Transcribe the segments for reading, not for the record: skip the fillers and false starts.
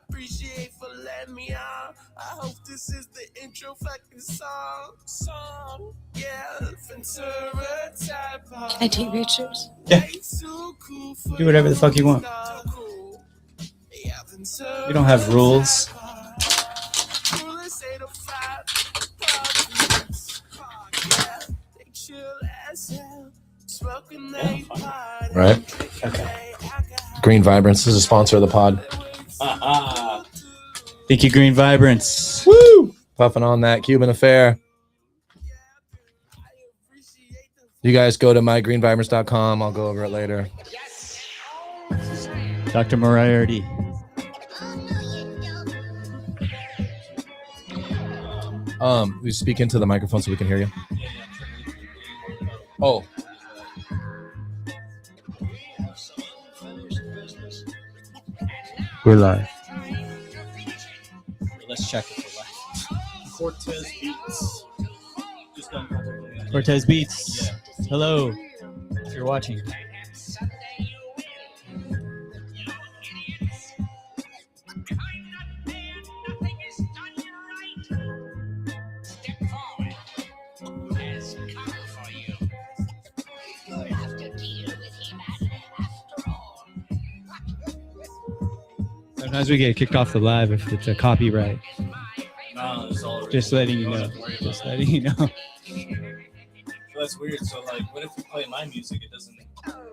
Appreciate for letting me on. I hope this is the intro fucking song. Yeah, Ventura type. Can I take pictures? Yeah. Do whatever the fuck you want. We don't have rules. Right? Okay. Green Vibrance is a sponsor of the pod. Thank you, Green Vibrance. Woo! Puffing on that Cuban affair. You guys go to mygreenvibrance.com. I'll go over it later. Dr. Moriarty. We speak into the microphone so we can hear you. Oh. We're live. Let's check if we're live. Cortez Beats. Just done. Cortez Beats. Yeah. Hello. If you're watching. Sometimes we get kicked off the live if it's a copyright. No, it's all Just letting you know. Just letting you know. Well, that's weird. So, like, what if you play my music? It doesn't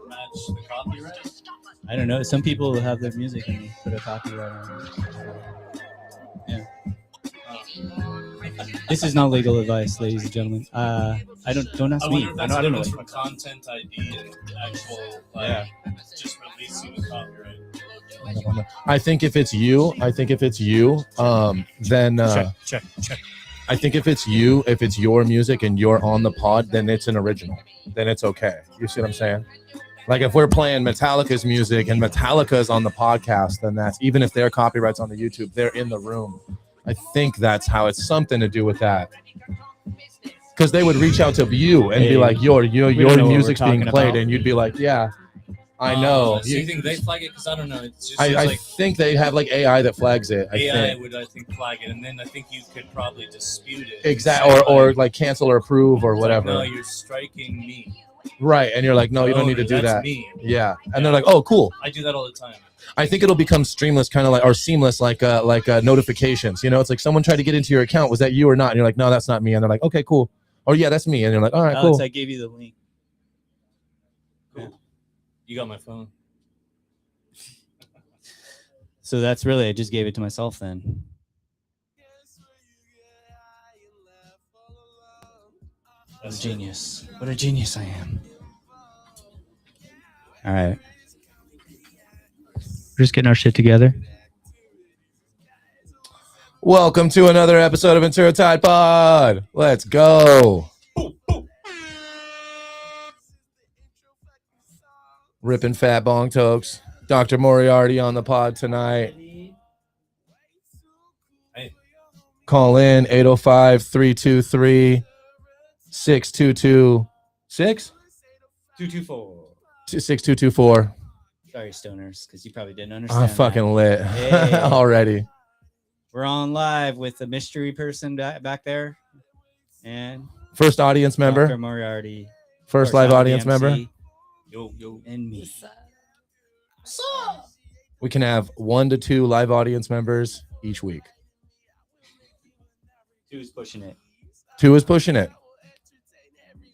match the copyright? I don't know. Some people have their music and put a copyright on it. Yeah. This is not legal advice, ladies and gentlemen. Don't ask me. I don't know. From content ID and actual, just releasing the copyright. I think if it's you, then Check. I think if it's you, if it's your music and you're on the pod, then it's an original. Then it's okay. You see what I'm saying? Like if we're playing Metallica's music and Metallica's on the podcast, then that's, even if their copyright's on the YouTube, they're in the room. I think that's how it's something to do with that. Because they would reach out to you and be like, your music's being played, and you'd be like, yeah, I know. So you think they flag it? Because I don't know. It's just I think they have like AI that flags it. AI would, I think, flag it, and then I think you could probably dispute it. Exactly, or like cancel or approve or whatever. Like, no, you're striking me. Right, and you're like, no, you don't need to do that. Me. Yeah, and they're like, oh, cool. I do that all the time. I think it'll become streamless, kind of like, or seamless, like notifications. You know, it's like someone tried to get into your account. Was that you or not? And you're like, no, that's not me. And they're like, okay, cool. Or yeah, that's me. And you're like, all right, Alex, cool. I gave you the link. Cool. Yeah. You got my phone. So that's really, I just gave it to myself then. What a genius. What a genius I am. All right. We're just getting our shit together. Welcome to another episode of Ventura Tide Pod. Let's go. Ripping fat bong tokes. Dr. Moriarty on the pod tonight. Hey. Call in 805-323-6226. 224. 6224. Sorry, stoners, because you probably didn't understand. I'm fucking lit already. We're on live with the mystery person back there. And first audience member. Dr. Moriarty. First live audience member. Yo. And me. We can have 1 to 2 live audience members each week. 2 is pushing it. 2 is pushing it.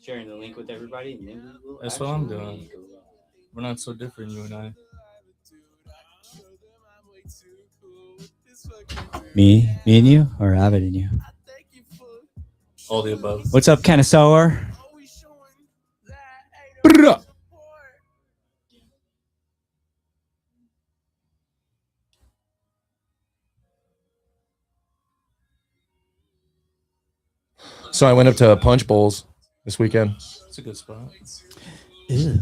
Sharing the link with everybody. And then that's what I'm doing. We're not so different, you and I. Me and you, or Avid and you? All the above. What's up, Connoisseur? So I went up to Punch Bowls this weekend. It's a good spot. Ew.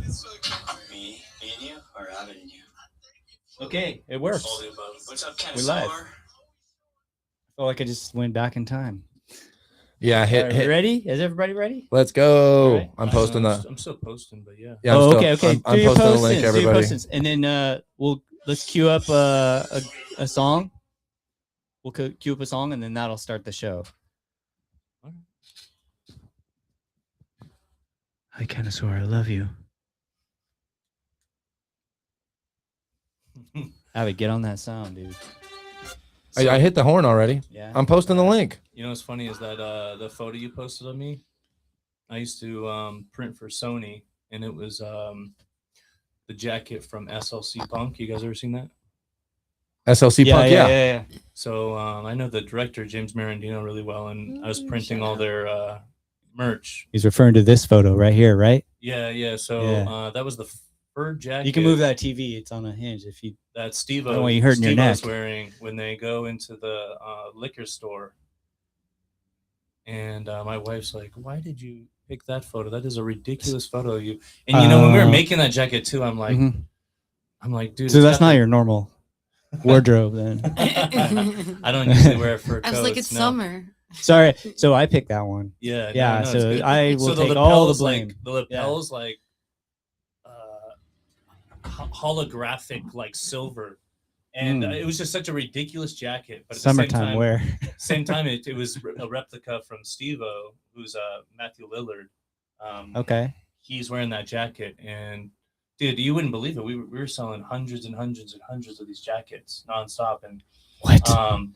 Me and you, or Avid and you? Okay, it works. All the above. What's up, We're live. I feel like I just went back in time. Yeah, hit. Ready? Is everybody ready? Let's go. Right. I'm posting I'm still posting, but yeah. I'm okay. I'm posting the link, everybody. And then let's cue up a song. We'll cue up a song, and then that'll start the show. Hi, Connoisseur. I love you. Abby, get on that sound, dude. I hit the horn already. Yeah. I'm posting the link. You know what's funny is that the photo you posted of me, I used to print for Sony, and it was the jacket from SLC Punk. You guys ever seen that? SLC Punk, yeah. So I know the director, James Marandino, really well, and I was printing all their merch. He's referring to this photo right here, right? Yeah. So that was the fur jacket. You can move that TV. It's on a hinge. If you that Steve-O, I don't want you hurting your neck. wearing when they go into the liquor store. And my wife's like, "Why did you pick that photo? That is a ridiculous photo of you." And you know, when we were making that jacket too, I'm like, dude. So that's not your normal wardrobe then. I don't usually wear fur coats. I was like, it's summer. Sorry. So I picked that one. Yeah. Yeah. No, so I will take all the blame. The lapels like holographic, like silver. And it was just such a ridiculous jacket. But at summertime wear. Same time, it was a replica from Steve-O, who's Matthew Lillard. Okay. He's wearing that jacket. And, dude, you wouldn't believe it. We were selling hundreds and hundreds and hundreds of these jackets nonstop. And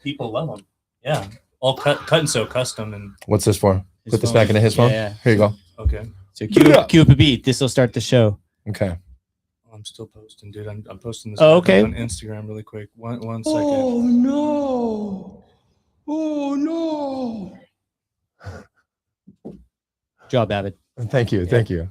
people love them. Yeah. All cut and sew custom. And what's this for? Put this back into his phone? Yeah. Here you go. Okay. So cue up a beat. This will start the show. Okay. I'm still posting, dude. I'm posting this okay. on Instagram really quick. One second. Oh no! Oh no! Job, Avid. Thank you. Thank you.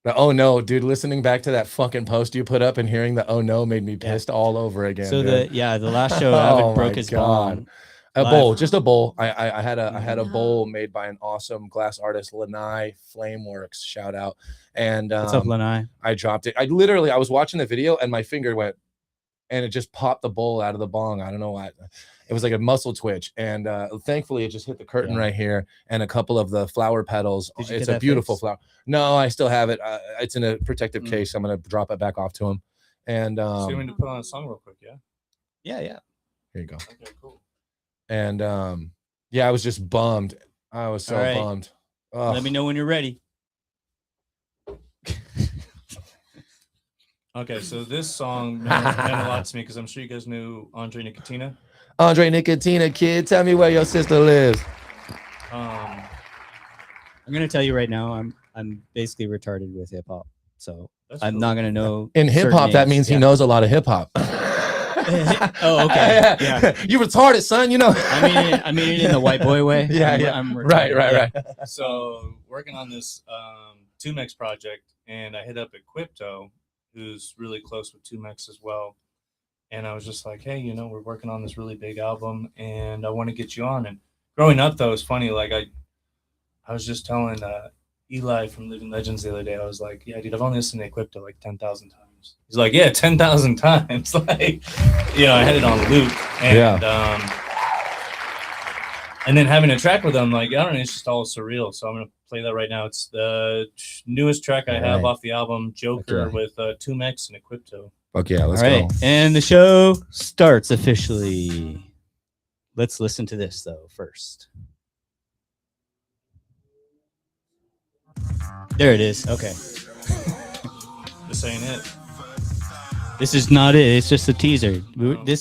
Oh no, dude, listening back to that fucking post you put up and hearing the oh no made me pissed all over again. So dude. the last show Avid broke his bong. A bowl, just a bowl. I had a bowl made by an awesome glass artist, Lanai Flameworks. Shout out. And what's up, Lanai? I dropped it. I was watching the video and my finger went, and it just popped the bowl out of the bong. I don't know why. It was like a muscle twitch, and thankfully it just hit the curtain right here and a couple of the flower petals. It's a beautiful flower. No, I still have it. It's in a protective case. I'm gonna drop it back off to him. And so you want to put on a song real quick, yeah? Yeah. Here you go. Okay, cool. And I was just bummed. I was so bummed. Let me know when you're ready. Okay, so this song meant a lot to me because I'm sure you guys knew Andre Nicotina. Andre Nicotina, kid, tell me where your sister lives. I'm gonna tell you right now, I'm basically retarded with hip hop, so I'm not gonna know. In hip hop, that means he knows a lot of hip hop. Oh, okay. Yeah. You retarded, son. You know. I mean it in the white boy way. I'm right. So working on this 2Mex project, and I hit up Equipto, who's really close with 2Mex as well. And I was just like, hey, we're working on this really big album, and I want to get you on. And growing up, though, it's funny. Like I was just telling Eli from Living Legends the other day. I was like, yeah, dude, I've only listened to Equipto like 10,000 times. He's like, yeah, 10,000 times. Like, I had it on loop. And and then having a track with him, like, I don't know, it's just all surreal. So I'm going to play that right now. It's the newest track I have off the album, Joker, with 2Mex and Equipto. Okay, let's go. And the show starts officially. Let's listen to this, though, first. There it is. Okay. This ain't it. This is not it. It's just a teaser.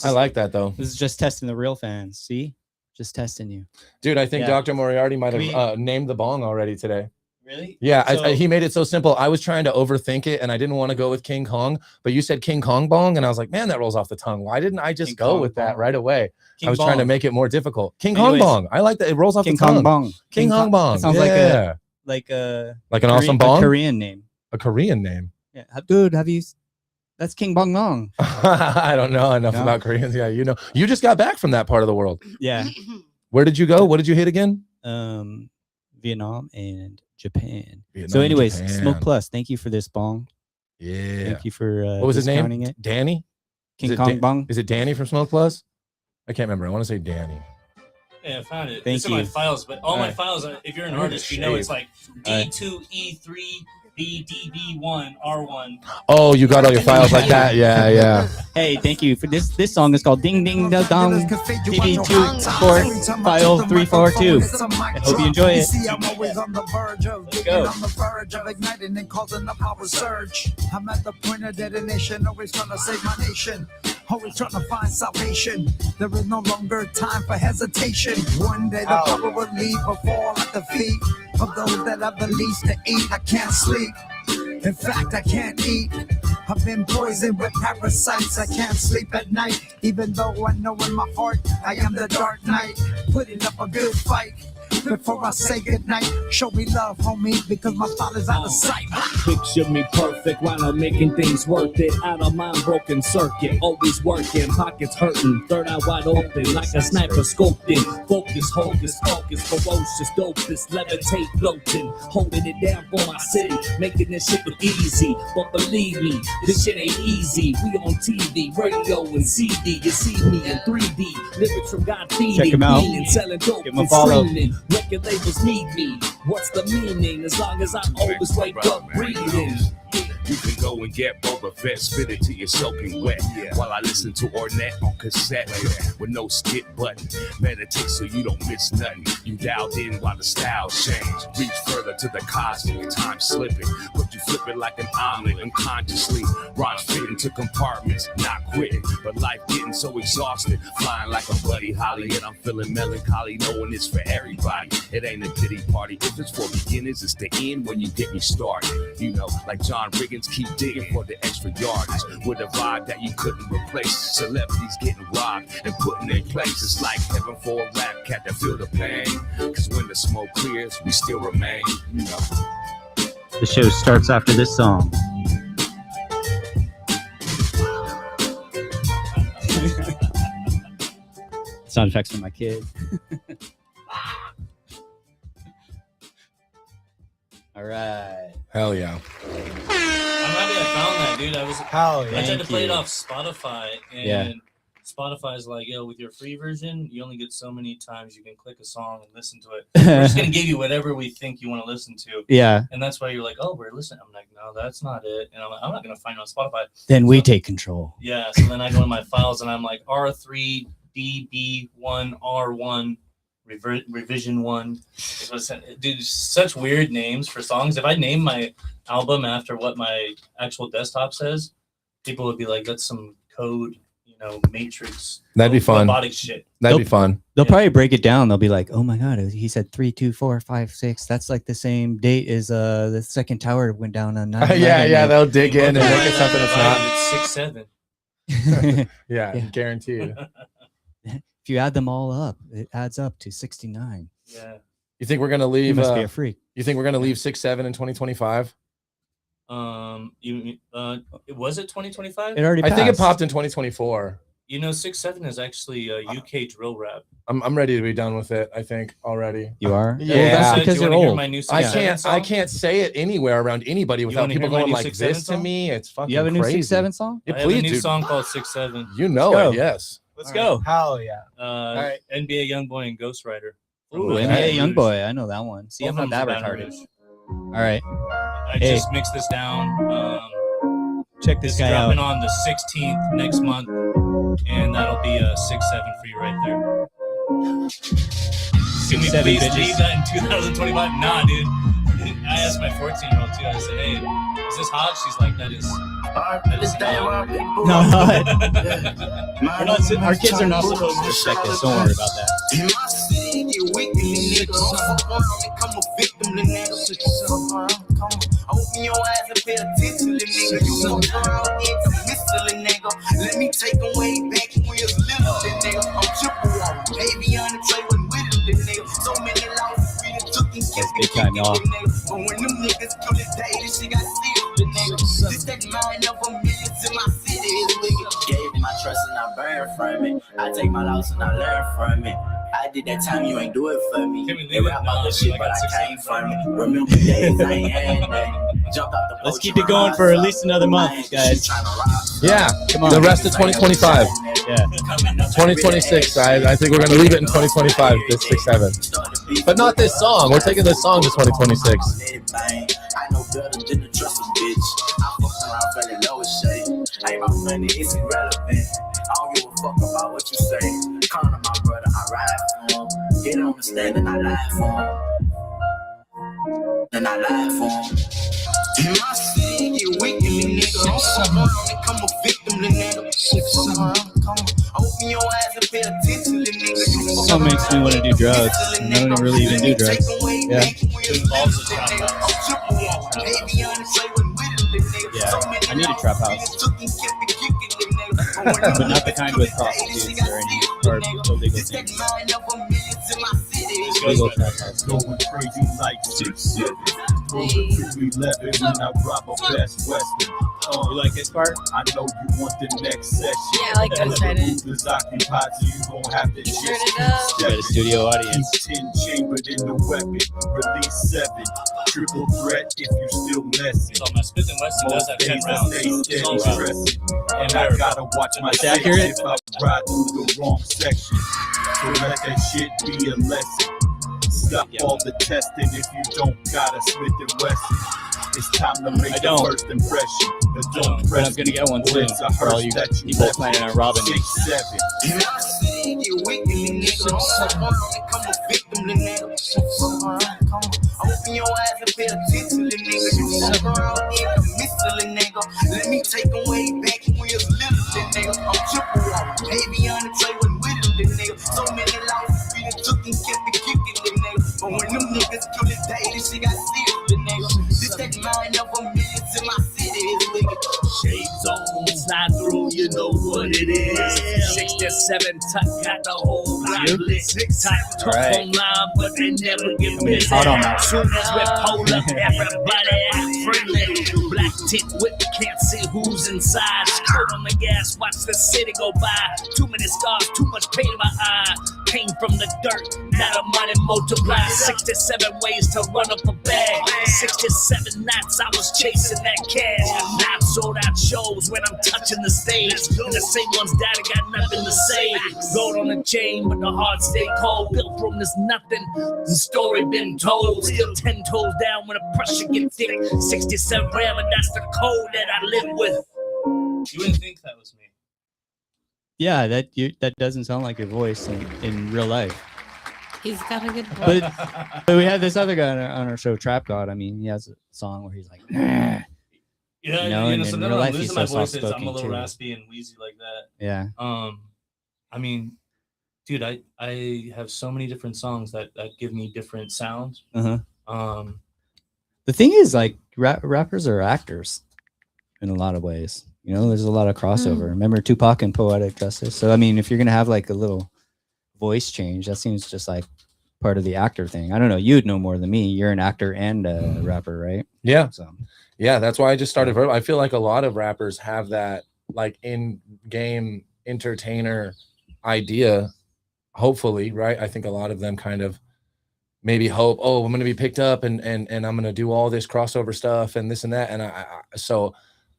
I like that, though. This is just testing the real fans. See? Just testing you. Dude, I think Dr. Moriarty might have named the bong already today. Really? Yeah, he made it so simple. I was trying to overthink it, and I didn't want to go with King Kong, but you said King Kong bong, and I was like, man, that rolls off the tongue. Why didn't I just go with that right away? I was trying to make it more difficult. King Kong bong. I like that. It rolls off the tongue. King Kong bong. King Kong bong. It sounds like an awesome bong? A Korean name. A Korean name. Yeah. Dude, that's King Bong Nong. I don't know enough about Koreans. Yeah, you just got back from that part of the world. Yeah. Where did you go? What did you hit again? Vietnam and Japan. So anyways, Smoke Plus, thank you for this bong. Yeah. Thank you for what was his name? it. Danny? King Kong bong. Is it Danny from Smoke Plus? I can't remember. I want to say Danny. Yeah, I found it. Thank it's you. in my files, but all my files, if you're an artist, it's like D2, E3, DDB1R1. Oh, you got all your files like that? Yeah, yeah. Hey, thank you for this. This song is called Ding Ding Da Dong TB24342. I hope you enjoy it. I'm always on the verge of go. on the verge of igniting and causing a power surge. I'm at the point of detonation, always trying to save my nation. Always trying to find salvation. There is no longer time for hesitation. One day the power will leave or fall at the feet of those that have the least to eat. I can't sleep. In fact, I can't eat. I've been poisoned with parasites. I can't sleep at night, even though I know in my heart I am the Dark Knight, putting up a good fight. Before I say goodnight, show me love, homie, because my father's out of sight. Picture me perfect while I'm making things worth it. Out of mind, broken circuit, always working, pockets hurting, third eye wide open, like a sniper scoped in. Focus, hocus, focus, ferocious, dopest, levitate, floating, holding it down for my city, making this shit look easy. But believe me, this shit ain't easy. We on TV, radio, and CD. You see me in 3D, lyrics from God feeding, Check 'em out. meaning, selling dope, Give 'em a and follow. streaming. Record labels need me. What's the meaning? As long as I always wake up breathing. You can go and get Boba Fett, spit it till you're soaking wet. While I listen to Ornette on cassette with no skip button. Meditate so you don't miss nothing. You dialed in while the styles change. Reach further to the cosmic, time slipping. But you flip it like an omelet unconsciously. Rhymes fit into compartments, not quitting. But life getting so exhausted. Flying like a Buddy Holly, and I'm feeling melancholy, knowing it's for everybody. It ain't a pity party. If it's for beginners, it's the end when you get me started. You know, like John Riggins, keep digging for the extra yardage. With a vibe that you couldn't replace. Celebrities getting robbed and put in their place. It's like heaven for a rap cat that feel the pain. Cause when the smoke clears, we still remain, you know. The show starts after this song. Sound effects from my kid. All right. Hell yeah. I'm happy I found that, dude. I tried to play it off Spotify, and Spotify's like, yo, with your free version, you only get so many times you can click a song and listen to it. We're just gonna give you whatever we think you want to listen to. Yeah. And that's why you're like, oh, we're listening. I'm like, no, that's not it. And I'm like, I'm not gonna find it on Spotify. Then we take control. Yeah. So then I go to my files and I'm like, R3DB1R1 revision 1. Dude, such weird names for songs. If I name my album after what my actual desktop says, people would be like, that's some code, matrix. That'd be fun. Robotic shit. That'd be fun. They'll probably break it down. They'll be like, "Oh my god, he said 3, 2, 4, 5, 6. That's like the same date as the second tower went down on 9/11." Yeah. They'll dig in and make it something it's not. It's 6-7. Yeah, guaranteed. If you add them all up, it adds up to 69. Yeah. You think we're gonna leave? You must be a freak. You think we're gonna leave 6-7 in 2025? Was it 2025? It already passed. I think it popped in 2024. 6-7 is actually UK drill rap. I'm ready to be done with it. I think already. You are? Yeah. Well, that's Do because you you're wanna hear old. my new I 6-7 song? can't say it anywhere around anybody without wanna people hear my going new like 6-7 this to song? me. It's fucking You have a new crazy. 6-7 song? Yeah, I have a please, new dude. song called 6-7. You know Let's it, go. yes. Let's go. Hell yeah. right. NBA Youngboy and Ghost Rider. Ooh, From NBA Rouge. Youngboy. I know that one. See, I'm Both not of that them from Baton retarded. Rouge. All right. I Hey. just mixed this down. Check this It's guy dropping out. on the 16th next month, and that'll be a 6-7 for you right there. Can we 6-7 please bitches. leave that in 2025? Nah, dude. I asked my 14-year-old too. I said, "Hey, is this hot?" She's like, "That is." No, we're not. Our kids are not supposed to respect this. Don't worry about that. In my city, get wicked, nigga. Don't fuck around and come a victim, little nigga. Put yourself around, come on. Open your eyes and pay attention, little nigga. You fuck around, get the missile, little nigga. Let me take them way back when we was little, little nigga. I'm triple one. Baby on the tray with it, little nigga. So many losses we done took and kept big it, time, y'all. little nigga. But when them niggas kill this day, this shit got sealed, little nigga. This that mind of a millions in my city, nigga. Gave my trust and I burn from it. I take my loss and I learn from it. I did that time, you ain't do it for me. Can we leave They it? rap about No, this shit, I but got I came 6-7 from it. Remember days I ain't had nothing. Jumped off the Let's boat, keep it going for at least another month, guys. Yeah. Come on. The rest of 2025. Yeah. 2026. I think we're gonna leave it in 2025. This 6-7. But not this song. We're taking this song to 2026. I know better than to trust a bitch. I fuck around, fell in love with shit. Ain't my money, it's irrelevant. I don't give a fuck about what you say. Calling my brother, I ride for him. Get on the stand and I lie for him. And I lie for him. In my city, get wicked, nigga. Don't fuck around and become a victim, nigga. Open your eyes and pay attention, nigga. Song makes me want to do drugs. I don't really even do drugs. Yeah. Yeah. I need a trap house. But not the kind with prostitutes or any or illegal things. Legal trap house. Going crazy like 6'7". Rolling through 11 when I rob a Best Western. You like this part? I know you want the next session. Yeah, I like Ghost Rider. Is occupied, so you gon' have to Turn just it keep up. You got a studio audience. Keep 10 chambered in the weapon. Release 7. Triple threat if you still messing. So my Smith and Wesson does have 10 rounds. Stay steady It's all stressing. And I gotta watch my It's steps accurate. if I ride through the wrong section. So let that shit be a lesson. Stop all the testing if you don't got a Smith and Wesson. It's time to make I the don't. first impression. But don't But press I'm gonna get one me, or soon it's a for all hearse you that you people left planning on robbing me. 6'7". In my city, get wicked, nigga. Don't fuck around and become a victim, nigga. Open your eyes and pay attention, nigga. You fuck around and a mystery, nigga. Let me take them way back when you was little, nigga. I'm triple one. Baby on the tray with whittling, nigga. So many lives we done took and kept it kicking, nigga. But when them niggas kill the day, this shit got serious, nigga. This that mind of a million in my city, nigga. Shades on, slide through, you know what it is. 67 tuck got the whole block lit. Top talk Right. online, but they never get busy. Hot on that. Soon as we pull up, everybody act friendly. Black tip whip, can't see who's inside. Foot on the gas, watch the city go by. Too many scars, too much pain in my eye. Came from the dirt, now the money multiplied. 67 ways to run up a bag. 67 nights I was chasing that cash. Now I've sold out shows when I'm touching the stage. And the same ones died, I got nothing to say. Gold on the chain, but the heart stay cold. Built from this nothing, the story been told. Still 10 toes down when the pressure gets thick. 67 gram, and that's the code that I live with. You wouldn't think that was me. Yeah, that doesn't sound like your voice in real life. He's got a good voice. But we had this other guy on our show, Trap God. I mean, he has a song where he's like, "Nah." Yeah, You know, you and know, in sometimes real life, I'm he's losing my so voice. I'm a soft-spoken, little too. raspy and wheezy like that. Yeah. I mean, dude, I have so many different songs that give me different sounds. Uh-huh. The thing is, like, rappers are actors in a lot of ways. You know, there's a lot of crossover. Remember Tupac and Poetic Justice? So, I mean, if you're going to have like a little voice change, that seems just like part of the actor thing. I don't know. You'd know more than me. You're an actor and a rapper, right? Yeah. So, Yeah, that's why I just started. I feel like a lot of rappers have that like in-game entertainer idea. Hopefully, right? I think a lot of them kind of maybe hope, oh, I'm going to be picked up and I'm going to do all this crossover stuff and this and that. And so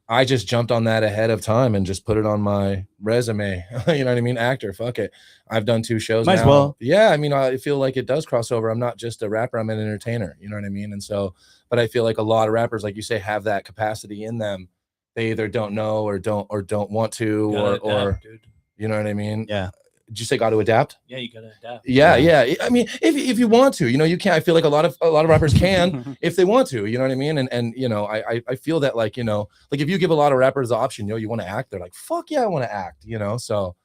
I just jumped on that ahead of time and just put it on my resume. You know what I mean? Actor, fuck it. I've done 2 shows Might now. as well. Yeah, I mean, I feel like it does cross over. I'm not just a rapper, I'm an entertainer. You know what I mean? And so, but I feel like a lot of rappers, like you say, have that capacity in them. They either don't know or don't want to, or dude. you know what I mean? yeah. Did you say got to adapt? Yeah, you gotta adapt. Yeah. I mean, if you want to, you know, you can. I feel like a lot of rappers can if they want to. You know what I mean? And you know, I feel that, like, you know, like if you give a lot of rappers the option, you know, you want to act, they're like, fuck yeah, I want to act. You know, so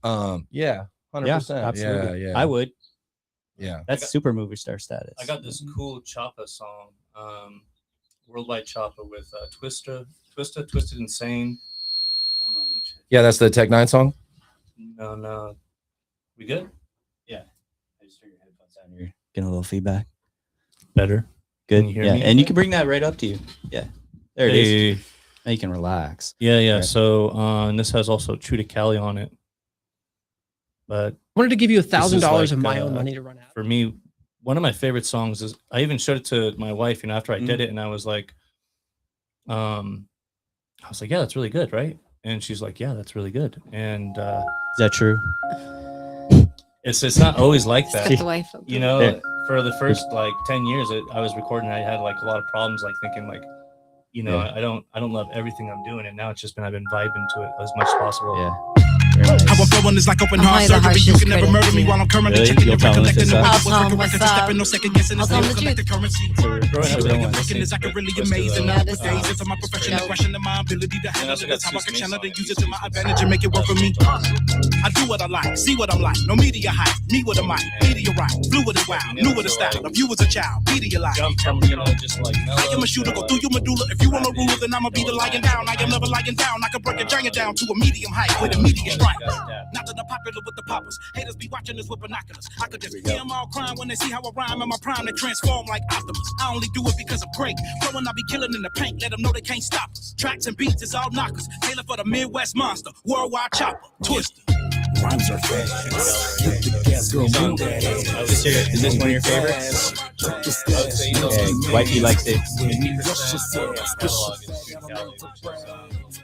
yeah, 100%. Yeah, absolutely. Yeah. I would. Yeah. That's super movie star status. I got this cool Choppa song, Worldwide Choppa with Twisted Insane. Hold on, let me check. Yeah, that's the Tech 9 song. No. We good? I just turned your headphones down. You're getting a little feedback. Better. Good. Can you hear yeah, me? and you can bring that right up to you. Yeah. There it is. Hey. Now you can relax. Yeah. Right. So and this has also True to Cali on it. But I wanted to give you This is $1,000 like, of my own money to run out. for me, one of my favorite songs is, I even showed it to my wife, you know, after I did it, and I was like, yeah, that's really good, right? And she's like, yeah, that's really good. And Is that true? it's not always like He's that. got the wife. You know, There. for the first like 10 years I was recording, I had like a lot of problems, like thinking like, you know, I don't love everything I'm doing, and now it's just been I've been vibing to it as much as possible. Yeah. How I'm flowing is like open heart surgery. You can never murder me while I'm currently Really? checking You'll and tell him recollecting this the up? way I I'll was tell him working what's records, up. stepping no second guessing I'll this tell him new the collective currency. Thinking is like a really amazing. Yeah, this Nowadays, is- it's my profession and questioning my ability to handle also it. got That's how I two can channel it and Smiths use it to my advantage and make it work for me. I do what I like, see what I'm like. No media hype, me with a mic, meteorite, fluid and wild, new with a style. Of you as a child, Pedialyte. Jump from, you know, just like I am a shooter, go through your medulla. If you want a ruler, then I'ma be the lying down. I am never lying down. I can break a giant down to a medium height with a medium strike. Not that I'm popular with the poppers. Haters be watching us with binoculars. I could just hear them all crying when they see how I rhyme in my prime. They transform like Optimus. I only do it because I'm great. Flowing, I be killing in the paint. Let them know they can't stop us. Tracks and beats is all knockers. Taylor for the Midwest monster. Worldwide chopper. Twister. Rhymes are fast. Is this one of your favorites? Yeah, Wifey likes it. 50% catalog is Dude Cali, which is,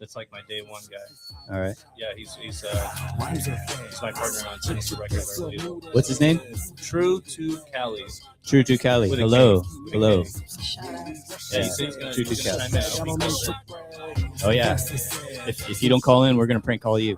that's like my day one guy. All right. Yeah, he's my partner on Sinister Records. Our label. What's his name? True to Cali. True to Cali. With a Hello. K. Hello. Shut up. Yeah. He's gonna True to chime Cali. in. I hope he calls in. Oh yeah. If you don't call in, we're gonna prank call you.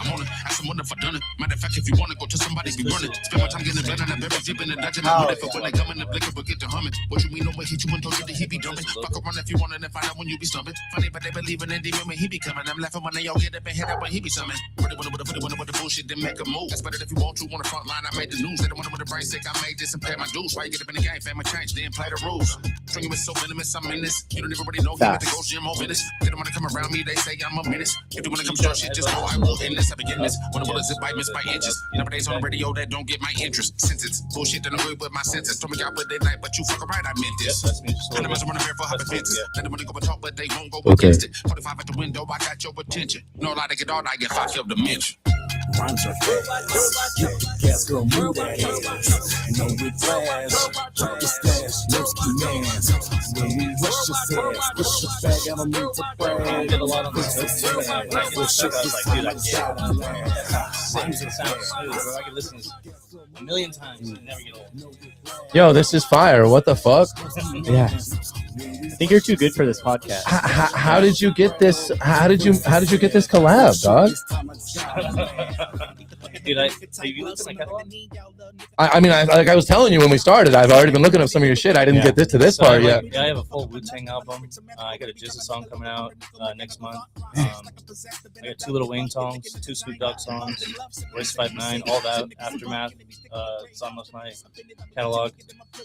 I'm on it. Ask someone if I done it. Matter of fact, if you want to go to somebody, be running. Spend my time getting better than I've ever deep in the dungeon. I'm ready for when they come in the blink of a get to humming. What you mean, no way, hit you and don't get the he be dumping. Fuck around if you want it and find out when you be stumping. Funny, but they believe in it even when he be coming. I'm laughing when they all get up and head up when he be summing. Pretty with the bullshit, then make a move. That's better if you want to. On the front line, I made the news. They don't want to with the brain sick. I made this and pay my dues. Why you get up in the game, family change, then play the rules. Stringing is so venomous, I'm in this. You don't even really know him at the ghost gym or business. They don't want to come around me, they say I'm a menace. If you want to come start shit, just know I will end this. I begin this. When the bullets is bite, miss by inches. Nowadays on the radio that don't get my interest. Sentence, bullshit that agree with my sentence. Told me y'all but they like, but you fuck right, I meant this. And the rest run here for hot fences. Let them wanna go and talk, but they won't go against it. 45 at the window, I got your attention. No lie to get all, I get 5 up the mention. Rhymes are fast. Get the gas, girl, move that ass. No whiplash. Drop the stash. No ski mask. When we rush your ass, push your bag, I don't need to brag. I did a lot on this. I was like, dude, I get it. Sounds smooth, bro. I could listen to this a million times and never get old. Yo, this is fire. What the fuck? Yeah. I think you're too good for this podcast. How did you get this? How did you get this collab, dog? Dude, have you looked at my catalog? I mean, like I was telling you when we started, I've already been looking up some of your shit. I didn't get this to this So part yet. Yeah, I have a full Wu-Tang album. I got a Jizza song coming out next month. I got 2 Lil Wayne songs, 2 Snoop Dogg songs, Royce 5'9", all that, Aftermath. It's on most my catalog.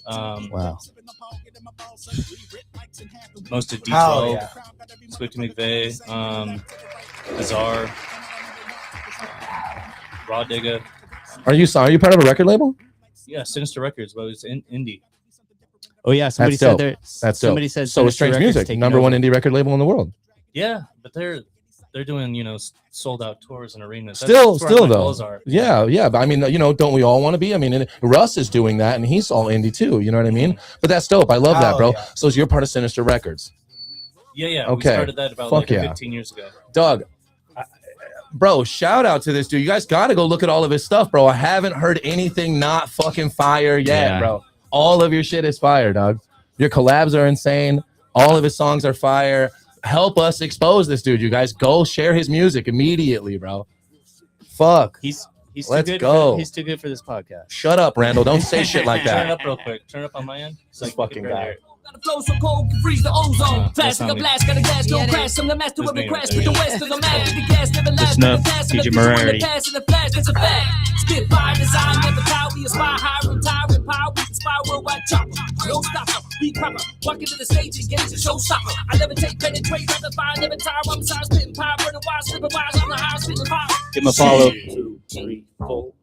Wow. Most of D12, Swifty McVeigh, Bizarre, Raw Digga. Are you part of a record label? Yeah, Sinister Records, but it's indie. Oh yeah, somebody That's said dope. there. That's dope. Somebody said So is Sinister Strange Records Music, taking number one over. indie record label in the world. Yeah, but they're doing, you know, sold out tours and arenas. Still That's where my though. goals are. Yeah. But I mean, you know, don't we all want to be? I mean, and Russ is doing that, and he's all indie too. You know what I mean? But that's dope. I love that, bro. yeah. So you're part of Sinister Records, Yeah. Okay. We started that about Fuck like yeah. 15 years ago. Doug. Bro, shout out to this dude. You guys got to go look at all of his stuff, bro. I haven't heard anything not fucking fire yet, Yeah. bro. All of your shit is fire, dog. Your collabs are insane. All of his songs are fire. Help us expose this dude, you guys. Go share his music immediately, bro. Fuck. He's Let's too good. go. He's too good for this podcast. Shut up, Randall. Don't say shit like Turn it that. up real quick. Turn it up on my end. This fucking guy. The flow so cold can freeze the ozone. That's Plastic not a me. blast, got a gas, no Yeah, it crash. is. Some the master That's of the me crash right with the there. west of the map. The gas never lasts. Listen up, the past, DJ the future, Moriarty. the past and the flash, that's a fact. Spit fire design, never power. We aspire high, retire in power. We inspire worldwide chopper. No stopper, be proper. Walk into the stage and get into showstopper. I never take penetrate, never fire, never tire. I'm sorry, spitting power, burning wire, slipping wires on the high, spitting power. Give him a follow. 2, 3, 4.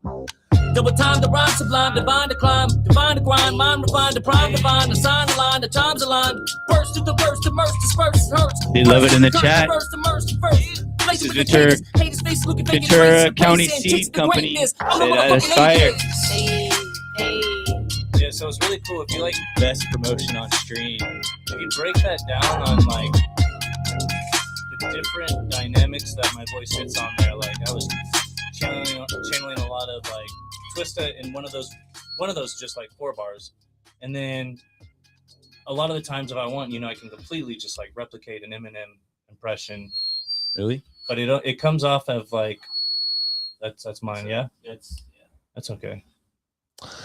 Double time, the rhyme sublime, divine to climb, divine to grind, mind refined, the prime divine, the sign aligned, the times aligned. First to the verse, the merge, disperse, hurts. They love it in the chat. First, the merge, first. This is Ventura County Seed Company. Say that is fire. Hey, hey. Yeah, so it's really cool. If you like best promotion on stream, if you break that down on like the different dynamics that my voice hits on there, like I was channeling a lot of like Twista in one of those one of those just like 4 bars, and then a lot of the times if I want, you know, I can completely just like replicate an Eminem impression. Really? But it comes off of like that's mine. Yeah, that's okay.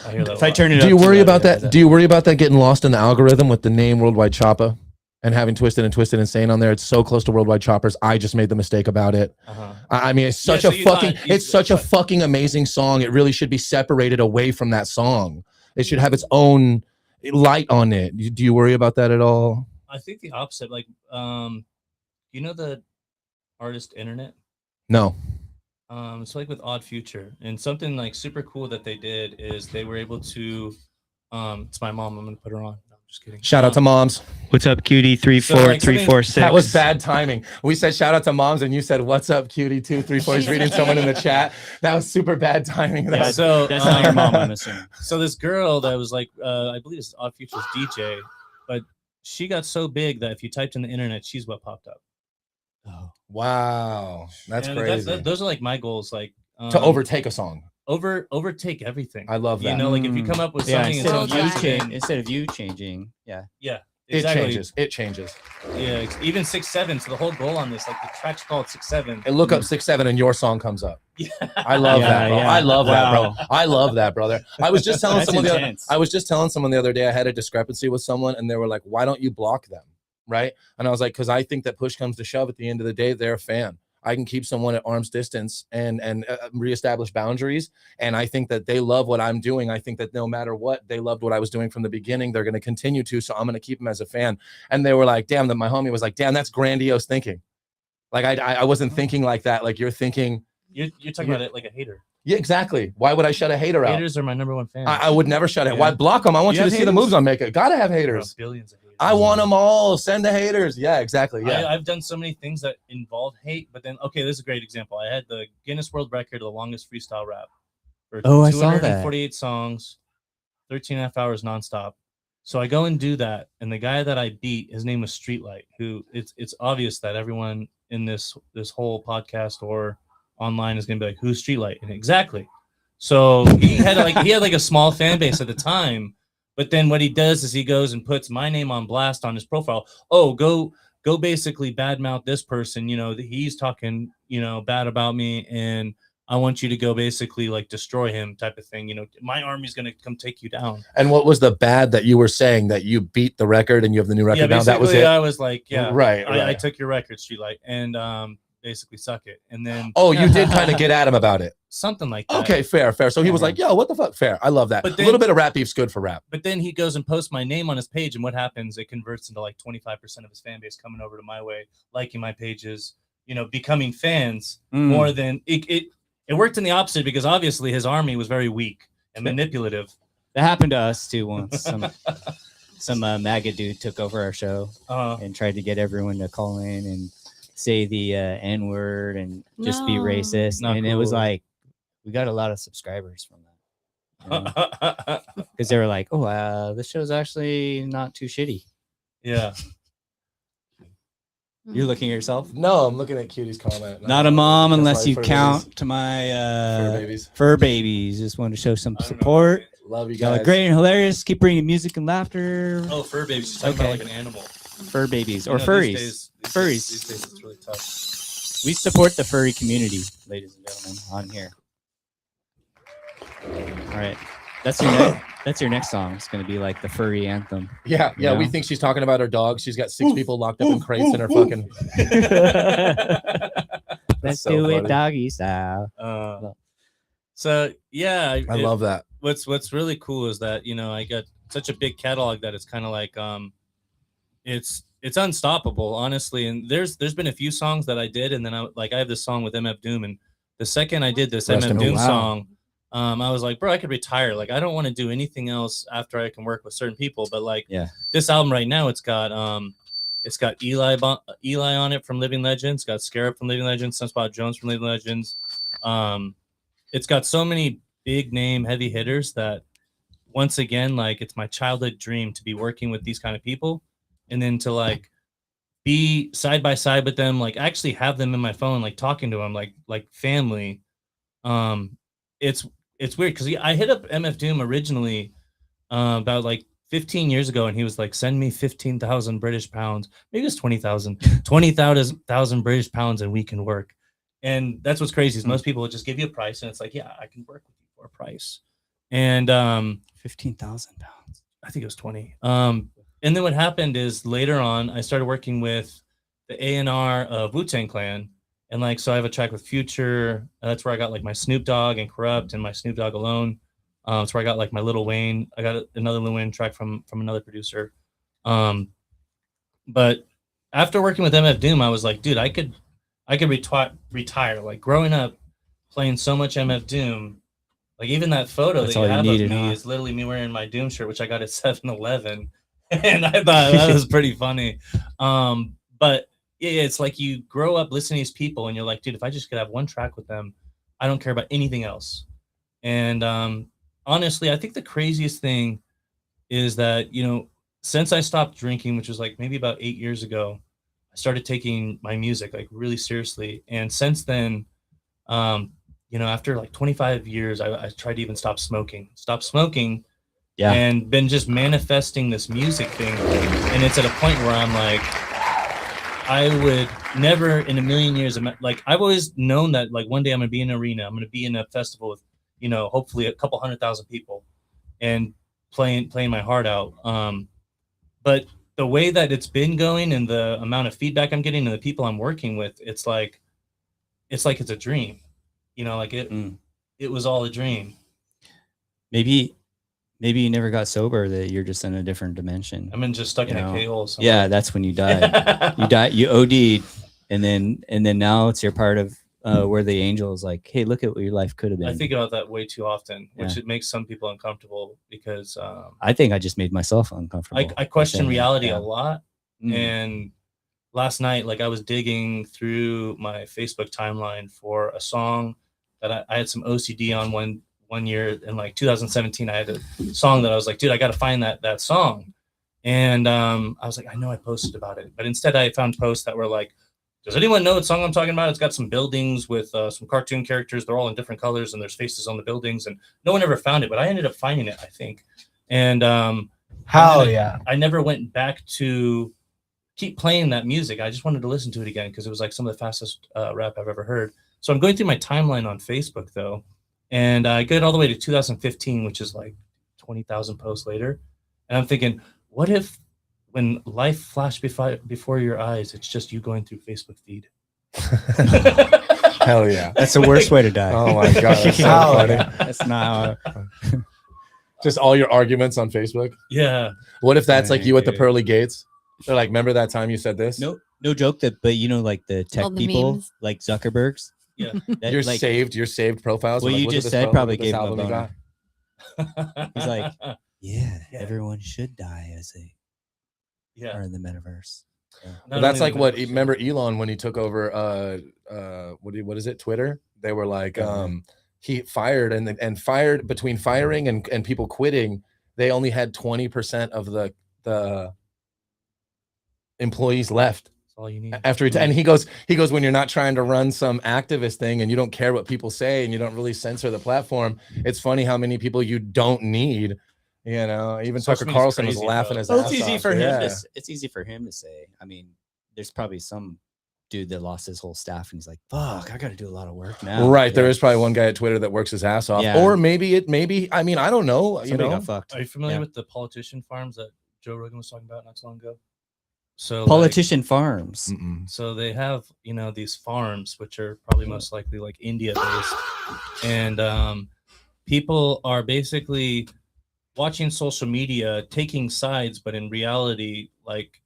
I hear that. If I turn it Do up you too worry loud, about it does that? Do you worry about that getting lost in the algorithm with the name Worldwide Choppa and having Twisted and Twisted Insane on there? It's so close to Worldwide Choppers. I just made the mistake about it. I mean, it's such so a you fucking, thought you- it's such a fucking amazing song. It really should be separated away from that song. It should have its own light on it. Do you worry about that at all? I think the opposite. Like, you know the artist Internet. No. It's like with Odd Future, and something like super cool that they did is they were able to. It's my mom. I'm gonna put her on. No, I'm just kidding. Shout out to moms. What's up, cutie? 34346. That was bad timing. We said shout out to moms, and you said what's up, cutie 234. He's reading someone in the chat. That was super bad timing. That Yeah, was- So that's not your mom, I'm assuming. So this girl that was like, I believe it's Odd Future's DJ, but she got so big that if you typed in the internet, she's what popped up. Oh. Wow, that's And crazy. those are like my goals, like To overtake a song. overtake everything. I love that. You know, like if you come up with Yeah, something, instead of you changing, yeah. yeah, It exactly. changes. It changes. Yeah, even 6-7. So the whole goal on this, like the track's called 6-7. And look up 6-7 and your song comes up. Yeah. I love Yeah, that, bro. yeah. I love that, bro. Wow. I love that, brother. I was just telling That's someone intense. I was just telling someone the other day I had a discrepancy with someone and they were like, "Why don't you block them?" Right? And I was like, "Cuz I think that push comes to shove at the end of the day, they're a fan. I can keep someone at arm's distance and reestablish boundaries. And I think that they love what I'm doing. I think that no matter what, they loved what I was doing from the beginning. They're going to continue to. So I'm going to keep them as a fan." And they were like, "Damn," that my homie was like, "Damn, that's grandiose thinking." Like I wasn't thinking like that. Like you're thinking. You're talking about it like a hater. Yeah, exactly. Why would I shut a hater out? Haters are my number one fan. I would never shut it. Yeah. Why block them? I want You you to have see the haters? moves I'm making. Gotta have haters. Billions of haters. I want them all. Send the haters. Yeah, exactly. Yeah. I've done so many things that involve hate, but then okay, this is a great example. I had the Guinness World Record of the longest freestyle rap. For Oh, I saw that. 248 songs, 13 and a half hours nonstop. So I go and do that, and the guy that I beat, his name was Streetlight. Who it's obvious that everyone in this whole podcast or online is gonna be like, "Who's Streetlight?" And exactly. So he had like a small fan base at the time. But then what he does is he goes and puts my name on blast on his profile. Oh, go basically badmouth this person. You know, he's talking, you know, bad about me, and I want you to go basically like destroy him type of thing. You know, my army's going to come take you down. And what was the bad that you were saying that you beat the record and you have the new record Yeah, now? That was basically, it. I was like, yeah, Right. I took your record, Streetlight, and basically suck it. And then Oh, you did kind of get at him about it. something like that. Okay, fair. So he was like, "Yo, what the fuck?" Fair. I love that. But A then- little bit of rap beef's good for rap. But then he goes and posts my name on his page, and what happens? It converts into like 25% of his fan base coming over to my way, liking my pages, you know, becoming fans more than it worked in the opposite because obviously his army was very weak and manipulative. That happened to us too once. Some MAGA dude took over our show and tried to get everyone to call in and say the N word and just be No. racist. Not And it was cool. like, we got a lot of subscribers from that. Because they were like, "Oh, this show's actually not too shitty." Yeah. You're looking at yourself? No, I'm looking at Cutie's comment. Not a mom That's unless why you fur count babies. to my Fur babies. fur babies. Just want to show some I don't know. support. Love you Y'all guys. are great and hilarious. Keep bringing music and laughter. Oh, fur babies. She's talking Okay. about like an animal. Fur babies You or know, furries. These Furries. days it's really tough. We support the furry community, ladies and gentlemen, on here. All right, that's your next song. It's gonna be like the furry anthem. Yeah, You we know? think she's talking about her dog. She's got 6 people locked up in crates in her fucking. Let's so do it funny. doggy style. So yeah, I love that. What's really cool is that, you know, I got such a big catalog that it's kind of like it's unstoppable, honestly. And there's been a few songs that I did, and then I have this song with MF Doom, and the second I did this Rest MF in- Doom wow. song, I was like, bro, I could retire. Like, I don't want to do anything else after I can work with certain people. But like, Yeah. this album right now, it's got Eli on it from Living Legends, got Scarab from Living Legends, Sunspot Jones from Living Legends. It's got so many big name heavy hitters that once again, like, it's my childhood dream to be working with these kind of people, and then to like be side by side with them, like actually have them in my phone, like talking to them like family. it's weird because I hit up MF Doom originally about like 15 years ago, and he was like, send me 15,000 British pounds. Maybe it's 20,000 British pounds, and we can work. And that's what's crazy is most people will just give you a price, and it's like, yeah, I can work with you for a price. And 15,000 pounds. I think it was 20. And then what happened is later on, I started working with the A&R of Wu-Tang Clan. And like, so I have a track with Future. That's where I got like my Snoop Dogg and Corrupt and my Snoop Dogg Alone. That's where I got like my Lil Wayne. I got another Lil Wayne track from another producer. But after working with MF Doom, I was like, dude, I could retire. Like growing up, playing so much MF Doom, like even that photo That's that you all you have needed, of me huh? is literally me wearing my Doom shirt, which I got at 7-Eleven. And I thought that was pretty funny. But yeah, it's like you grow up listening to these people and you're like, dude, if I just could have one track with them, I don't care about anything else. And honestly, I think the craziest thing is that, you know, since I stopped drinking, which was like maybe about 8 years ago, I started taking my music like really seriously. And since then, you know, after like 25 years, I tried to even stop smoking. Yeah. And been just manifesting this music thing. And it's at a point where I'm like, I would never in a million years, like I've always known that like one day I'm gonna be in an arena, I'm gonna be in a festival with, you know, hopefully a couple 100,000 people and playing my heart out. But the way that it's been going and the amount of feedback I'm getting and the people I'm working with, it's like it's a dream, you know, like it was all a dream. Maybe you never got sober, that you're just in a different dimension. I'm just stuck in a K-hole somewhere. Yeah, that's when you died. You OD'd, and then now it's your part of where the angel is like, hey, look at what your life could have been. I think about that way too often, which it makes some people uncomfortable because I think I just made myself uncomfortable. I question reality a lot. And last night, like I was digging through my Facebook timeline for a song that I had some OCD on one year in like 2017. I had a song that I was like, dude, I got to find that song. And I was like, I know I posted about it, but instead I found posts that were like, does anyone know what song I'm talking about? It's got some buildings with some cartoon characters. They're all in different colors and there's faces on the buildings, and no one ever found it, but I ended up finding it, I think. And I never went back to keep playing that music. I just wanted to listen to it again because it was like some of the fastest rap I've ever heard. So I'm going through my timeline on Facebook though, and I get all the way to 2015, which is like 20,000 posts later. And I'm thinking, what if when life flashed before your eyes, it's just you going through Facebook feed? Hell yeah. That's the worst way to die. Oh my God. That's so funny. That's not just all your arguments on Facebook. Yeah. What if that's like you at the pearly gates? They're like, remember that time you said this? No joke. But you know, like the tech people, memes. Like Zuckerberg's. Yeah. You're saved profiles. What like, you just said probably gave him a boner. He's like, yeah, everyone should die as they are in the metaverse. Yeah. Well, that's like what, remember Elon when he took over what is it, Twitter? They were like he fired and fired between firing and people quitting, they only had 20% of the employees left. That's all you need. After and he goes when you're not trying to run some activist thing and you don't care what people say and you don't really censor the platform, it's funny how many people you don't need. You know, even Tucker Carlson was laughing his ass off. It's easy for him to say. I mean, there's probably some dude that lost his whole staff and he's like, fuck, I got to do a lot of work now. Right. There is probably one guy at Twitter that works his ass off. Yeah. Or maybe I mean, I don't know. Somebody got fucked. Are you familiar with the politician farms that Joe Rogan was talking about not too long ago? So politician farms. So they have, you know, these farms, which are probably most likely like India based. And people are basically watching social media, taking sides, but in reality, like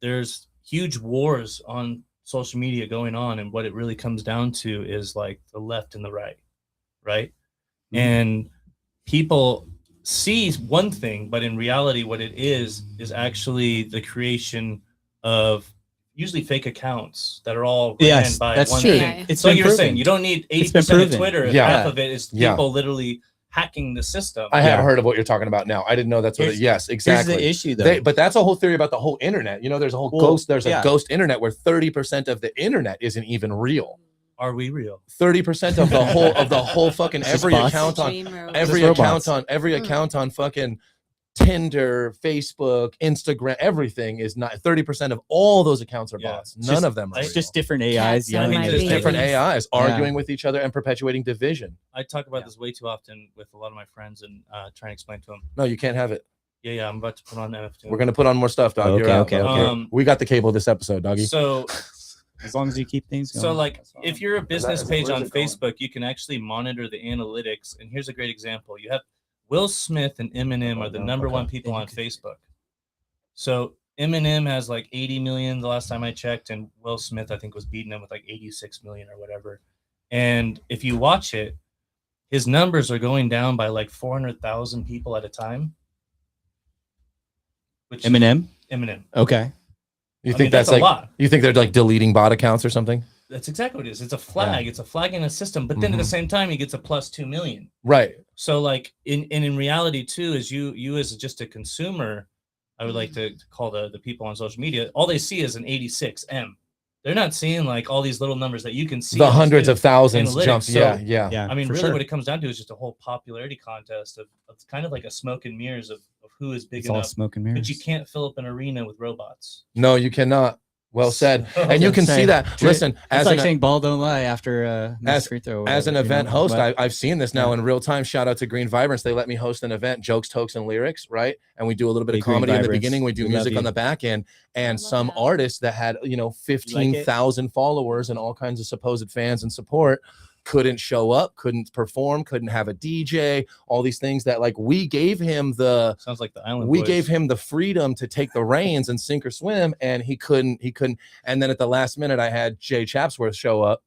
there's huge wars on social media going on, and what it really comes down to is like the left and the right? And people see one thing, but in reality, what it is actually the creation of usually fake accounts that are all ran by that's one true. thing. It's so you're proven. saying you don't need 80% of Twitter if half of it is people literally hacking the system. I have heard of what you're talking about now. I didn't know that's what yes, exactly. Here's the issue though. But that's a whole theory about the whole internet. You know, there's a whole a ghost internet where 30% of the internet isn't even real. Are we real? 30% of the whole fucking every account on fucking Tinder, Facebook, Instagram, everything is not 30% of all those accounts are bots. None of them are. It's real. just different AIs yelling at Just each different other. AIs arguing with each other and perpetuating division. I talk about this way too often with a lot of my friends and try and explain to them. No, you can't have it. Yeah, I'm about to put on MF2. We're gonna put on more stuff, dog. You're out. Okay. We got the cable this episode, doggy. So as long as you keep things going. So like if you're a business page on where's it going? Facebook, you can actually monitor the analytics. And here's a great example. You have Will Smith and Eminem are the number one people on Facebook. So Eminem has like 80 million the last time I checked, and Will Smith I think was beating him with like 86 million or whatever. And if you watch it, his numbers are going down by like 400,000 people at a time. Eminem. Okay. You think that's like a lot? You think they're like deleting bot accounts or something? That's exactly what it is. It's a flag. Yeah. It's a flag in a system. But then at the same time, he gets a plus 2 million. Right. So like in reality too, is you as just a consumer, I would like to call the people on social media, all they see is an 86M. They're not seeing like all these little numbers that you can see. The hundreds of thousands jumps. So, yeah. I mean, for really sure. what it comes down to is just a whole popularity contest of kind of like a smoke and mirrors of who is big It's all enough. smoke and But mirrors. you can't fill up an arena with robots. No, you cannot. Well said. So- And you can see that. Listen, it's as like an saying ball don't lie after free throw. as an event host, But I've seen this now in real time. Shout out to Green Vibrance. They let me host an event, jokes, tokes, and lyrics, right? And we do a little bit Hey, of Green comedy in the Vibrance. beginning. We do We love music on you. the back end. And some artists that had, 15,000 followers and all kinds of supposed fans and support couldn't show up, couldn't perform, couldn't have a DJ, all these things that like we gave him the Sounds like the Island we Boys. gave him the freedom to take the reins and sink or swim, and he couldn't. And then at the last minute, I had Jay Chapsworth show up.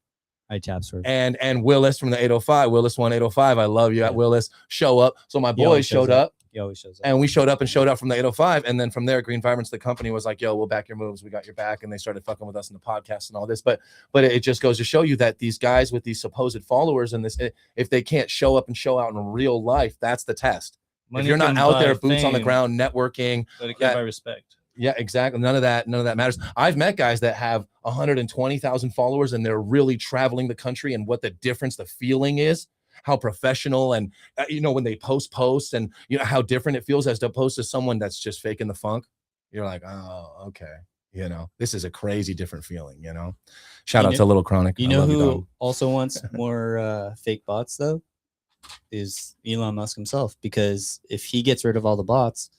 I Chapsworth. And Willis from the 805, Willis 1805, I love you at Willis, show up. So my boys showed up. He always shows up. And we showed up from the 805. And then from there, Green Vibrance, the company, was like, yo, we'll back your moves. We got your back. And they started fucking with us in the podcast and all this. But it just goes to show you that these guys with these supposed followers and this, if they can't show up and show out in real life, that's the test. Money if you're not can out buy there, boots on the fame, ground, networking. but it can't buy respect. Yeah, exactly. None of that matters. I've met guys that have 120,000 followers and they're really traveling the country, and what the difference, the feeling is, how professional, and when they post and how different it feels as opposed to someone that's just faking the funk. You're like, oh, okay. This is a crazy different feeling, Shout out to Little Chronic. You I know love who dog. also wants more fake bots though? Is Elon Musk himself, because if he gets rid of all the bots,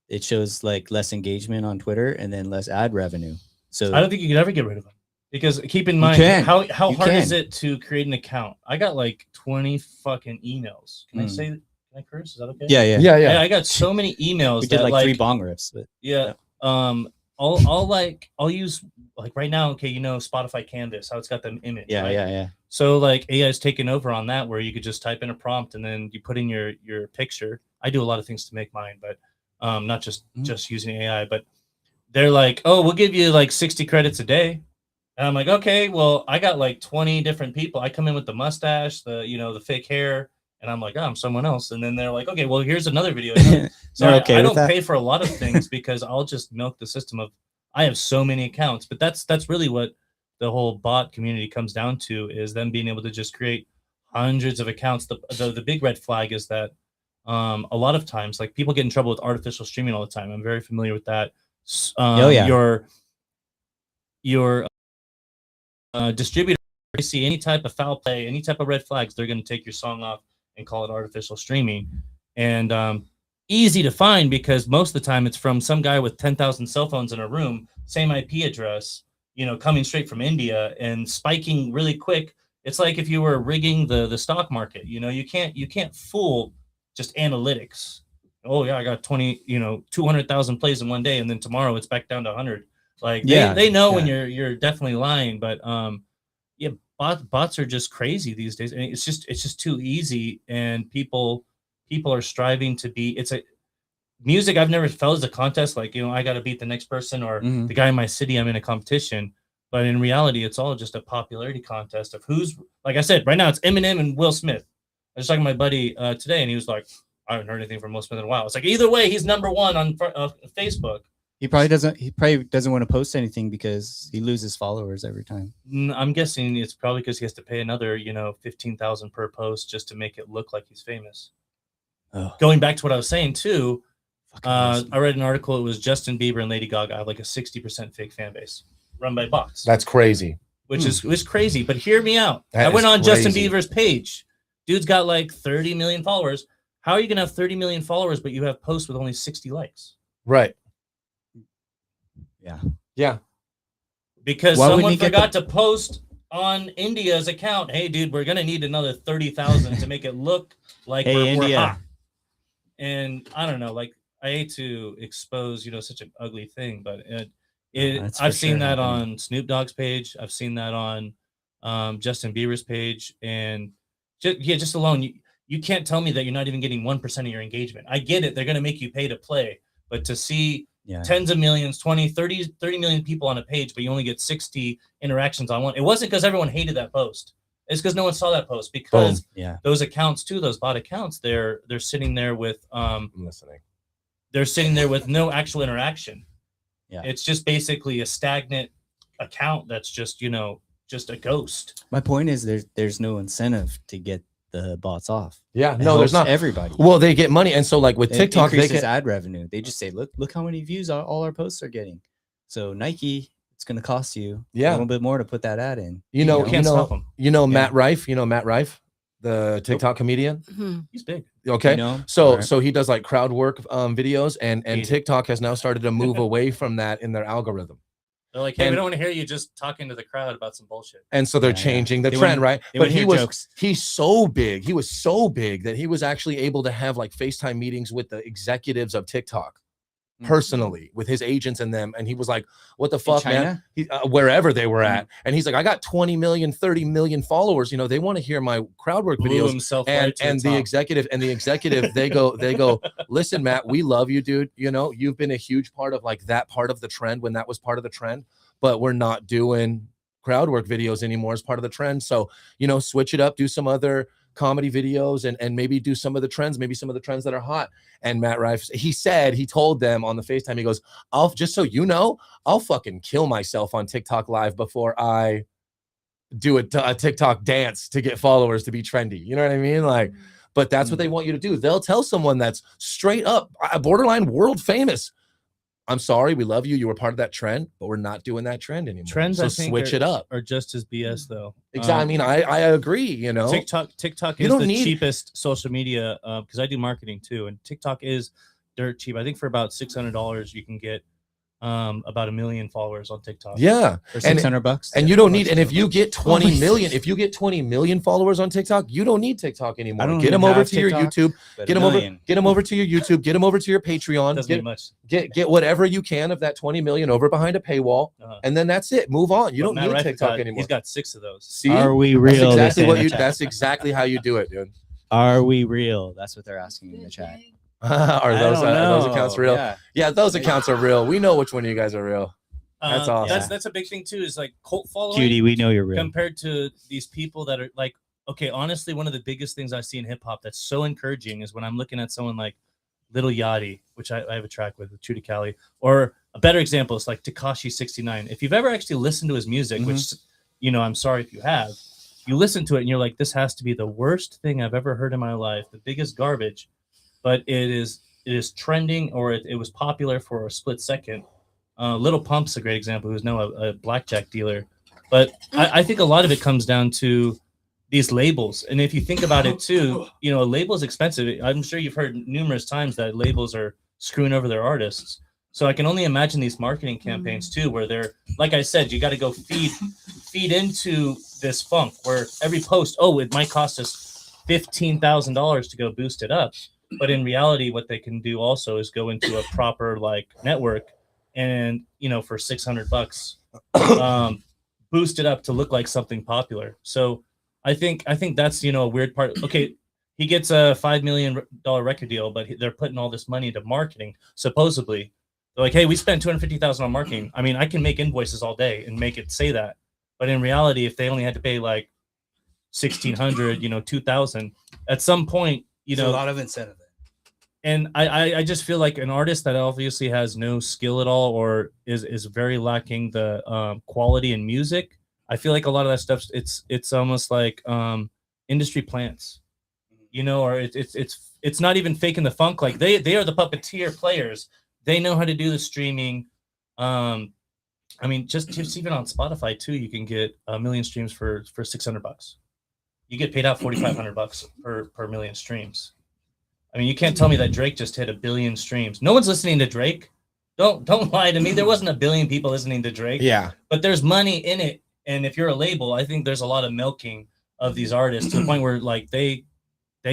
it shows like less engagement on Twitter and then less ad revenue. So I don't think you could ever get rid of them, because keep in mind can. how You hard can. is it to create an account? I got like 20 fucking emails. Can I say? Can I curse? Is that okay? Yeah. I got so many emails. We did that, like 3 bong riffs, but yeah. I'll use like right now. Okay, Spotify Canvas, how it's got the image. yeah, right? yeah. So like AI is taking over on that, where you could just type in a prompt and then you put in your picture. I do a lot of things to make mine, but not just using AI. But they're like, oh, we'll give you like 60 credits a day. And I'm like, okay, well, I got like 20 different people. I come in with the mustache, the fake hair, and I'm like, oh, I'm someone else. And then they're like, okay, well, here's another video. So They're I okay with don't that? pay for a lot of things because I'll just milk the system of I have so many accounts. But that's really what the whole bot community comes down to, is them being able to just create hundreds of accounts. The big red flag is that a lot of times, like, people get in trouble with artificial streaming all the time. I'm very familiar with that. Your distributor, they see any type of foul play, any type of red flags, they're going to take your song off and call it artificial streaming. And easy to find, because most of the time it's from some guy with 10,000 cell phones in a room, same IP address, coming straight from India and spiking really quick. It's like if you were rigging the stock market. You can't fool just analytics. Oh yeah, I got 200,000 plays in one day, and then tomorrow it's back down to 100. Like they know when you're definitely lying. But bots are just crazy these days, and it's just too easy. And people are striving to be. It's a music I've never felt as a contest. Like, I got to beat the next person, or the guy in my city. I'm in a competition. But in reality, it's all just a popularity contest of who's, like I said, right now it's Eminem and Will Smith. I was talking to my buddy today, and he was like, I haven't heard anything from Will Smith in a while. It's like, either way, he's number one on Facebook. He probably doesn't. He probably doesn't want to post anything because he loses followers every time. I'm guessing it's probably because he has to pay another, 15,000 per post just to make it look like he's famous. Oh. Going back to what I was saying too, Fucking I read an article. It was Justin Bieber and Lady Gaga have like a 60% fake fan base run by bots. That's crazy. Which is crazy. But hear me out. That I went is on Justin crazy. Bieber's page. Dude's got like 30 million followers. How are you gonna have 30 million followers, but you have posts with only 60 likes? Right. Yeah. Yeah. Because Why wouldn't someone he get forgot to post on India's account, hey, dude, we're going to need another 30,000 to make it look like Hey, we're India. hot. And I don't know, like, I hate to expose, such an ugly thing, but That's for I've seen sure that happening. on Snoop Dogg's page. I've seen that on Justin Bieber's page. And just alone, you can't tell me that you're not even getting 1% of your engagement. I get it. They're going to make you pay to play. But to see tens of millions, 20, 30 million people on a page, but you only get 60 interactions on one. It wasn't because everyone hated that post. It's because no one saw that post, because those accounts too, those bot accounts, they're sitting there with I'm listening. They're sitting there with no actual interaction. Yeah. It's just basically a stagnant account that's just, just a ghost. My point is there's no incentive to get the bots off. Yeah, It no, there's helps not. everybody. Well, they get money, and so like with It TikTok, they increases get ad revenue. They just say, look how many views all our posts are getting. So Nike, it's going to cost you a little bit more to put that ad in. Can't stop them. Matt Rife. You know Matt Rife, the TikTok comedian. He's big. Okay, You know him? so Alright. so he does like crowd work videos, and Hate it. TikTok has now started to move away from that in their algorithm. They're like, hey, we And- don't want to hear you just talking to the crowd about some bullshit. And so they're Yeah, yeah. changing the They trend, wanna- right? they But wanna hear jokes. he's so big. He was so big that he was actually able to have like FaceTime meetings with the executives of TikTok personally, with his agents and them. And he was like, what the fuck, man? China? He, wherever they were at. And he's like, I got 20 million, 30 million followers. They want to hear my crowd work Blew videos. himself And right to and the the top. executive, they go, listen, Matt, we love you, dude. You've been a huge part of like that part of the trend when that was part of the trend, but we're not doing crowd work videos anymore as part of the trend. So, switch it up, do some other comedy videos, and maybe do some of the trends, that are hot. And Matt Rife, he told them on the FaceTime, he goes, I'll fucking kill myself on TikTok live before I do a TikTok dance to get followers to be trendy. You know what I mean? Like, but that's what they want you to do. They'll tell someone that's straight up borderline world famous, I'm sorry, we love you. You were part of that trend, but we're not doing that trend anymore. Trends, so I think, switch it up. Are just as BS though. Exactly. I mean, I agree. TikTok You is don't the need- cheapest social media because I do marketing too, and TikTok is dirt cheap. I think for about $600 you can get about 1 million followers on TikTok. Yeah, For $600. and you don't need. And if you get 20 million followers on TikTok, you don't need TikTok anymore. I don't Get them even over have to your TikTok, YouTube. but Get a them over. million. Get them over to your YouTube. Get them over to your Patreon. Doesn't mean much. Get whatever you can of that 20 million over behind a paywall, and then that's it. Move on. You But don't Matt need Rife TikTok got- anymore. He's got 6 of those. See, Are we real? That's They exactly say what in you. the chat. That's exactly how you do it, dude. Are we real? That's what they're asking in the chat. Are I those don't those know. accounts real? Yeah. Yeah, those accounts are real. We know which one of you guys are real. That's awesome. That's a big thing too. Is like cult following. Cutie, we know you're real. Compared to these people that are like, okay, honestly, one of the biggest things I see in hip hop that's so encouraging is when I'm looking at someone like Lil Yachty, which I have a track with True to Cali, or a better example is like Tekashi 69. If you've ever actually listened to his music, which I'm sorry if you have, you listen to it and you're like, this has to be the worst thing I've ever heard in my life, the biggest garbage, but it is trending, or it was popular for a split second. Little Pump's a great example, who's now a blackjack dealer. But I think a lot of it comes down to these labels. And if you think about it too, a label is expensive. I'm sure you've heard numerous times that labels are screwing over their artists. So I can only imagine these marketing campaigns too, where they're, like I said, you got to go feed into this funk where every post, it might cost us $15,000 to go boost it up. But in reality, what they can do also is go into a proper like network and, for $600, boost it up to look like something popular. So I think that's, a weird part. Okay, he gets a $5 million record deal, but they're putting all this money into marketing. Supposedly, they're like, hey, we spent $250,000 on marketing. I mean, I can make invoices all day and make it say that. But in reality, if they only had to pay like $1,600, $2,000, at some point, There's a lot of incentive. and I just feel like an artist that obviously has no skill at all or is very lacking the quality in music. I feel like a lot of that stuff it's almost like industry plants, or it's not even faking the funk. Like they are the puppeteer players. They know how to do the streaming. I mean, just even on Spotify too, you can get 1 million streams for $600. You get paid out $4,500 per million streams. I mean, you can't tell me that Drake just hit 1 billion streams. No one's listening to Drake. Don't lie to me. There wasn't 1 billion people listening to Drake. Yeah. But there's money in it. And if you're a label, I think there's a lot of milking of these artists to the point where like they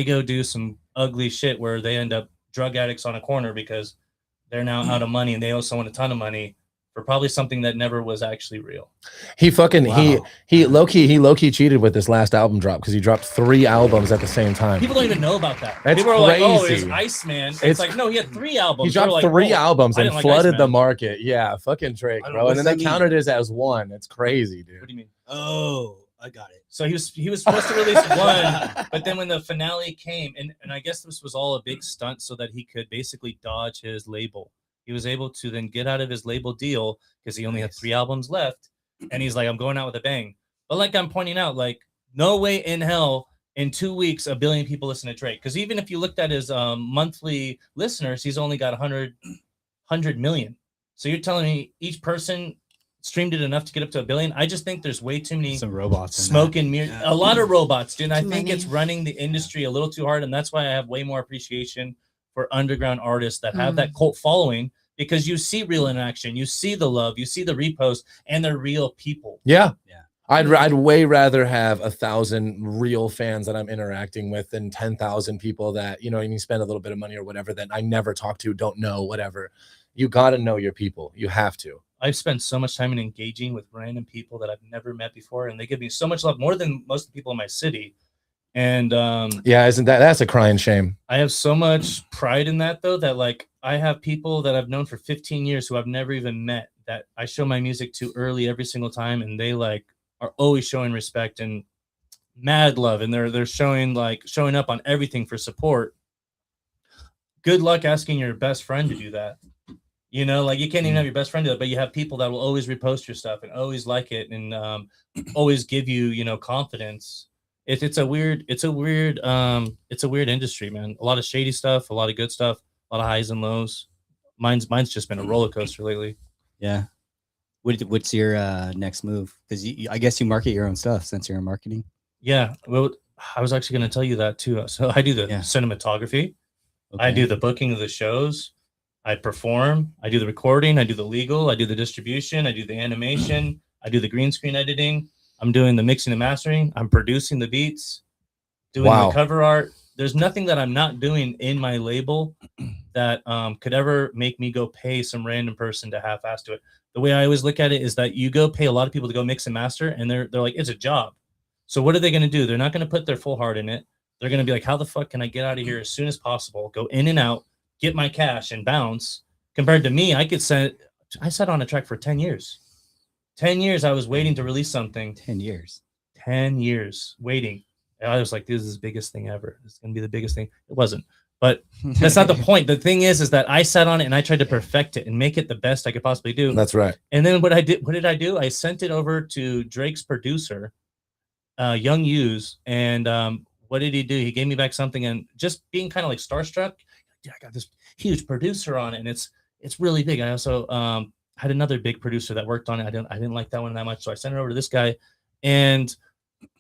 go do some ugly shit where they end up drug addicts on a corner because they're now out of money and they owe someone a ton of money for probably something that never was actually real. He low key cheated with this last album drop because he dropped 3 albums at the same time. People don't even know about that. That's People are like, "Oh, it's crazy. Iceman." It's like, no, he had 3 albums. He dropped They're like, 3 "Oh, albums I and didn't like flooded the Iceman." market. Yeah, fucking Drake, I don't bro. know, And then what's they that counted it as 1. It's crazy, dude. What do you mean? Oh, I got it. So he was supposed to release 1, but then when the finale came, and I guess this was all a big stunt so that he could basically dodge his label. He was able to then get out of his label deal because he only had 3 albums left, and he's like, "I'm going out with a bang." But like I'm pointing out, like no way in hell in 2 weeks 1 billion people listen to Drake. Because even if you looked at his monthly listeners, he's only got 100 million. So you're telling me each person streamed it enough to get up to 1 billion? I just think there's way too many Some robots. smoke and mirror. A lot of robots, dude. I Too think many. it's running the industry a little too hard, and that's why I have way more appreciation for underground artists that have that cult following, because you see real interaction, you see the love, you see the repost, and they're real people. Yeah. Yeah. I'd way rather have 1,000 real fans that I'm interacting with than 10,000 people that, you spend a little bit of money or whatever that I never talk to, don't know, whatever. You got to know your people. You have to. I've spent so much time in engaging with random people that I've never met before, and they give me so much love, more than most of the people in my city. And yeah, that's a crying shame. I have so much pride in that, though, that like I have people that I've known for 15 years who I've never even met that I show my music to early every single time, and they like are always showing respect and mad love, and they're showing up on everything for support. Good luck asking your best friend to do that. Like you can't even have your best friend do that, but you have people that will always repost your stuff and always like it and always give you, confidence. It's a weird industry, man. A lot of shady stuff, a lot of good stuff, a lot of highs and lows. Mine's just been a roller coaster lately. Yeah. What's your next move? Because I guess you market your own stuff since you're in marketing. Yeah. Well, I was actually going to tell you that too. So I do the cinematography. Okay. I do the booking of the shows. I perform. I do the recording. I do the legal. I do the distribution. I do the animation. I do the green screen editing. I'm doing the mixing and mastering. I'm producing the beats, doing the cover art. There's nothing that I'm not doing in my label that could ever make me go pay some random person to half-ass do it. The way I always look at it is that you go pay a lot of people to go mix and master, and they're like, it's a job. So what are they going to do? They're not going to put their full heart in it. They're going to be like, how the fuck can I get out of here as soon as possible, go in and out, get my cash and bounce? Compared to me, I sat on a track for 10 years. 10 years I was waiting to release something. 10 years. 10 years waiting. And I was like, this is the biggest thing ever. This is going to be the biggest thing. It wasn't. But that's not the point. The thing is that I sat on it and I tried to perfect it and make it the best I could possibly do. That's right. And then what did I do? I sent it over to Drake's producer, Young Hughes. And what did he do? He gave me back something, and just being kind of like starstruck, I got this huge producer on it, and it's really big. I also had another big producer that worked on it. I didn't like that one that much, so I sent it over to this guy, and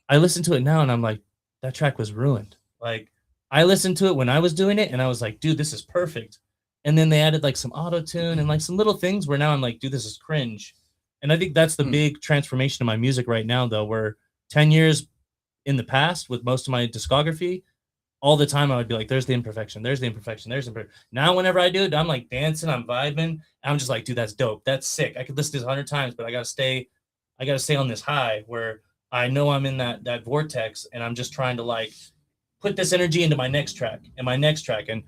I listened to it now, and I'm like, that track was ruined. Like, I listened to it when I was doing it, and I was like, dude, this is perfect. And then they added like some auto tune and like some little things where now I'm like, dude, this is cringe. And I think that's the big transformation of my music right now, though, where 10 years in the past with most of my discography, all the time I would be like, there's the imperfection, there's the imperfection, there's the imperfection. Now whenever I do it, I'm like dancing, I'm vibing. I'm just like, dude, that's dope. That's sick. I could listen to this 100 times, but I gotta stay on this high where I know I'm in that vortex, and I'm just trying to like put this energy into my next track and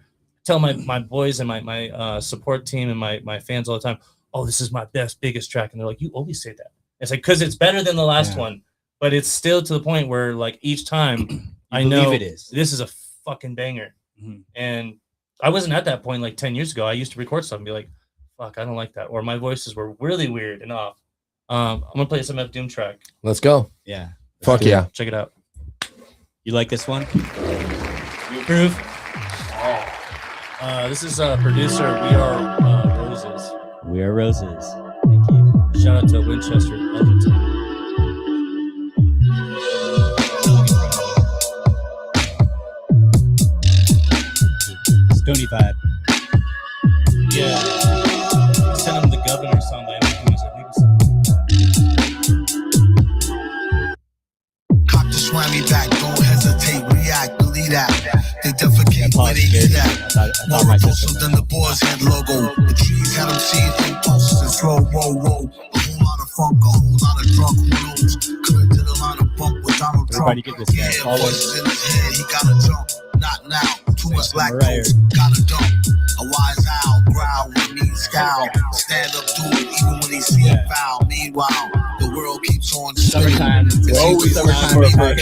tell my boys and my support team and my fans all the time, oh, this is my biggest track. And they're like, you always say that. It's like, because it's better than the last one, but it's still to the point where like each time I know it is. This is a fucking banger. And I wasn't at that point like 10 years ago. I used to record stuff and be like, fuck, I don't like that. Or my voices were really weird and off. I'm going to play some F Doom track. Let's go. Yeah. Fuck yeah. Check it out. You like this one? You approve? This is producer. We are Roses. We are Roses. Thank you. Shout out to Winchester, Elkington. Stony vibe. Yeah. Send him the Governor song by Eminem. I think it's something like that. Cop the swammy back, don't hesitate, react, believe that. They defecate when they do that. More repulsive than the boar's head logo. The trees had them seeing impulses and throw, roll. A whole lot of funk, a whole lot of drunk, who knows? Could've did a lot of bump with Donald Trump. Everybody get this guy. Yeah, voices in his head, he gotta jump. Not now, too much lactose, gotta dump. A wise owl, growl when he scowl. Stand up to it, even when he see foul. Meanwhile, the world keeps on spinning. It's always summertime for a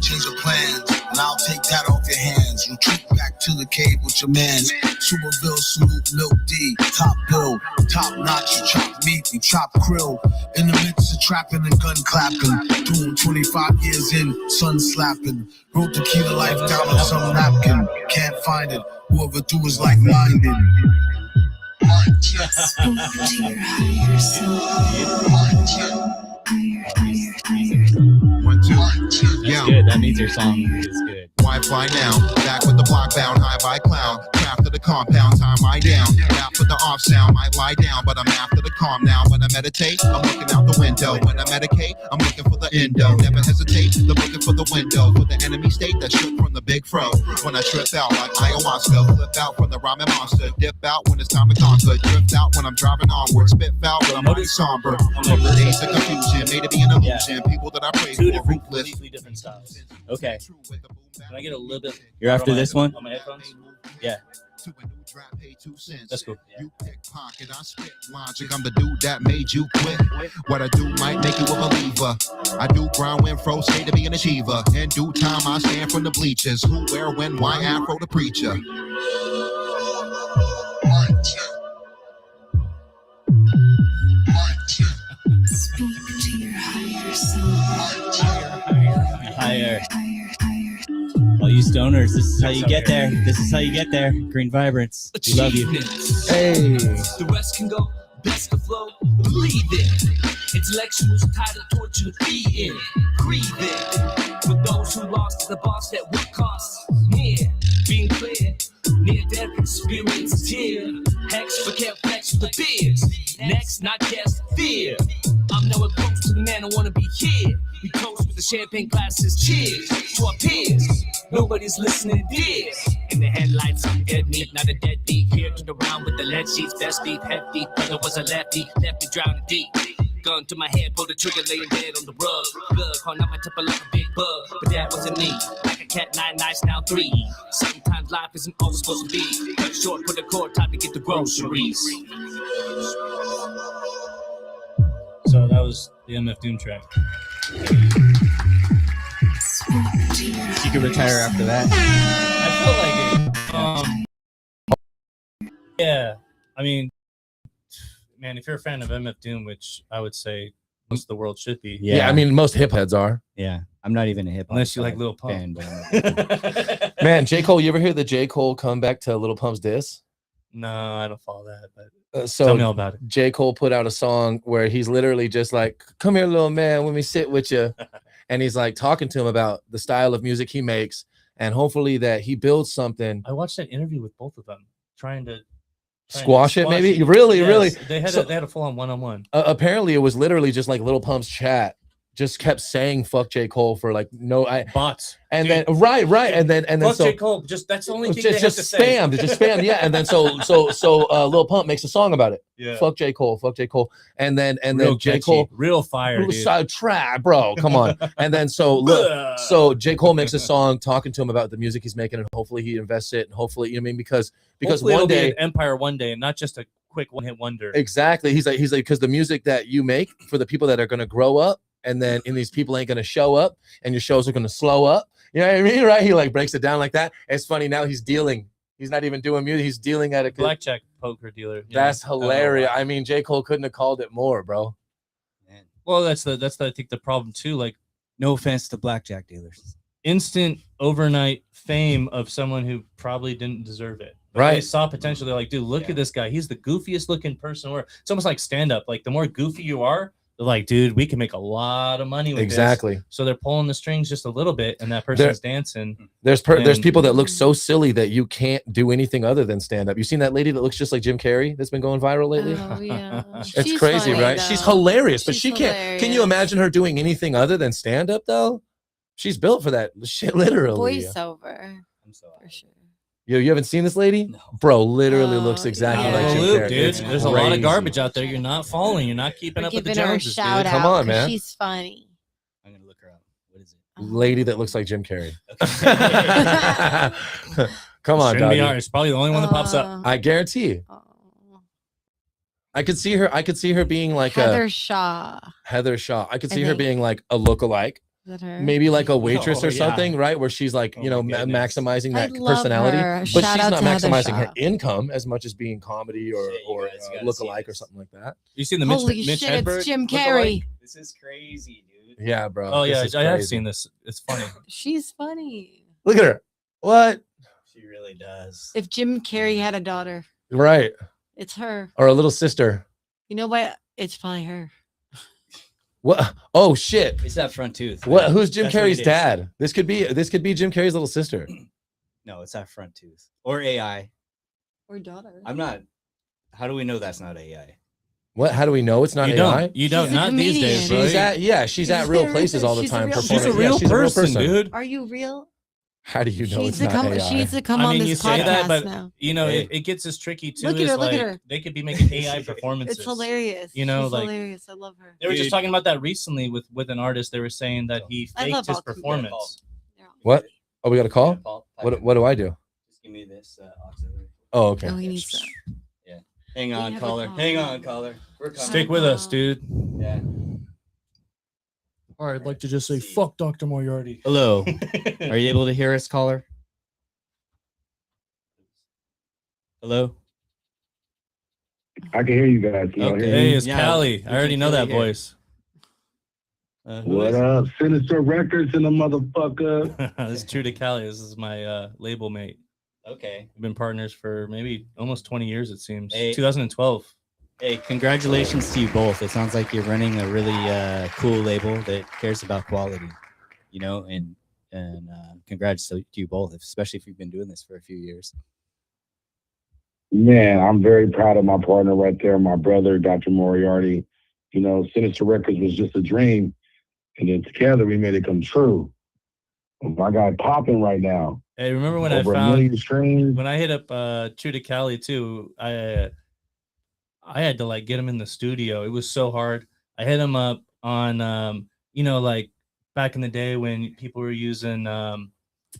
change of plans, and I'll take that off your hands. Retreat back to the cave with your mans. Superville, salute, milk D, top bill, top notch. You chop meat, you chop krill. In the midst of trapping and gun clapping, doing 25 years in, sun slapping. Wrote the key to life down on some napkin. Can't find it. Whoever do is like minded. That's good. That means your song is good. Wi-Fi now, back with the block bound, high by clown. Craft of the compound, time I down. Rap with the off sound, might lie down, but I'm after the calm now. When I meditate, I'm looking out the window. When I medicate, I'm looking for the endo. Never hesitate, I'm looking for the window. For the enemy state that shook from the big fro. When I trip out like ayahuasca, flip out from the ramen monster. Dip out when it's time to conquer. Drift out when I'm driving onward. Spit foul when I'm already somber. From the days of confusion, made to be an illusion. People that I pray Two for, ruthless. completely different styles. Okay. Can I get a little bit? You're after this one? On my headphones? Yeah. That's cool. You pickpocket, I spit logic. I'm the dude that made you quit. What I do might make you a believer. I do grind when fro say to be an achiever. In due time, I stand from the bleachers. Who, where, when, why, afro the preacher. Higher. All you stoners, this is how you get there. This is how you get there. Green Vibrance. We love you. Hey. The rest can go, best to flow, believe it. Intellectuals tired of torture, feeding, grieving. For those who lost the boss that would cost. Near, being clear, near death experience, tear. Hex for can't flex with the fears. Next, not just fear. I'm nowhere close to the man I wanna be here. We toast with the champagne glasses, cheers to our peers. Nobody's listening, dear. In the headlights, I'm dead meat, not a deadbeat. Here to the round with the lead sheets, best beef, hefty. Brother was a lefty, left me drowning deep. Gun to my head, pull the trigger, laying dead on the rug. Blood calling out my temper like a big bug, but that wasn't me. Like a cat, 9 nights, now 3. Sometimes life isn't always supposed to be. Cut short, put the cord, time to get the groceries. So that was the MF Doom track. You can retire after that. I feel like it. Yeah, I mean, man, if you're a fan of MF Doom, which I would say most of the world should be. Yeah, I mean, most hip heads are. Yeah, I'm not even a hip hop. Unless you like Lil Pump. Man, J. Cole, you ever hear the J. Cole come back to Lil Pump's diss? No, I don't follow that, but so tell me all about it. J. Cole put out a song where he's literally just like, come here, little man, let me sit with you. And he's like talking to him about the style of music he makes and hopefully that he builds something. I watched that interview with both of them trying to squash it, maybe? Really? They had a full-on one-on-one. Apparently, it was literally just like Lil Pump's chat just kept saying "fuck J. Cole" for like bots, and dude. Then right, and then fuck so J. Cole. Just that's the only thing just they have to say. Just spam, yeah. And then so Lil Pump makes a song about it. Yeah. Fuck J. Cole, and then Real J. catchy, Cole, real fire, dude. Try, bro, come on. And then so J. Cole makes a song talking to him about the music he's making, and hopefully he invests it, and hopefully, you know what I mean, because hopefully one it'll day be an empire one day, and not just a quick one-hit wonder. Exactly. He's like because the music that you make for the people that are gonna grow up. And then these people ain't gonna show up, and your shows are gonna slow up. You know what I mean, right? He like breaks it down like that. It's funny now. He's dealing He's not even doing music. He's dealing at a blackjack poker dealer. Yeah. That's hilarious. I mean, J. Cole couldn't have called it more, bro. Well, that's I think the problem too. Like, no offense to blackjack dealers. Instant overnight fame of someone who probably didn't deserve it. But Right. They saw potential. They're like, dude, look at this guy. He's the goofiest looking person. Or it's almost like stand up. Like the more goofy you are, they're like, dude, we can make a lot of money with Exactly. this. So they're pulling the strings just a little bit, and that person's dancing. There's people that look so silly that you can't do anything other than stand up. You seen that lady that looks just like Jim Carrey that's been going viral lately? Oh, yeah. It's She's crazy, funny, right? though. She's hilarious, but She's she can't. hilarious. Can you imagine her doing anything other than stand up though? She's built for that shit, literally. Voiceover. For sure. Yo, you haven't seen this lady? No. Bro, literally looks exactly Out of like the Jim loop, Carrey. dude. It's There's a lot of crazy. garbage out there. You're not following. You're not keeping We're up with the giving her a Joneses, shout dude. out. Come on, 'cause man. She's funny. I'm gonna look her up. What is it? Lady that looks like Jim Carrey. Come on, Shouldn't be doggy. hard. It's probably the only one that pops up. I guarantee. I could see her being like Heather Shaw. Heather Shaw. I could I see her think. being like a lookalike. Is that her? Maybe like a waitress Oh, or yeah. something, right? Where she's like, maximizing that I'd love personality, her. but Shout she's out not to Heather maximizing her Shaw. income as much as being comedy or lookalike or something like that. You seen the Holy Mitch shit, Hedberg it's Jim lookalike? Carrey. This is crazy, dude. Yeah, bro. Oh yeah, this is I have crazy. seen this. It's funny. She's funny. Look at her. What? She really does. If Jim Carrey had a daughter, Right. it's her. Or a little sister. You know what? It's probably her. What? Oh shit. It's that front tooth. What? right? Who's Jim That's what Carrey's it is. dad? This could be Jim Carrey's little sister. No, it's that front tooth or AI. Or daughter. I'm not. How do we know that's not AI? What? How do we know it's not You AI? don't. You don't. She's a Not these days, comedian. bro. She's at real places all the She's a time. real- She's a performing. real Yeah, she's person, dude. Are you real? How do you know She it's needs to not come. AI? She needs to come I on mean, you this say podcast that, but now. you know, Hey. it gets as tricky too. Look at is her, look like at her. they could be making AI performances. It's hilarious. You know, She's like hilarious. I love her. they were just Dude. talking about that recently with an artist. They were saying that he I faked love his all comedians. performance. What? Oh, we got a call? Paul, What do I do? Just give me this auxiliary. Oh, okay. Oh, he needs that. Yeah. Hang We on, have a caller. call. Hang on, caller. We're coming. Stick with us, dude. Yeah. All right, I'd like to just say fuck Dr. Moriarty. Hello. Are you able to hear us, caller? Hello. I can hear you guys. Can y'all Okay, hear hey, me? it's Yeah, Callie. we I already can know that clearly hear. voice. Who What is it? up? Sinister Records and the motherfucker. This is true to Callie. This is my label mate. Okay. We've been partners for maybe almost 20 years, it seems. Hey. 2012. Hey, congratulations to you both. It sounds like you're running a really cool label that cares about quality, you know, and congrats to you both, especially if you've been doing this for a few years. Man, I'm very proud of my partner right there, my brother, Dr. Moriarty. You know, Sinister Records was just a dream. And then together we made it come true. My guy popping right now. Hey, remember when Over I a found million streams. when I hit up True to Cali too, I had to like get him in the studio. It was so hard. I hit him up on you know, like back in the day when people were using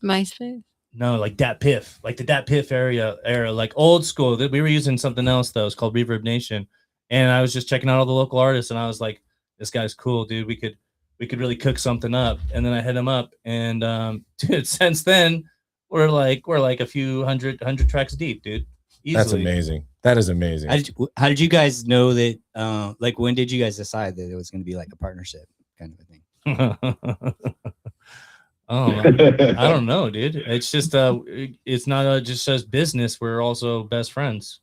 MySpace. no, like Dat Piff, like the Dat Piff era, like old school. That we were using something else though. It's called Reverb Nation, and I was just checking out all the local artists, and I was like, "This guy's cool, dude. We could really cook something up." And then I hit him up, and dude, since then we're like a few hundred tracks deep, dude. Easily. That's amazing. That is amazing. How did you guys know that? Like, when did you guys decide that it was going to be like a partnership kind of a thing? Oh, I don't know, dude. It's just it's not just business. We're also best friends.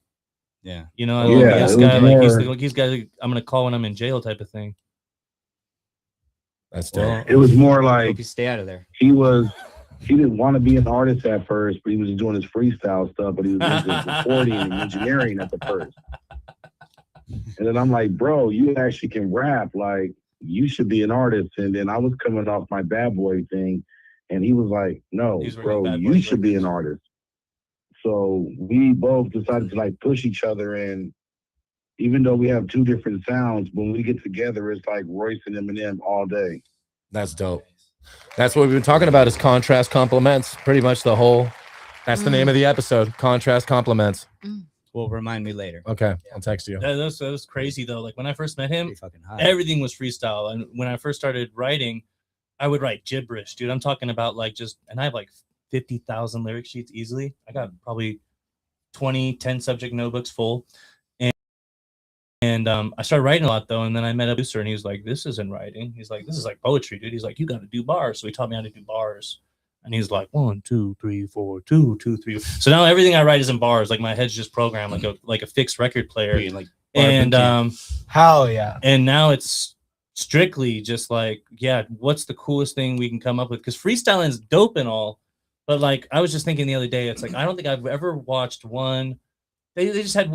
Yeah, you know, I Yeah, love this it guy. was Like more- he's guy. I'm gonna call when I'm in jail, type of thing. That's Well, It was more like hope you stay out of there. he didn't want to be an artist at first, but he was doing his freestyle stuff, but he was just recording and engineering at the first. And then I'm like, bro, you actually can rap. Like, you should be an artist. And then I was coming off my bad boy thing, and he was like, no, He's working bro, Bad you Boy should be an artist. So we both decided to like push each other. And even though we have two different sounds, when we get together, it's like Royce and Eminem all day. That's dope. That's what we've been talking about is contrast compliments. Pretty much that's the name of the episode. Contrast compliments. Well, remind me later. Okay, I'll text you. That was crazy though. Like when I first met him, Pretty fucking hot. everything was freestyle. And when I first started writing, I would write gibberish, dude. I'm talking about like and I have like 50,000 lyric sheets easily. I got probably 10 subject notebooks full. And I started writing a lot though, and then I met a producer, and he was like, "This isn't writing." He's like, "This is like poetry, dude." He's like, "You got to do bars." So he taught me how to do bars, and he's like, 1, 2, 3, 4, 2, 2, 3. So now everything I write is in bars. Like my head's just programmed like a fixed record player. Like And hell yeah. And now it's strictly just like, yeah, what's the coolest thing we can come up with? Because freestyling is dope and all, but like I was just thinking the other day, it's like I don't think I've ever watched one. They just had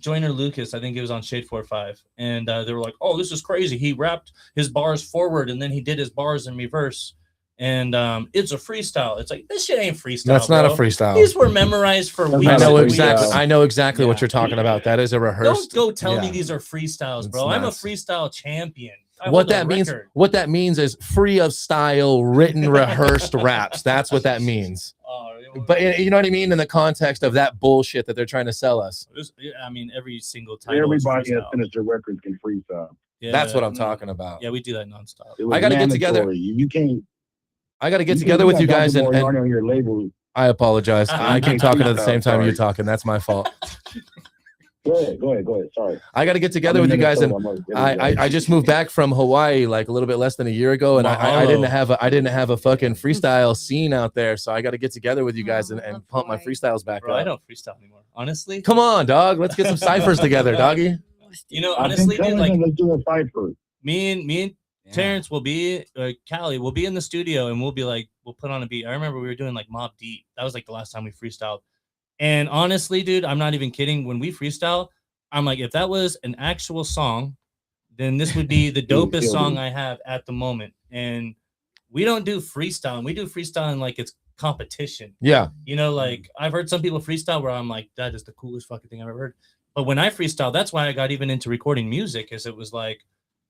Joyner Lucas, I think it was on Shade 4-5, and they were like, "Oh, this is crazy. He rapped his bars forward, and then he did his bars in reverse, and it's a freestyle." It's like, this shit ain't freestyle. That's not a freestyle. These were memorized for weeks. I know exactly what you're talking about. That is a rehearsed. Don't go tell me these are freestyles, bro. I'm a freestyle champion. What that means is free of style, written, rehearsed raps. That's what that means. But you know what I mean in the context of that bullshit that they're trying to sell us. I mean, every single time. Everybody has finished their records can freestyle. Yeah, that's what I'm talking about. Yeah, we do that nonstop. I got to get together. You can't. I got to get together with you guys and on your label. I apologize. I keep talking at the same time you're talking. That's my fault. Go ahead. Sorry. I got to get together with you guys, and I just moved back from Hawaii like a little bit less than a year ago, and I didn't have a fucking freestyle scene out there, so I got to get together with you guys and pump my freestyles back up. I don't freestyle anymore, honestly. Come on, dog. Let's get some ciphers together, doggy. You know, honestly, dude, like let's do a cipher. Me and Terrence will be, Callie will be in the studio, and we'll be like, we'll put on a beat. I remember we were doing like Mobb Deep. That was like the last time we freestyled. And honestly, dude, I'm not even kidding. When we freestyle, I'm like, if that was an actual song, then this would be the dopest song I have at the moment. And we don't do freestyling. We do freestyling like it's competition. Yeah. You know, like I've heard some people freestyle where I'm like, that is the coolest fucking thing I've ever heard. But when I freestyle, that's why I got even into recording music, is it was like,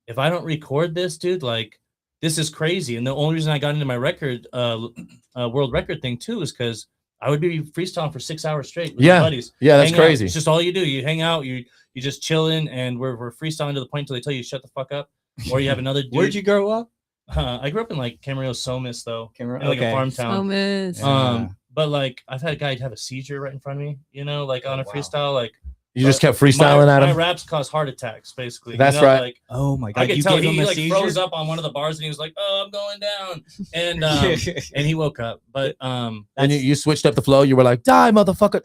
if I don't record this, dude, like this is crazy. And the only reason I got into my record, world record thing too, is because I would be freestyling for 6 hours straight with my buddies. Yeah, that's crazy. It's just all you do. You hang out, you just chilling, and we're freestyling to the point until they tell you to shut the fuck up. Or you have another dude. Where'd you grow up? I grew up in like Camarillo, Somis, though. Camarillo, in like a farm Oh, town. Somis. But like I've had a guy have a seizure right in front of me, you know, like on a freestyle, like You just kept freestyling at him? My raps cause heart attacks, basically. That's you know, right. Like, oh my God. I could You tell gave him he a like seizure? froze up on one of the bars and he was like, "Oh, I'm going down," and he woke up. But and you switched up the flow. You were like, "Die, motherfucker!"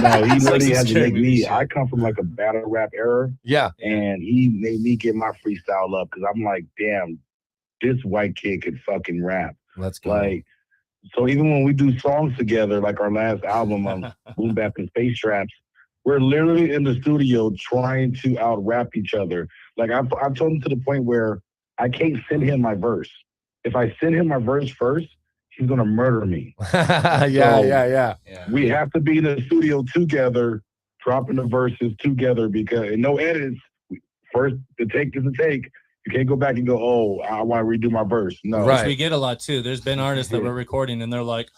No, he literally had to make me. I come from like a battle rap era. Yeah, and he made me get my freestyle up because I'm like, damn, this white kid could fucking rap. Let's go. Like, so even when we do songs together, like our last album on Boom Bap and Space Traps, we're literally in the studio trying to out rap each other. Like I've told him to the point where I can't send him my verse. If I send him my verse first, he's gonna murder me. Yeah. We have to be in the studio together, dropping the verses together because no edits. First, the take is a take. You can't go back and go, "Oh, I want to redo my verse." No, Which we get a lot too. There's been artists that we're recording and they're like,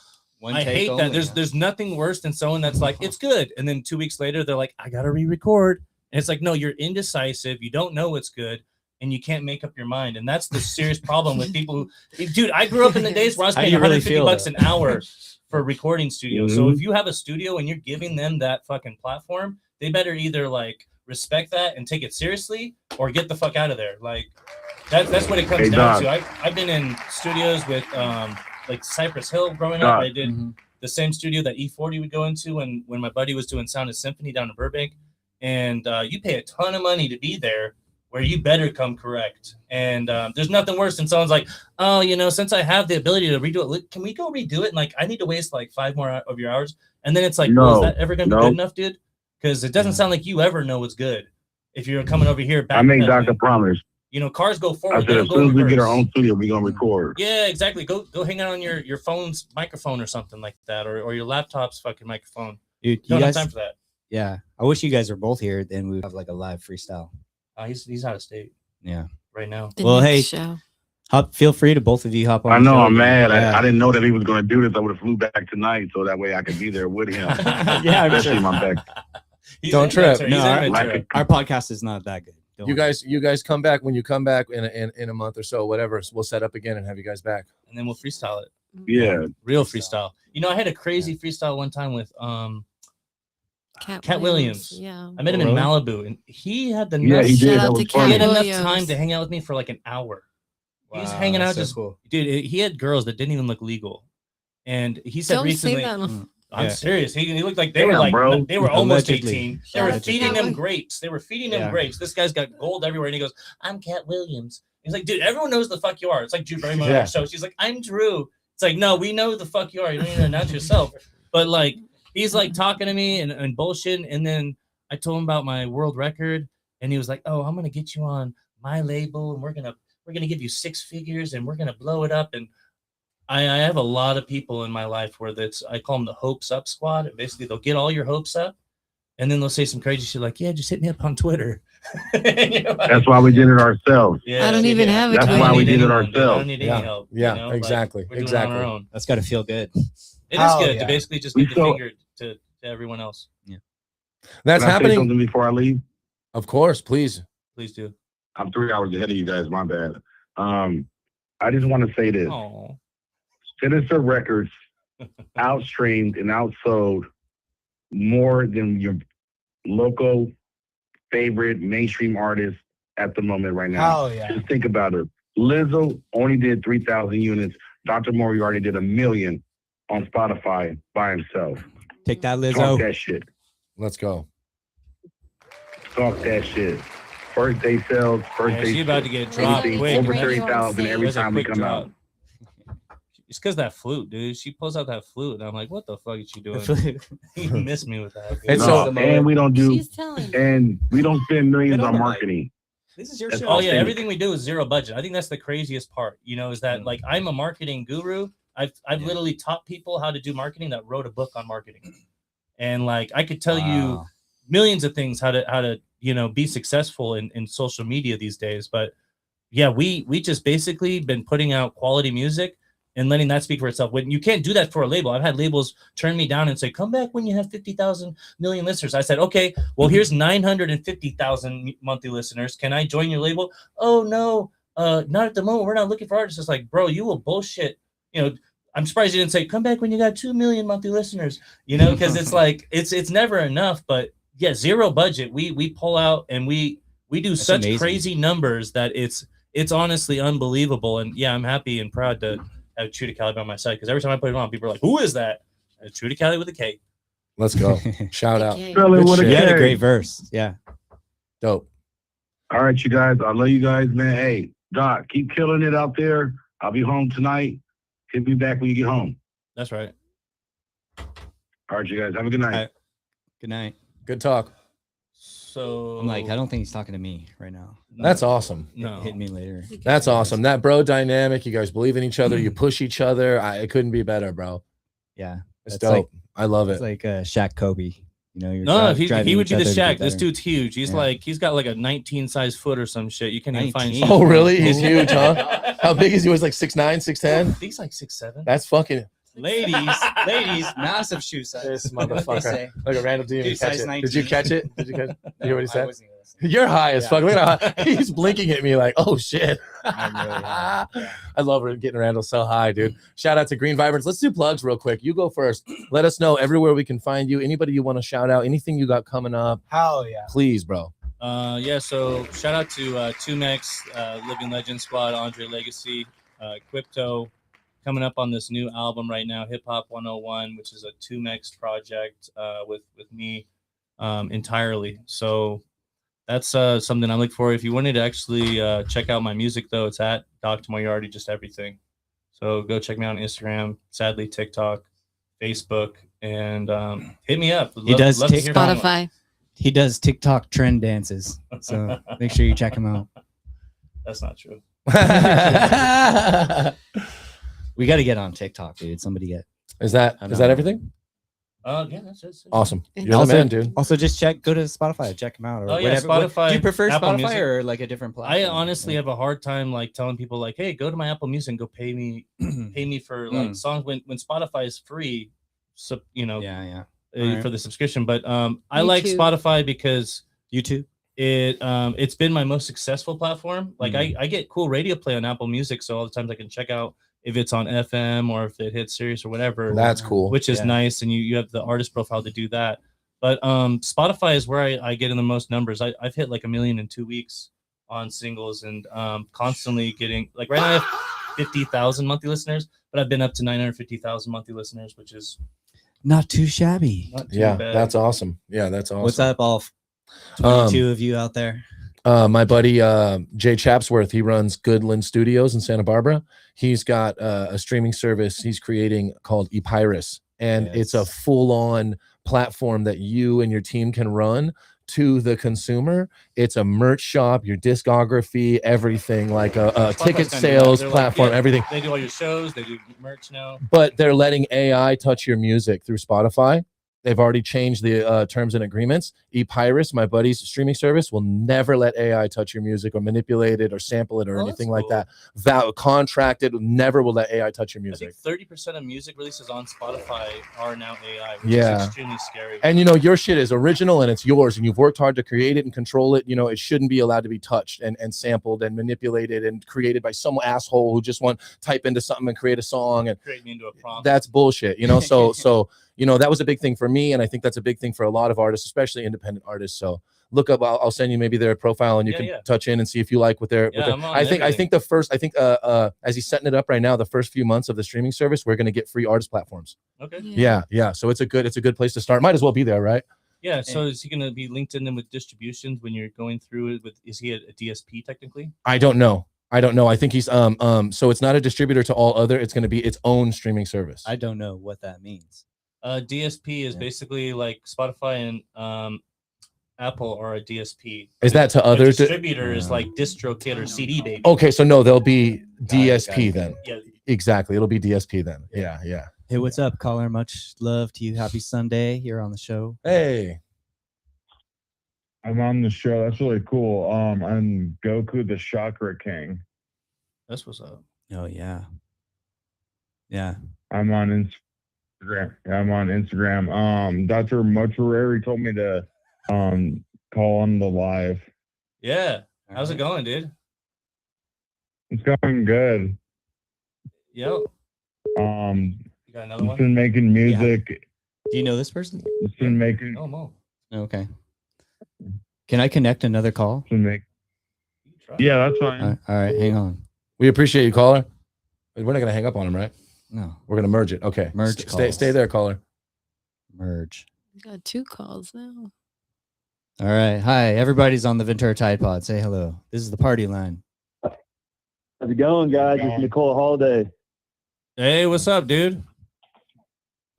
I hate that. There's nothing worse than someone that's like, it's good, and then 2 weeks later they're like, I gotta re-record, and it's like, no, you're indecisive. You don't know what's good, and you can't make up your mind, and that's the serious problem with people who, dude. I grew up in the days where I was paying $150 an hour for a recording studio. So if you have a studio and you're giving them that fucking platform, they better either like respect that and take it seriously, or get the fuck out of there. Like that's what it comes down to. I've been in studios with like Cypress Hill growing up. I did the same studio that E40 would go into when my buddy was doing Sound and Symphony down in Burbank. And you pay a ton of money to be there, where you better come correct. And there's nothing worse than someone's like, oh, you know, since I have the ability to redo it, can we go redo it? And like, I need to waste like 5 more of your hours. And then it's like, well, is that ever going to be good enough, dude? Because it doesn't sound like you ever know what's good. If you're coming over here, I made Dr. Promise. You know, cars go forward. I said, as soon as we get our own studio, we're gonna record. Yeah, exactly. Go hang out on your phone's microphone or something like that, or your laptop's fucking microphone. Dude, you you don't guys, have time for that. Yeah, I wish you guys were both here. Then we would have like a live freestyle. He's out of state. Yeah, right now. Well, hey, feel free to both of you hop on. I know, the show. I'm mad. Yeah. I didn't know that he was gonna do this. I would have flew back tonight so that way I could be there with him. Yeah, I'm especially sure. my back. Don't trip. No, our podcast is not that good. You guys come back when you come back in a month or so, whatever. So we'll set up again and have you guys back. And then we'll freestyle it. Yeah. Real freestyle. You know, I had a crazy freestyle one time with Cat Williams. Yeah. I met him in Malibu, and he had the Yeah, nuts. he did. Shout That out was to Cat He had funny. enough time Williams. to hang out with me for like an hour. He was Wow, hanging out, that's so just cool. dude. He had girls that didn't even look legal, and he said Don't recently. say that. I'm Yeah. serious. He looked like they were Damn, like bro. they were almost Allegedly. 18. They Shout were out to feeding Cat him Williams. grapes. They were feeding him Yeah. grapes. This guy's got gold everywhere, and he goes, "I'm Cat Williams." He's like, "Dude, everyone knows the fuck you are." It's like Drew Barrymore on Yeah. her show. She's like, "I'm Drew." It's like, no, we know the fuck you are. You don't need to announce yourself. But like, he's like talking to me and bullshit. And then I told him about my world record, and he was like, "Oh, I'm gonna get you on my label, and we're gonna give you 6 figures, and we're gonna blow it up." And I have a lot of people in my life where I call them the hopes up squad. And basically, they'll get all your hopes up, and then they'll say some crazy shit like, "Yeah, just hit me up on Twitter." You're like, That's why we did it ourselves. yeah, I don't even have a That's Twitter. why we need did it anyone, dude. I ourselves. don't need Yeah. any help. Yeah, you know? Like, exactly, we're doing it exactly. on our own. That's got to feel good. It is Hell good yeah. to basically just We give the still- finger to everyone else. That's Can I say happening. something before I leave? Of course, please. Please do. I'm 3 hours ahead of you guys. My bad. I just want to say this. Oh, Sinister Records outstreamed and outsold more than your local favorite mainstream artist at the moment right now. Hell yeah. Just think about it. Lizzo only did 3,000 units. Dr. Moriarty did 1 million on Spotify by himself. Take that, Talk Lizzo. that shit. Let's go. Talk that shit. First day sales, first yeah, day she about to get dropped anything quick. over man. 30,000 every That's a time we quick come drop. out. It's because that flute, dude. She pulls out that flute, and I'm like, "What the fuck is she doing?" You miss me with that. Dude. And No, so- and we don't do, She's telling. and we don't spend millions Get on on the mic. marketing. This is your That's show. Oh all yeah, things. everything we do is zero budget. I think that's the craziest part. You know, is that like I'm a marketing guru. I've literally taught people how to do marketing that wrote a book on marketing, and like I could tell you Wow. millions of things how to be successful in social media these days. But yeah, we just basically been putting out quality music and letting that speak for itself. When you can't do that for a label, I've had labels turn me down and say, "Come back when you have 50,000 million listeners." I said, "Okay, well here's 950,000 monthly listeners. Can I join your label?" "Oh no, not at the moment. We're not looking for artists." It's like, bro, you will bullshit. I'm surprised you didn't say, "Come back when you got 2 million monthly listeners." Because it's like it's never enough. But yeah, zero budget. We pull out and we do That's such amazing. crazy numbers that it's honestly unbelievable. And yeah, I'm happy and proud to have True to Cali by my side, because every time I put it on, people are like, "Who is that?" True to Cali with a K. Let's go. Shout out. Okay. Fill it Good with a shit. You had a K. great verse. Yeah. Dope. All right, you guys. I love you guys, man. Hey, Doc, keep killing it out there. I'll be home tonight. Hit me back when you get home. That's right. All right, you guys. Have a good night. All right. Good night. Good talk. So I'm like, I don't think he's talking to me right now. That's awesome. No. Hit me later. That's awesome. That bro dynamic. You guys believe in each other. You push each other. It couldn't be better, bro. Yeah. It's That's dope. I love It's it. like Shaq Kobe. You know, you're No, driving he would each be the other to Shaq. be This better. dude's huge. He's got like a 19 size foot or some shit. You can't even find. 19? Oh, really? He's huge, huh? How big is he? Was like 6'9", 6'10"? I think he's like 6'7". That's fucking ladies, massive shoe size. this What they motherfucker. say. Look at Randall. Didn't even Dude, catch size it. 19. Did you catch it? Did you catch? You hear what he I said? wasn't even listening. You're high as Yeah. fuck. Look at how he's blinking at me like, oh shit. I'm really high. Yeah. I love getting Randall so high, dude. Shout out to Green Vibrance. Let's do plugs real quick. You go first. Let us know everywhere we can find you. Anybody you want to shout out, anything you got coming up, Hell yeah. please, bro. Yeah, so shout out to 2Mex, Living Legend Squad, Andre Legacy, Crypto, coming up on this new album right now, Hip Hop 101, which is a 2Mex project with me entirely. So that's something I look for. If you wanted to actually check out my music, though, it's at Dr. Moriarty, just everything. So go check me out on Instagram, sadly TikTok, Facebook, and hit me up. He does love to hear from you. Spotify. He does TikTok trend dances. So make sure you check him out. That's not true. We got to get on TikTok, dude. Somebody get. Is that everything? Yeah, that's it. Awesome. You're also, the man, dude. Also, just go to Spotify, check him out. Or Oh, yeah, whatever. What- Spotify, do you prefer Apple Spotify Music. or like a different platform? I honestly have a hard time like telling people like, hey, go to my Apple Music and go pay me for like songs when Spotify is free. So yeah. Alright. For the subscription. But I like YouTube. Spotify because YouTube. it's been my most successful platform. Like I get cool radio play on Apple Music, so all the times I can check out if it's on FM or if it hits Sirius or whatever. That's cool. Which is nice, and you have the artist profile to do that. But Spotify is where I get in the most numbers. I've hit like 1 million in 2 weeks on singles, and constantly getting like right now I have 50,000 monthly listeners, but I've been up to 950,000 monthly listeners, which is not too shabby. Not too Yeah, bad. that's awesome. Yeah, that's awesome. What's up, all 22 of you out there? My buddy Jay Chapsworth, he runs Goodland Studios in Santa Barbara. He's got a streaming service he's creating called Epirus, and it's a full-on platform that you and your team can run to the consumer. It's a merch shop, your discography, everything, like a ticket sales platform, everything. They do all your shows, they do merch now. But they're letting AI touch your music through Spotify. They've already changed the terms and agreements. Epirus, my buddy's streaming service, will never let AI touch your music or manipulate it or sample it or anything like that. Contracted, never will let AI touch your music. I think 30% of music releases on Spotify are now AI, which is extremely scary. And you know, your shit is original and it's yours, and you've worked hard to create it and control it. You know, it shouldn't be allowed to be touched and sampled and manipulated and created by some asshole who just want to type into something and create a song and create me into a prompt. That's bullshit, you know. So you know, that was a big thing for me, and I think that's a big thing for a lot of artists, especially independent artists. So look up. I'll send you maybe their profile, and you can touch in and see if you like what they're. I think as he's setting it up right now, the first few months of the streaming service, we're going to get free artist platforms. Okay. Yeah. So it's a good place to start. Might as well be there, right? Yeah. So is he going to be linked in them with distributions when you're going through it? Is he a DSP technically? I don't know. I think he's so it's not a distributor to all other. It's going to be its own streaming service. I don't know what that means. DSP is basically like Spotify and Apple are a DSP. Is that to others? Distributor is like DistroKid or CD Baby. Okay, so no, they'll be DSP then. Yeah. Exactly, it'll be DSP then. Yeah. Hey, what's up, caller? Much love to you. Happy Sunday here on the show. Hey. I'm on the show. That's really cool. I'm Goku the Chakra King. That's what's up. Oh yeah. Yeah. I'm on Instagram. Dr. Moriarity told me to call on the live. Yeah. How's it going, dude? It's going good. Yep. You got another one? Been making music. Do you know this person? It's been making. Oh, Mo. Okay. Can I connect another call? Yeah, that's fine. All right, hang on. We appreciate you, caller. We're not gonna hang up on him, right? No. We're gonna merge it. Okay. Merge. Stay there, caller. Merge. We got 2 calls now. All right. Hi, everybody's on the Ventura Tide Pod. Say hello. This is the party line. How's it going, guys? It's Nicole Holiday. Hey, what's up, dude?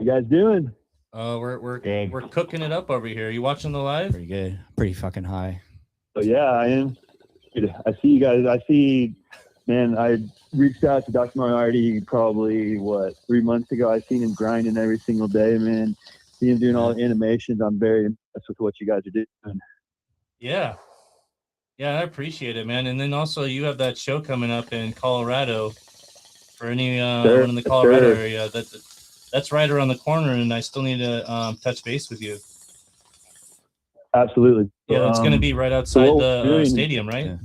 You guys doing? We're cooking it up over here. You watching the live? Pretty good. Pretty fucking high. Oh yeah, I am. Dude, I see you guys. Man, I reached out to Dr. Moriarty probably 3 months ago. I seen him grinding every single day, man. See him doing all the animations. I'm very impressed with what you guys are doing. Yeah, I appreciate it, man. And then also you have that show coming up in Colorado. For anyone in the Colorado area, that's right around the corner, and I still need to touch base with you. Absolutely. Yeah, it's going to be right outside the stadium, right? Yeah.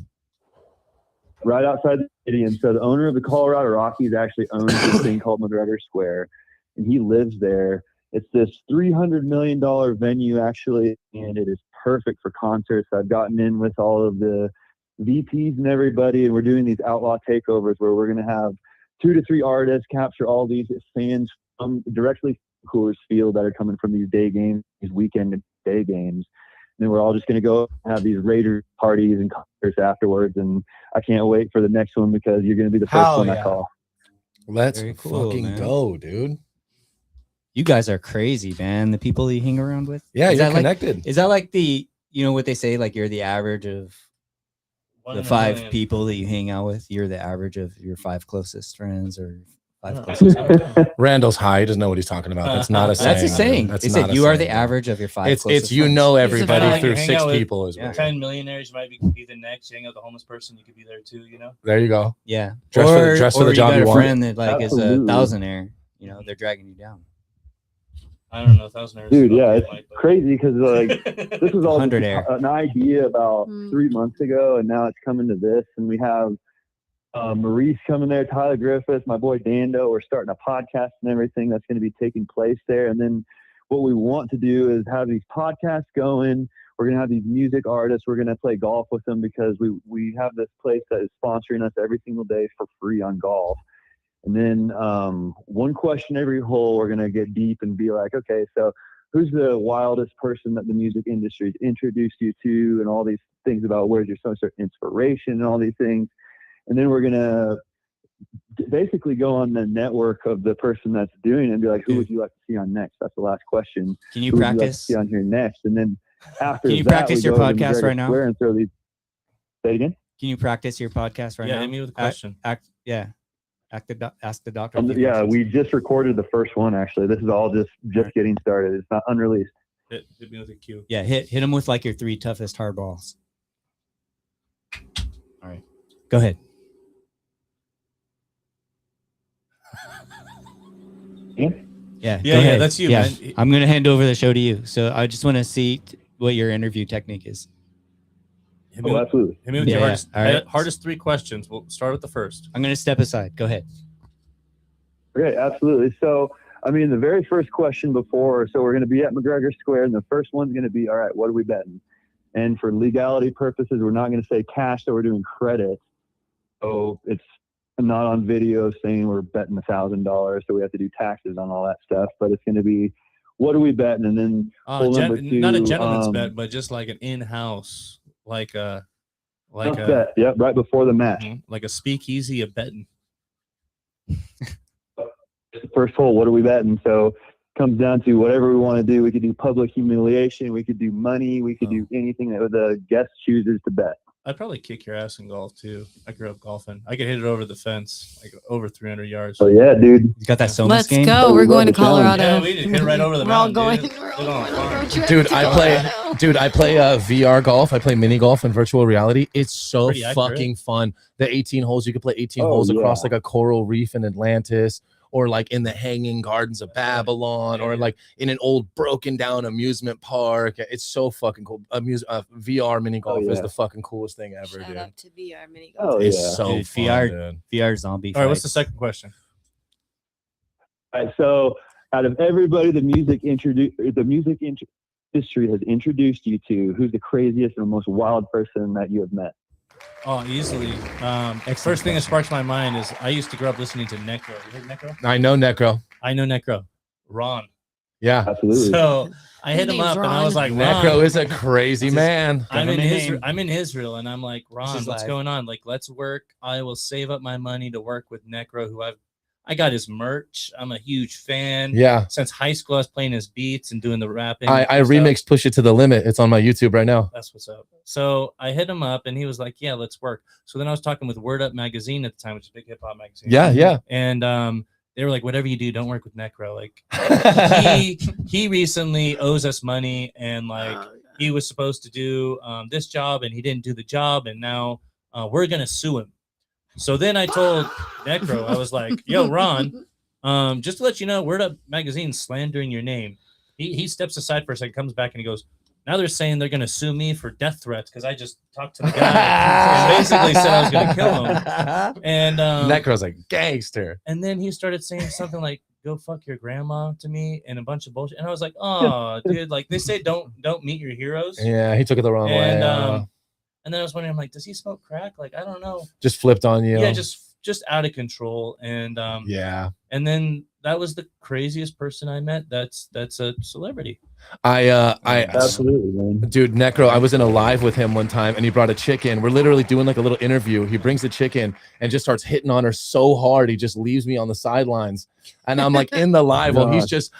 Right outside the stadium. So the owner of the Colorado Rockies actually owns this thing called McGregor Square, and he lives there. It's this $300 million venue, actually, and it is perfect for concerts. I've gotten in with all of the VPs and everybody, and we're doing these outlaw takeovers where we're going to have 2 to 3 artists capture all these fans directly from Coors Field that are coming from these day games, these weekend day games. And then we're all just going to go have these Raiders parties and concerts afterwards. And I can't wait for the next one because you're going to be the first one I call. Let's fucking go, dude. You guys are crazy, man. The people you hang around with. Yeah, you're connected. Is that like the, what they say, like you're the average of the 5 people that you hang out with? You're the average of your 5 closest friends or 5 closest friends. Randall's high. He doesn't know what he's talking about. That's not a saying. That's a saying. That's they said you are the average of your 5 closest It's you friends. know everybody through 6 people as well. 10 millionaires, you might be the next. You hang out with the homeless person, you could be there too, There you go. Yeah. Dress for the job you you got a want. friend that is a thousandaire. They're dragging you down. I don't know, thousandaires. Dude, yeah, it's crazy because this was all 100 air. an idea about 3 months ago, and now it's coming to this, and we have Maurice coming there, Tyler Griffith, my boy Dando. We're starting a podcast and everything that's going to be taking place there. And then what we want to do is have these podcasts going. We're going to have these music artists. We're going to play golf with them because we have this place that is sponsoring us every single day for free on golf. And then one question every hole, we're going to get deep and be like, okay, so who's the wildest person that the music industry has introduced you to, and all these things about where's your source of inspiration and all these things. And then we're going to basically go on the network of the person that's doing it and be like, who would you like to see on next? That's the last question. Can you who would you like to practice? see on here next? And then after Can you that, practice we your go to podcast McGregor right now? Square and throw these. Say it again? Can you practice your podcast right now? Yeah, hit me with a question. Ask the doctor. Yeah, we just recorded the first one, actually. This is all just getting started. It's not unreleased. Hit me with a cue. Yeah, hit him with like your 3 toughest hard balls. All right, go ahead. Yeah, go ahead. That's you, yeah, man. I'm gonna hand over the show to you. So I just want to see what your interview technique is. Absolutely. Hit me with your hardest 3 questions. We'll start with the first. I'm gonna step aside. Go ahead. Okay, absolutely. So, I mean, the very first question before, so we're going to be at McGregor Square, and the first one's going to be, all right, what are we betting? And for legality purposes, we're not going to say cash, so we're doing credit. So it's not on video saying we're betting $1,000, so we have to do taxes on all that stuff. But it's going to be, what are we betting? And then number 2, not a gentleman's bet, but just like an in-house, like a bet. Yep, right before the match. Like a speakeasy of betting. First hole, what are we betting? So it comes down to whatever we want to do. We could do public humiliation. We could do money. We could do anything that the guest chooses to bet. I'd probably kick your ass in golf too. I grew up golfing. I could hit it over the fence, like over 300 yards. Oh yeah, dude. You got that Somas Let's game? go. We're going to Colorado. Yeah, we just hit right over the We're all mountain. going. Dude, I play VR golf. I play mini golf and virtual reality. It's so Pretty accurate. fucking fun. The 18 holes, you could play 18 holes across like a coral reef in Atlantis, or like in the Hanging Gardens of Babylon, or like in an old broken down amusement park. It's so fucking cool. VR mini golf is the fucking coolest thing ever, Shout dude. out to VR mini golf. Oh, It's yeah. so Dude, fun, VR zombie. All right, what's the fights. second question? All right, so out of everybody the music industry has introduced you to, who's the craziest and most wild person that you have met? Oh, easily. First thing that sparks my mind is I used to grow up listening to Necro. You heard Necro? I know Necro. I know Necro. Ron. Yeah, absolutely. So I His hit him name's up and I Ron. was like, Ron, Necro is a crazy man. I'm in Government Israel. name. I'm in Israel, and I'm like, Ron, is what's live. going on? Like, let's work. I will save up my money to work with Necro, who I got his merch. I'm a huge fan. Yeah. Since high school, I was playing his beats and doing the rapping. I and stuff. remixed Push It to the Limit. It's on my YouTube right now. That's what's up. So I hit him up, and he was like, "Yeah, let's work." So then I was talking with Word Up Magazine at the time, which is a big hip hop magazine. Yeah. And they were like, "Whatever you do, don't work with Necro." Like he recently owes us money, and like he was supposed to do this job, and he didn't do the job, and now we're gonna sue him. So then I told Necro, I was like, "Yo, Ron, just to let you know, Word Up Magazine's slandering your name." He steps aside for a second, comes back, and he goes, "Now they're saying they're going to sue me for death threats because I just talked to the guy and basically said I was going to kill him." And Necro's a gangster. and then he started saying something like, "Go fuck your grandma" to me and a bunch of bullshit. And I was like, "Oh, dude, like they say don't meet your heroes." Yeah, he took it the wrong way. And then I was wondering, I'm like, does he smoke crack? Like, I don't know. Just flipped on you. Yeah, just out of control. And yeah. And then that was the craziest person I met. That's a celebrity. I Absolutely, man. Dude, Necro, I was in a live with him one time and he brought a chick in. We're literally doing like a little interview. He brings the chick in and just starts hitting on her so hard he just leaves me on the sidelines. And I'm like in the live. Well, he's just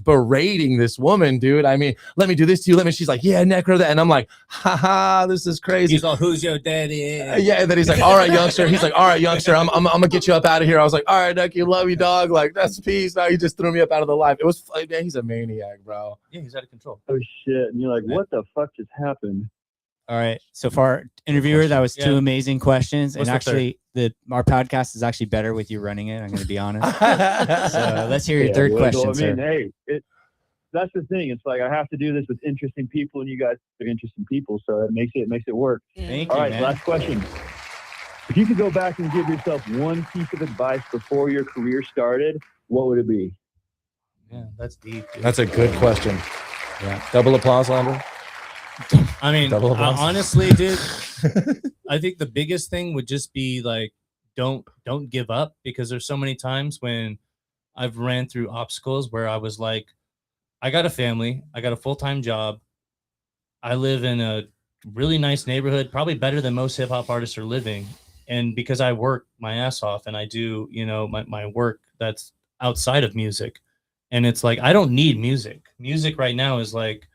berating this woman, dude. I mean, let me do this to you. She's like, yeah, Necro, that. And I'm like, haha, this is crazy. He's like, who's your daddy? Yeah, and then he's like, all right, youngster. He's like, all right, youngster, I'm gonna get you up out of here. I was like, all right, Necky, love you, dog. Like, that's peace. Now he just threw me up out of the live. It was, man, he's a maniac, bro. Yeah, he's out of control. Oh shit! And you're like, what the fuck just happened? All right. So far, interviewer, that was 2 Yeah. amazing questions. What's and the actually, our podcast is actually better with you running it. I'm going to be honest. So let's hear your third well, question, I mean, sir. hey, that's the thing. It's like I have to do this with interesting people, and you guys are interesting people, so it makes it work. Thank All you, right, man. last question. If you could go back and give yourself one piece of advice before your career started, what would it be? Yeah, that's deep. Dude. That's a good question. Yeah. Double applause, Lando. I mean, Double applause. honestly, dude, I think the biggest thing would just be like, don't give up, because there's so many times when I've ran through obstacles where I was like, I got a family, I got a full-time job, I live in a really nice neighborhood, probably better than most hip hop artists are living. And because I work my ass off and I do, you know, my work that's outside of music. And it's like, I don't need music. Music right now is like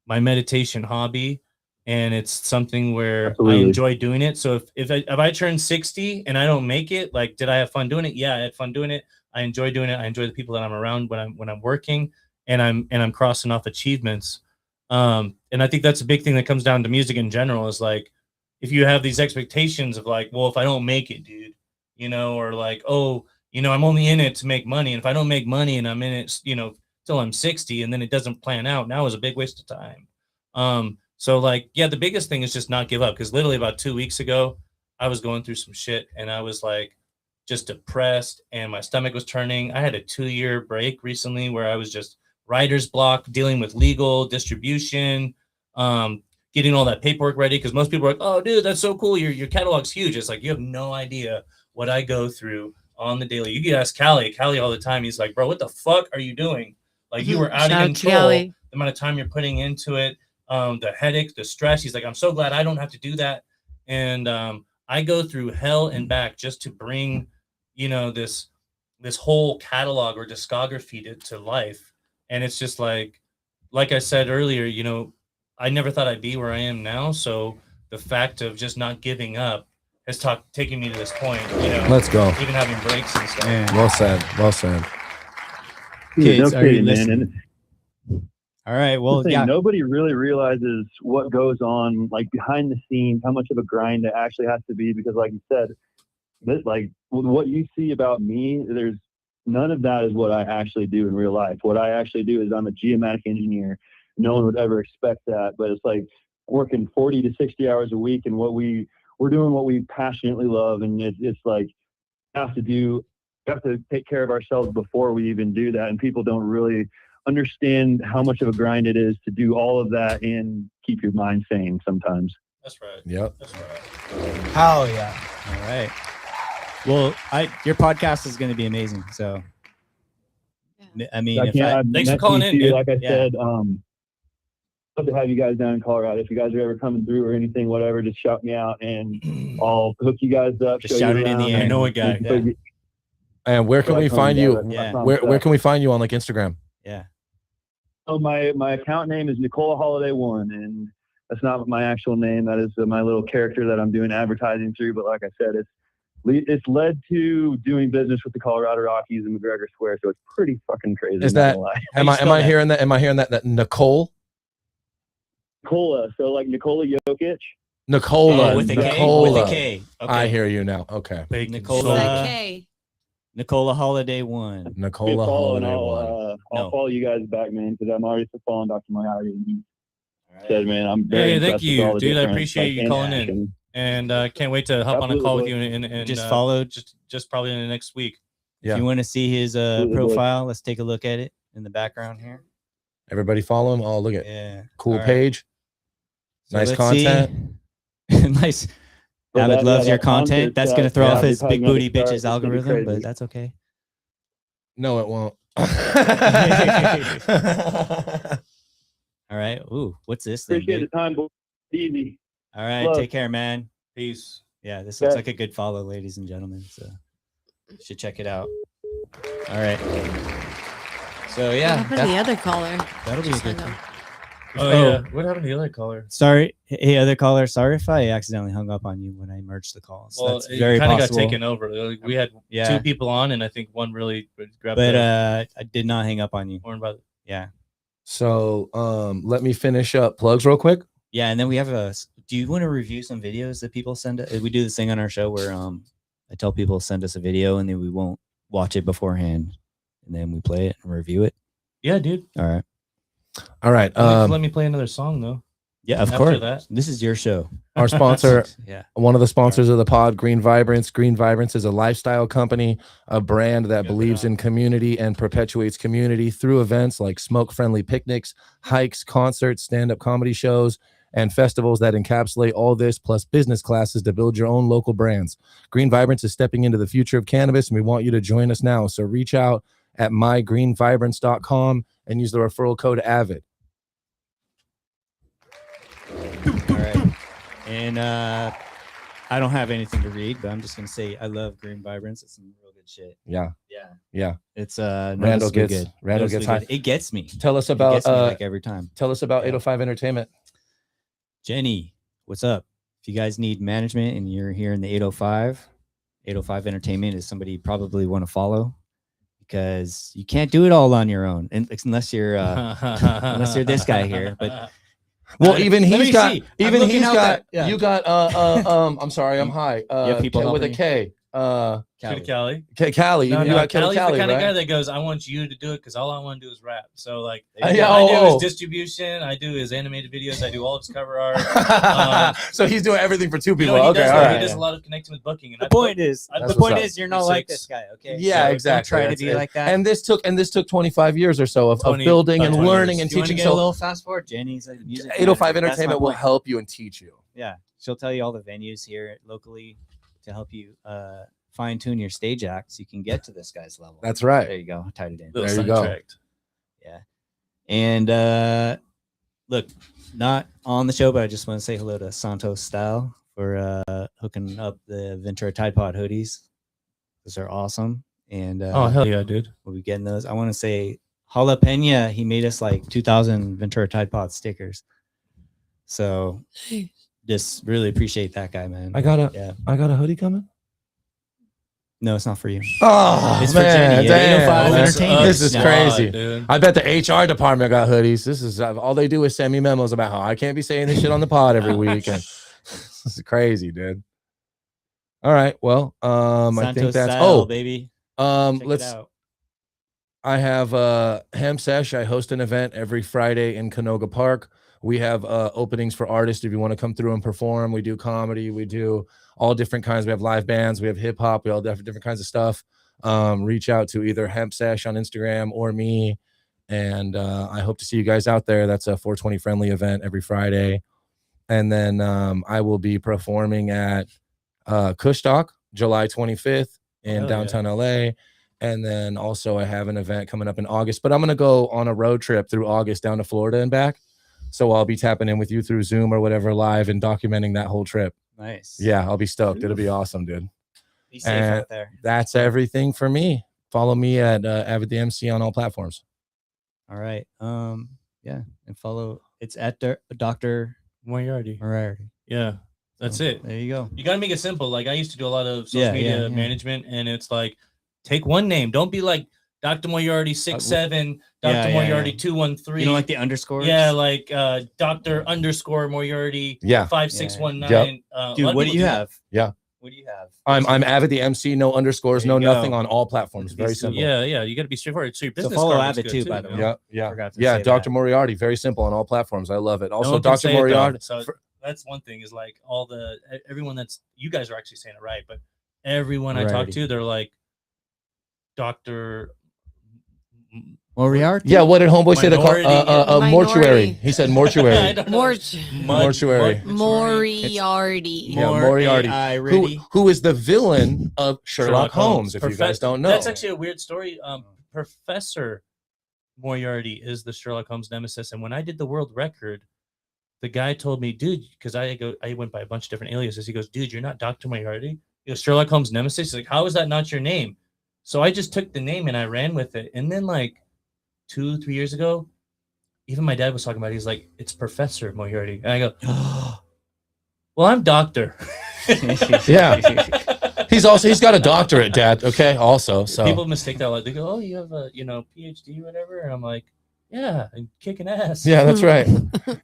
my meditation hobby. And it's something where Absolutely. I enjoy doing it. So if I turn 60 and I don't make it, like, did I have fun doing it? Yeah, I had fun doing it. I enjoy doing it. I enjoy the people that I'm around when I'm working and I'm crossing off achievements. And I think that's a big thing that comes down to music in general is like, if you have these expectations of like, well, if I don't make it, dude, you know, or like, oh, you know, I'm only in it to make money. And if I don't make money and I'm in it, you know, till I'm 60 and then it doesn't plan out, now is a big waste of time. So like, yeah, the biggest thing is just not give up. Cause literally about 2 weeks ago, I was going through some shit and I was like just depressed and my stomach was turning. I had a 2-year break recently where I was just writer's block, dealing with legal distribution, getting all that paperwork ready. Cause most people are like, oh dude, that's so cool. Your catalog's huge. It's like, you have no idea what I go through on the daily. You can ask Callie all the time. He's like, bro, what the fuck are you doing? Like you were out of control. The amount of time you're putting into it, the headache, the stress. He's like, I'm so glad I don't have to do that. And I go through hell and back just to bring, you know, this whole catalog or discography to life. And it's just like I said earlier, you know, I never thought I'd be where I am now. So the fact of just not giving up has taken me to this point, you know. Let's go. Even having breaks and stuff. Yeah. Well said. Well said. Kids, no are you kidding, man. listening? All right. Well, The thing, yeah. nobody really realizes what goes on, like behind the scenes, how much of a grind it actually has to be. Because, like you said, this, like what you see about me, there's none of that is what I actually do in real life. What I actually do is I'm a geomatic engineer. No one would ever expect that, but it's like working 40 to 60 hours a week, and we're doing what we passionately love, and it's like we have to take care of ourselves before we even do that, and people don't really understand how much of a grind it is to do all of that and keep your mind sane sometimes. That's right. Yep. That's right. Hell yeah. All right. Well, your podcast is going to be amazing. So, I mean, thanks for calling in, dude. Like I said, love to have you guys down in Colorado. If you guys are ever coming through or anything, whatever, just shout me out and I'll hook you guys up. Just shout it in the air. I know a guy. Yeah. And where can we find you? Yeah. Where can we find you on like Instagram? Yeah. So my account name is Nicola Holiday 1, and that's not my actual name. That is my little character that I'm doing advertising through. But like I said, it's led to doing business with the Colorado Rockies and McGregor Square, so it's pretty fucking crazy. Is that am I hearing that? Am I hearing that Nicole? Nicola, so like Nikola Jokic. Nicola, with a K. Nicola. With a K. Okay. I hear you now. Okay. Nicola Holiday 1. Nicola Holiday 1. I'll follow you guys back, man, because I'm already following Dr. Moriarty. And he said, man, I'm very Hey, thank impressed with all you, the dude. I different, appreciate you calling in, and can't wait to hop on a call with you and just follow. Just probably in the next week. Yeah. If you want to see his profile, let's take a look at it in the background here. Everybody follow him. Oh, look at cool All right. page. So Nice let's content. Nice. Avid loves your content. That's going to throw off his big booty bitches It's algorithm, crazy. but that's okay. No, it won't. All right. Ooh, what's this thing? Appreciate dude? the time, boys. Easy. All right. Love. Take care, man. Peace. Yeah, this looks Yeah. like a good follow, ladies and gentlemen. So you should check it out. All right. So yeah, What happened to the other caller? that'll be a good Hung thing. up. Oh, yeah. What happened to the other caller? Sorry, hey other caller. Sorry if I accidentally hung up on you when I merged the calls. Well, That's it very kind of got possible. taken over. Like, we had two people on, and I think one really grabbed. But the I did not hang up on you. horn by the- Yeah, So let me finish up plugs real quick. yeah, and then we have a. Do you want to review some videos that people send? We do this thing on our show where I tell people to send us a video and then we won't watch it beforehand, and then we play it and review it. Yeah, dude. All right. All right. Let me play another song though. Yeah, of After course. that. This is your show. Our sponsor, Yeah. one of the sponsors of the pod, Green Vibrance. Green Vibrance is a lifestyle company, a brand that believes in community and perpetuates community through events like smoke-friendly picnics, hikes, concerts, stand-up comedy shows, and festivals that encapsulate all this, plus business classes to build your own local brands. Green Vibrance is stepping into the future of cannabis, and we want you to join us now. So reach out at mygreenvibrance.com and use the referral code AVID. All right. And I don't have anything to read, but I'm just gonna say I love Green Vibrance. It's some real good shit. Yeah. Yeah. It's Randall gets good. Randall gets high. It gets me. Tell us about it gets me, like every time. Tell us about 805 Entertainment. Jenny, what's up? If you guys need management and you're here in the 805 Entertainment is somebody you probably want to follow, because you can't do it all on your own, and unless you're this guy here. But well, even let he's me got see. even I'm he's looking out got that- you got I'm sorry, I'm high. You have people with a helping K. Callie. Callie. No, Even you got Callie's Callie, the kind of right? guy that goes, I want you to do it because all I want to do is rap. So like, Yeah, I do oh. his distribution, I do his animated videos, I do all his cover art. So he's doing everything for two people. He okay, does, all right. He does a lot of connecting with booking. And The point is you're not like this this guy, okay? Yeah, So exactly. Don't try That's to be it. like that. And this took 25 years or so of 20 building and 20 learning years. and you want to teaching. get a So little fast forward, Jenny's like music 805 manager. That's my Entertainment will point. help you and teach you. Yeah, she'll tell you all the venues here locally to help you fine tune your stage act so you can get to this guy's level. That's right. There you go. I tied it in. There you go. Yeah. And look, not on the show, but I just want to say hello to Santos Style for hooking up the Ventura Tide Pod hoodies. Those are awesome. And Oh, hell yeah, dude. We'll be getting those. I want to say Jalapena, he made us like 2,000 Ventura Tide Pod stickers. So just really appreciate that guy, man. I got a hoodie coming. No, it's not for you. Oh, it's man, for Jenny. damn, 805 man. Entertainment. This is No. crazy. dude. I bet the HR department got hoodies. This is all they do is send me memos about how I can't be saying this shit on the pod every week. And this is crazy, dude. All right, well, I think Santos that's Style, baby. Check it let's. out. I have Hemp Sesh. I host an event every Friday in Canoga Park. We have openings for artists if you want to come through and perform. We do comedy. We do all different kinds. We have live bands. We have hip hop. We all different kinds of stuff. Reach out to either Hemp Sesh on Instagram or me. And I hope to see you guys out there. That's a 420 friendly event every Friday. And then I will be performing at Kushtalk July 25th in downtown LA. And then also I have an event coming up in August, but I'm going to go on a road trip through August down to Florida and back. So I'll be tapping in with you through Zoom or whatever live and documenting that whole trip. Nice. Yeah, I'll be stoked. It'll be awesome, dude. Be safe And out there. that's everything for me. Follow me at Avid the MC on all platforms. All right. Yeah, and follow. It's at Dr. Moriarty. Yeah, that's So, it. There you go. You got to make it simple. Like I used to do a lot of social Yeah, media yeah. management, and it's like take one name. Don't be like Dr. Moriarty 67, Yeah, Dr. yeah, Moriarty yeah. 213. You don't like the underscores? Yeah, like Dr. _ Moriarty. Yeah. 5619. Dude, what do you have? Yeah. What do you have? I'm Avid the MC, no underscores, There no you go. nothing on all platforms. Very simple. Yeah, you got to be straightforward. So your business follow card is Avid good too, by the way. Yeah, Forgot to yeah. say Dr. that. Moriarty, very simple on all platforms. I love it. No Also, one can Dr. say it, though. Moriarty. So that's one thing is like everyone that's you guys are actually saying it right, but everyone I talk Moriarty. to, they're like Dr. Moriarty. Yeah, what did Homeboy say? They call Minority. mortuary. He said I mortuary. don't know. Mortuary. Moriarty. Yeah, Moriarty. A-I-riddy. Who is the villain of Sherlock Holmes? If you guys don't know, That's actually a weird story. Professor Moriarty is the Sherlock Holmes nemesis, and when I did the world record, the guy told me, dude, because I went by a bunch of different aliases. He goes, dude, you're not Dr. Moriarty. He goes, Sherlock Holmes nemesis. He's like, how is that not your name? So I just took the name and I ran with it. And then like 2-3 years ago, even my dad was talking about it. He's like, it's Professor Moriarty. And I go, well, I'm Doctor. yeah. He's got a doctorate, Dad. Okay, also. So people mistake that. Like they go, oh, you have a PhD, whatever. And I'm like, yeah, I'm kicking ass. yeah, that's right.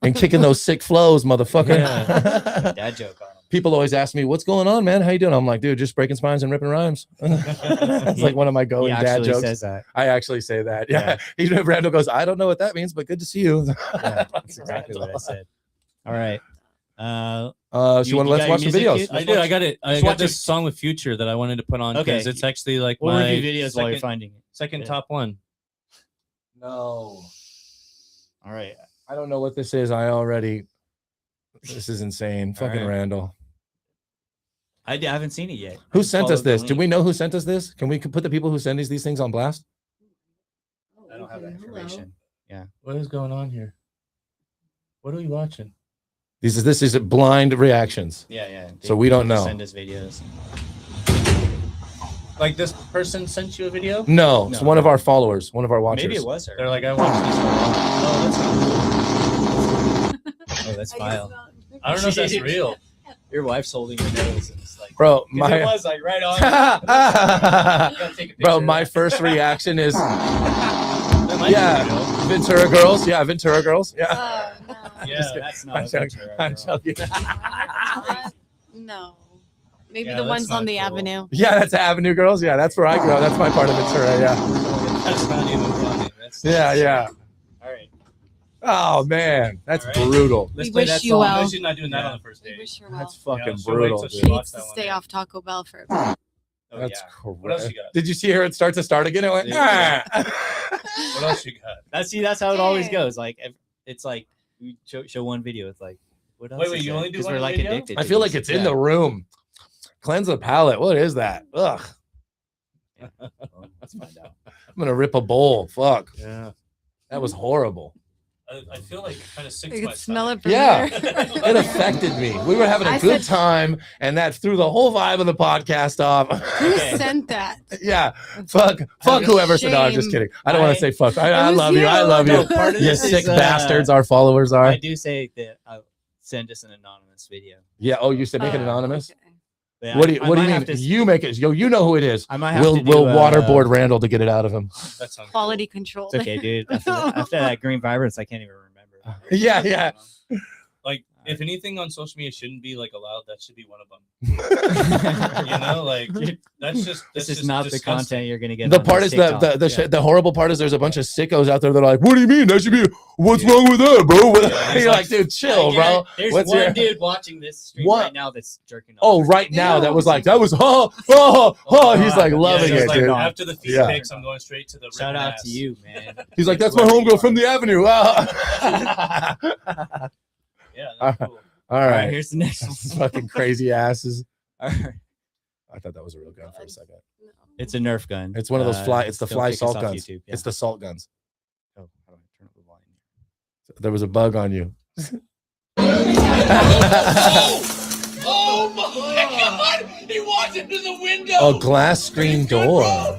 And kicking those sick flows, motherfucker. Yeah. Dad joke on him. People always ask me, what's going on, man? How you doing? I'm like, dude, just breaking spines and ripping rhymes. It's like one of my going He dad actually jokes. says that. I actually say that. Yeah. Even if Randall goes, I don't know what that means, but good to see you. Yeah, that's exactly what I said. All right. So you want to let's watch some videos? I do. I got it. I got this song with Future that I wanted to put on because Okay. it's actually like We'll my review videos while you're finding it. second Yeah. top one. No. All right. I don't know what this is. This is insane. Fucking right. Randall. I haven't seen it yet. Who sent us this? Do we know who sent us this? Can we put the people who send us these things on blast? I don't have that information. Yeah. What is going on here? What are we watching? This is blind reactions. Yeah. So we don't know. Send us videos. Like this person sent you a video? No, it's one of our followers, one of our watchers. Maybe it was her. They're like, I watched this. Oh, that's File. I don't know if that's real. Your wife's holding your nose and it's like, Bro, it was like right on. Bro, my first reaction is Ventura Girls. Yeah, Ventura Girls. Yeah. Yeah, that's not. I'm joking. No. Maybe Yeah, the that's ones on not the cool. avenue. Yeah, that's Avenue Girls. Yeah, that's where I grew up. That's my part of Ventura. Yeah. That's not even funny. Yeah. All right. Oh man, that's All right. brutal. Let's We play wish that you song. well. No, she's not doing that on the first date. Wish her well. That's fucking she'll wait brutal. till she dude. She watched needs to that one, stay yeah. off Taco Bell for a bit. Oh, That's yeah. correct. What else you got? Did you see her start to start again? It went. What else you got? That's how it always goes. Like it's like we show one video. It's like what else? Wait, is you there? only do 'Cause one we're like video? addicted. I to feel like these. it's in the room. Cleanse the palate. What is that? Ugh. Well, let's find out. I'm gonna rip a bowl. Fuck. Yeah. That was horrible. I feel like kind of sick I to my could smell it from Yeah. here. It affected me. We were having a I good said- time, and that threw the whole vibe of the podcast off. Who sent that? Yeah. Fuck whoever said. No, I'm just Shame. kidding. I don't want to say fuck. I was love you. I you. love you. No, part of You this sick is, bastards. Our followers are. I do say that send us an anonymous video. Yeah. Oh, you said make it anonymous. Okay. But What do you I What do you might mean? have to- You make it. Yo, you know who it is. I might have We'll to do, we'll waterboard Randall to get it out of him. That sounds Quality control. It's okay, dude. After that green vibrance, I can't even remember. Yeah. like if anything on social media shouldn't be like allowed, that should be one of them. You know, like that's just This is just not the disgusting. content you're gonna get. The on part is TikTok. the horrible part is there's a bunch of sickos out there that are like, what do you mean? That should be. What's wrong with that, bro? Yeah, You're like, dude, chill, I get bro. it. There's What's one your- dude watching this stream What? right now that's jerking off. Oh, right now that was like that was He's like Yeah, loving just it, like, dude. after the feet Yeah. pics, I'm going straight to the Shout ripping out ass. to you, man. He's like, that's my homegirl from the avenue. Yeah, that's cool. All All right, right. here's the next one. Fucking crazy asses. All right. I thought that was a real gun for a second. It's a Nerf gun. It's one of those fly. It's the don't fly kick us salt off guns. YouTube, yeah. It's the salt guns. Oh, how do I turn up the volume? There was a bug on you. Oh my god! He walked into the window! A glass screen door. I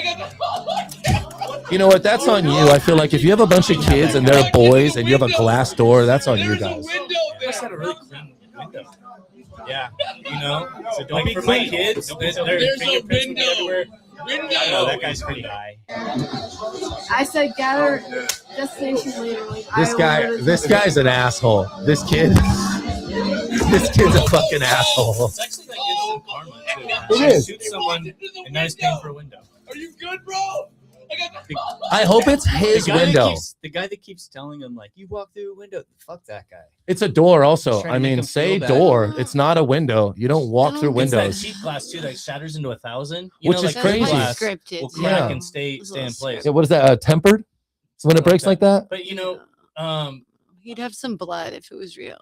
got the You know what? That's on you. I feel like if you have a bunch of kids and they're boys and you have a glass door, that's on you guys. That's got a really clean window. Yeah, you know. So don't like be for my clean. kids, Don't be their so fingerprints clean. would be everywhere. I know that guy's pretty high. I said gather destination later. Like, This guy's an asshole. This kid's a fucking asshole. It's actually like instant karma too. It You is. shoot someone and now he's paying for a window. Are you good, bro? I hope it's his window. The guy that keeps telling him like, "You walk through a window." Fuck that guy. It's a door also. He's trying I to make mean, him say feel bad. door. It's not a window. You don't walk through It's that windows. cheap glass too that shatters into 1,000. You Which know, is like crazy. glass Scripted, will crack yeah. and stay in place. Yeah, what is that? Tempered? So when it breaks like that? But you know, He'd have some blood if it was real.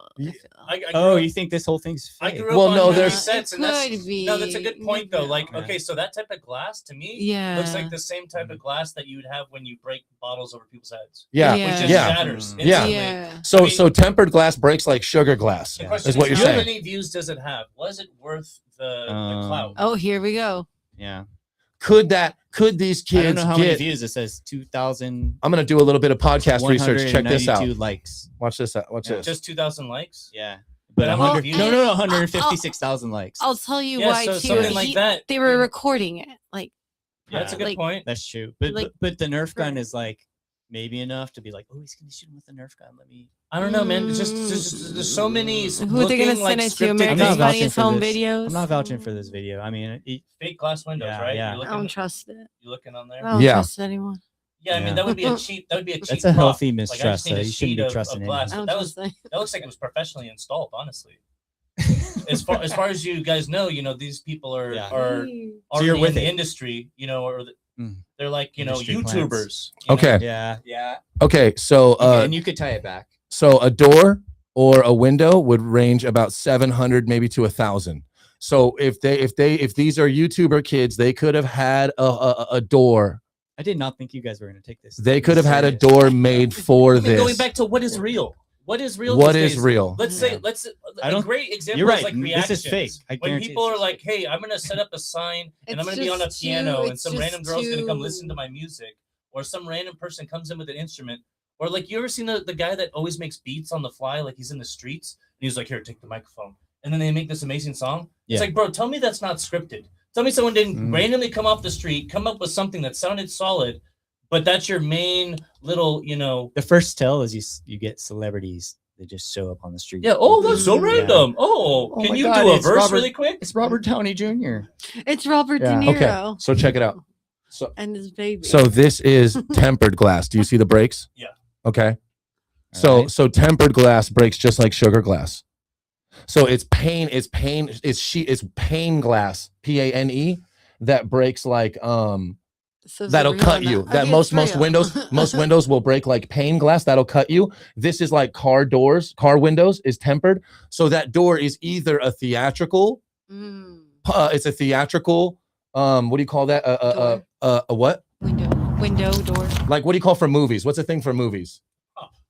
I Oh, grew you up- think this whole thing's I fake? grew up Well, on no, 50 there's- cents, and that's Could be. no, that's a good point though. Like, Yeah. okay, so that type of glass to me Yeah. looks like the same type of glass that you would have when you break bottles over people's heads. Yeah. Which just Yeah. shatters. Yeah. instantly. Yeah. So I mean, so tempered glass breaks like sugar glass. the question Is what you're how saying. many views does it have? Was it worth the clout? Oh, here we go. Yeah. Could these I don't kids know how many get views. It says 2,000. I'm gonna do a little bit of podcast research. Check this out. 192 likes. Watch this out. Watch this. Just 2,000 likes? Yeah. But But I'm 100, views. no, 156,000 likes. I'll tell you Yeah, why so too. something like that, They were recording it. Like Yeah, that's a good like- point. That's true. But, Like- but the Nerf gun is like maybe enough to be like, oh, he's gonna shoot him with a Nerf gun. Let me. I don't know, man. It's just there's so many. Who are they gonna looking like send it to? scripted America's things. Funniest for Home this. Videos? I'm not vouching for this video. I mean, Fake glass windows, Yeah, right? yeah. You're I don't looking, trust it. you looking on there? I don't Yeah. trust anyone. Yeah, I mean that would be a cheap. That would be a cheap. That's a prop. healthy Like, I just mistrust. need So a you shouldn't sheet be of trusting glass. anything. That looks like it was professionally installed. Honestly, as far as you guys know, these people are So already you're with in the it. industry. Or they're like Industry YouTubers. plants. Okay. Yeah. Okay, so And you could tie it back. so a door or a window would range about 700 maybe to 1,000. So if these are YouTuber kids, they could have had a door. I did not think you guys were going to take this. They could have had a door made for I mean, going this. back to what is real. What is real? What these is days? real? Let's say I a don't- great example you're is right. like This reactions. is fake. I When guarantee people it's are like, "Hey, I'm gonna set up a sign and I'm It's gonna be on a just piano, too- and it's some just random girl's gonna come too- listen to my music," or some random person comes in with an instrument, or like you ever seen the guy that always makes beats on the fly, like he's in the streets and he's like, "Here, take the microphone," and then they make this amazing song. Yeah. It's like, bro, tell me that's not scripted. Tell me someone didn't randomly come off the street, come up with something that sounded solid, but that's your main little, The first tell is you get celebrities. They just show up on the street. Yeah. Oh, that's so random. Oh, Oh can my you God, do a it's verse Robert- really quick? It's Robert Downey Jr. It's Robert Yeah. De Niro Okay, so check it out. So and his baby. so this is tempered glass. Do you see the breaks? Yeah. Okay. So right. so tempered glass breaks just like sugar glass. So it's pane glass, PANE, that breaks like So is it that'll real cut or you. not? That Okay, most it's real. windows will break like pane glass. That'll cut you. This is like car windows is tempered. So that door is either a theatrical, it's a theatrical. What do you call that? A what? Window door. Like what do you call for movies? What's a thing for movies?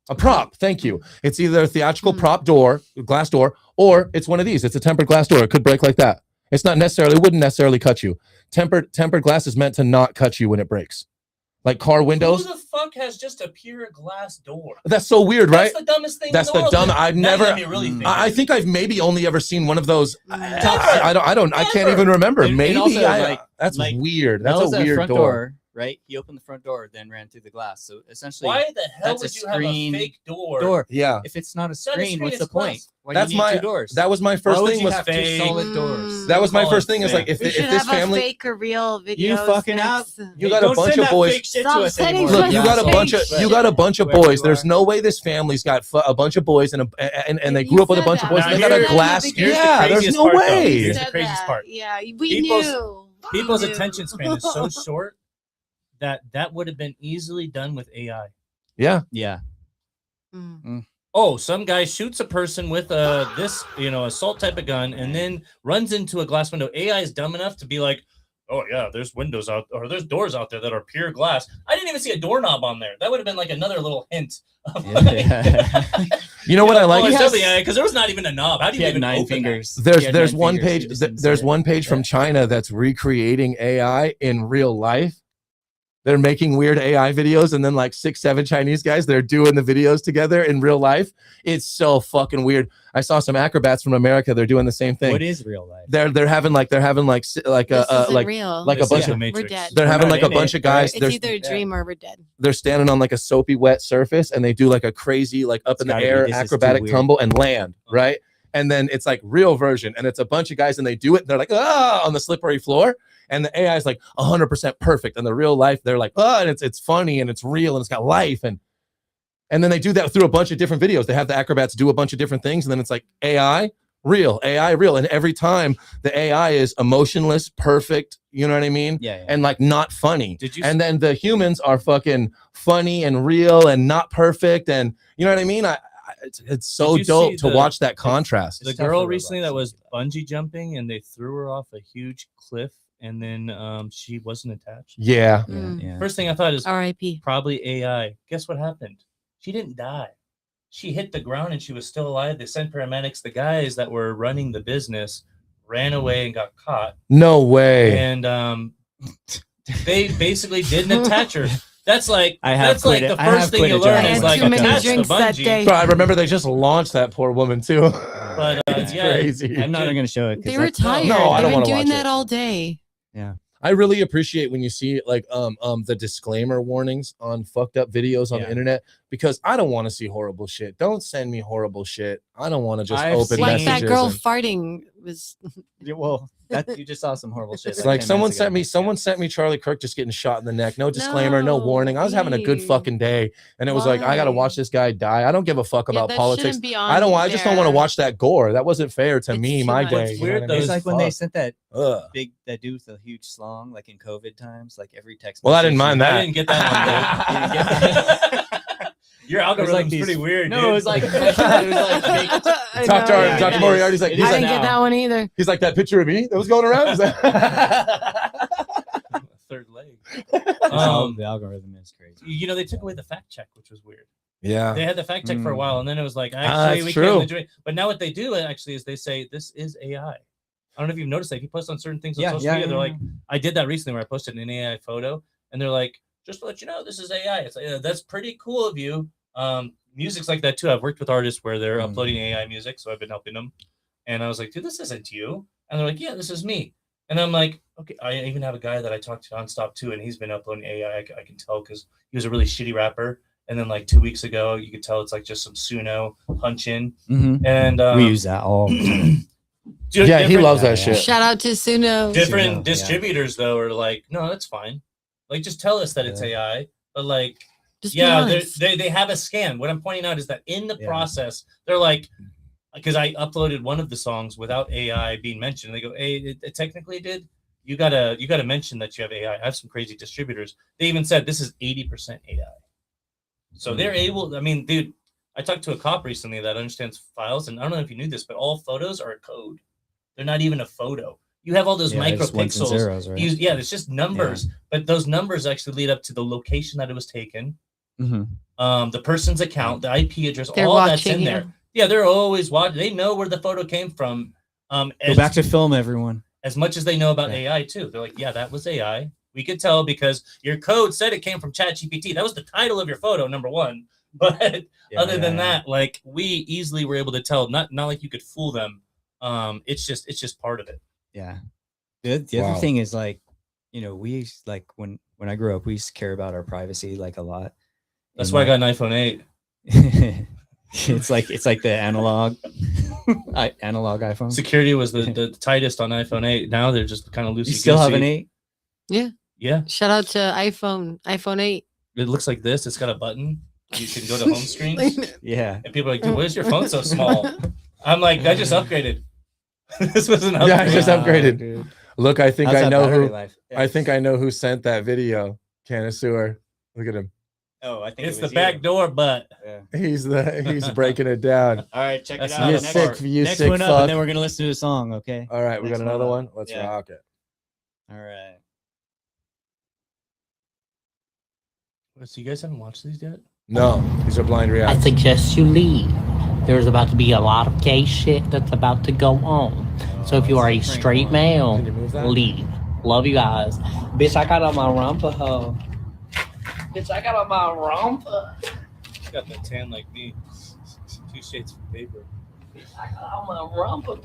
A prop. Thank you. It's either a theatrical prop door, glass door, or it's one of these. It's a tempered glass door. It could break like that. It's not necessarily, it wouldn't necessarily cut you. Tempered glass is meant to not cut you when it breaks. Like car windows. Who the fuck has just a pure glass door? That's so weird, right? That's the dumbest thing. That's in the world. I've That never. made me really think. I think I've maybe only ever seen one of those. Never. I can't even remember. And Maybe also, that's like, weird. That's Mel's a at weird front door. right? He opened the front door, then ran through the glass. So essentially, Why the hell that's would a you have a screen fake door? Yeah. If it's not a not a screen, screen, what's it's the point? glass. Why do That's you need my two doors? That was my first Why would thing. you Was have two solid doors? that was my Call first it thing. Is like fake. if We should this have a family, fake or real video. You fucking out. you got a bunch of boys. Stop sending Look, us you got a fake bunch of shit. boys. There's no way this family's got a bunch of boys and they grew up with a bunch of boys. Now And they got a here's- glass. here's the Yeah, there's craziest no part, though. way. Here's the craziest part. Yeah, we People's- knew. People's We knew. attention span is so short that would have been easily done with AI. Yeah. Yeah. Oh, some guy shoots a person with this assault type of gun and then runs into a glass window. AI is dumb enough to be like, oh yeah, there's windows out or there's doors out there that are pure glass. I didn't even see a doorknob on there. That would have been like another little hint. Of You know what I like? Because there was not even a knob. How do He you had even 9 open fingers. There's one page. There's one page from China that's recreating AI in real life. They're making weird AI videos, and then like 6-7 Chinese guys, they're doing the videos together in real life. It's so fucking weird. I saw some acrobats from America. They're doing the same thing. What is real life? They're having like This isn't like real. like a This bunch is of the We're Matrix. dead. they're We're having not like a in bunch it, of guys. It's They're either a dream or we're dead. they're standing on like a soapy wet surface, and they do like a crazy like up in the gotta be- air this is too acrobatic weird. tumble and land right. And then it's like real version, and it's a bunch of guys, and they do it. And they're like, on the slippery floor, and the AI is like 100% perfect. And the real life, they're like, and it's funny and it's real and it's got life. And then they do that through a bunch of different videos. They have the acrobats do a bunch of different things, and then it's like AI, real, and every time the AI is emotionless, perfect. You know what I mean? Yeah. And like not funny. Did you And then the humans are fucking funny and real and not perfect. And you know what I mean? It's so Did you dope see to watch that contrast. The girl recently that was bungee jumping and they threw her off a huge cliff and then she wasn't attached. Yeah. Yeah. First thing I thought is R.I.P. probably AI. Guess what happened? She didn't die. She hit the ground and she was still alive. They sent paramedics. The guys that were running the business ran away and got caught. No way. And they basically didn't attach her. That's like I have that's like quit the it. I have first thing quit you a learn job. is I like had too many attach the drinks that bungee. day. Bro, I remember they just launched that poor woman too. But It's yeah, crazy. I'm not going to show it. 'cause They were that's- tired. No, I don't They've wanna been doing watch that it. all day. Yeah. I really appreciate when you see like the disclaimer warnings on fucked up videos on the internet, because I don't want to see horrible shit. Don't send me horrible shit. I don't want to just I've open seen- Like messages. that girl and- farting was. Yeah, well, that you just saw some horrible shit. It's like 10 someone minutes ago. sent me Charlie Kirk just getting shot in the neck. No disclaimer, no No, warning. I was having a good ew. fucking day, and it was like I gotta Why? watch this guy die. I don't give a fuck Yeah, about that politics. shouldn't be I don't. on I just don't want to there. watch that gore. That wasn't fair to It's me. too My much. day. What's you know weird, what I though, mean? It's like when they Fuck. sent that Ugh. that dude with the huge slong, like in COVID times, like every text. Well, I didn't message, mind I that. didn't get that one, dude. You didn't get that? Your It was algorithm's like these- pretty weird. No, dude. it was like fake. I Dr. know. Yeah, Dr. it Moriarty's like, is. It is I didn't now. get that one either. he's like that picture of me that was going around. Is that- third leg. The algorithm is crazy. You know, they took away the fact check, which was weird. yeah. They had the fact check for a while, and then it was like, actually, that's we true. can't enjoy it. But now what they do actually is they say this is AI. I don't know if you've noticed that. If you post on certain things on social media, they're like, I did that recently where I posted an AI photo, and they're like, just to let you know, this is AI. It's like, yeah, that's pretty cool of you. Music's like that too. I've worked with artists where they're uploading AI music, so I've been helping them. And I was like, dude, this isn't you. And they're like, yeah, this is me. And I'm like, okay. I even have a guy that I talk to nonstop too, and he's been uploading AI. I can tell because he was a really shitty rapper. And then like 2 weeks ago, you could tell it's like just some Suno punch in. Mm-hmm. And We use that all the time. Yeah, he loves that shit. Shout out to Suno. Different Suno, distributors though are like, no, that's fine. Like, just tell us that it's AI. But like, Just be yeah, honest. they have a scan. What I'm pointing out is that in the process, they're like, because I uploaded one of the songs without AI being mentioned. They go, hey, it technically did. You gotta mention that you have AI. I have some crazy distributors. They even said this is 80% AI. So they're able. I mean, dude, I talked to a cop recently that understands files, and I don't know if you knew this, but all photos are a code. They're not even a photo. You have all those Just ones and micropixels. zeros, right? It's just numbers, but those numbers actually lead up to the location that it was taken, the person's account, the IP address, They're all that's watching in there. you. Yeah, they're always watching. They know where the photo came from. Go back to film, everyone. As much as they know about AI too. They're like, yeah, that was AI. We could tell because your code said it came from ChatGPT. That was the title of your photo, number one. But other than that, like we easily were able to tell. Not like you could fool them. It's just part of it. Yeah. The other thing is like, you know, we used, like when I grew up, we used to care about our privacy like a lot. That's And, why I like, got an iPhone 8. it's like the analog iPhone. Security was the tightest on iPhone 8. Now they're just kind of loosey. You still have an 8? Yeah. Yeah. Shout out to iPhone 8. It looks like this. It's got a button. You can go to home screens. Yeah. And people are like, dude, why is your phone so small? I'm like, I just upgraded. This was an upgrade. Yeah, I just upgraded. Dude. Look, I think How's I that know battery who. life? I think I know who sent that video. Canasur. Look at him. Oh, I think It's it the was back you. door, but He's breaking it down. All right, check That's it not out. You the sick, part. you Next sick one up, fuck. and then we're gonna listen to a song. Okay. All right, we got Next another one one. Let's Yeah. rock it. All right. So you guys haven't watched these yet? No, these are blind I reacts. suggest you leave. There's about to be a lot of gay shit that's about to go on. So if you are a straight male, Can you move that? leave. Love you guys. Bitch, I got on my romper hoe. Bitch, I got on my romper. You got that tan like me. 2 shades of paper. I got on my romper.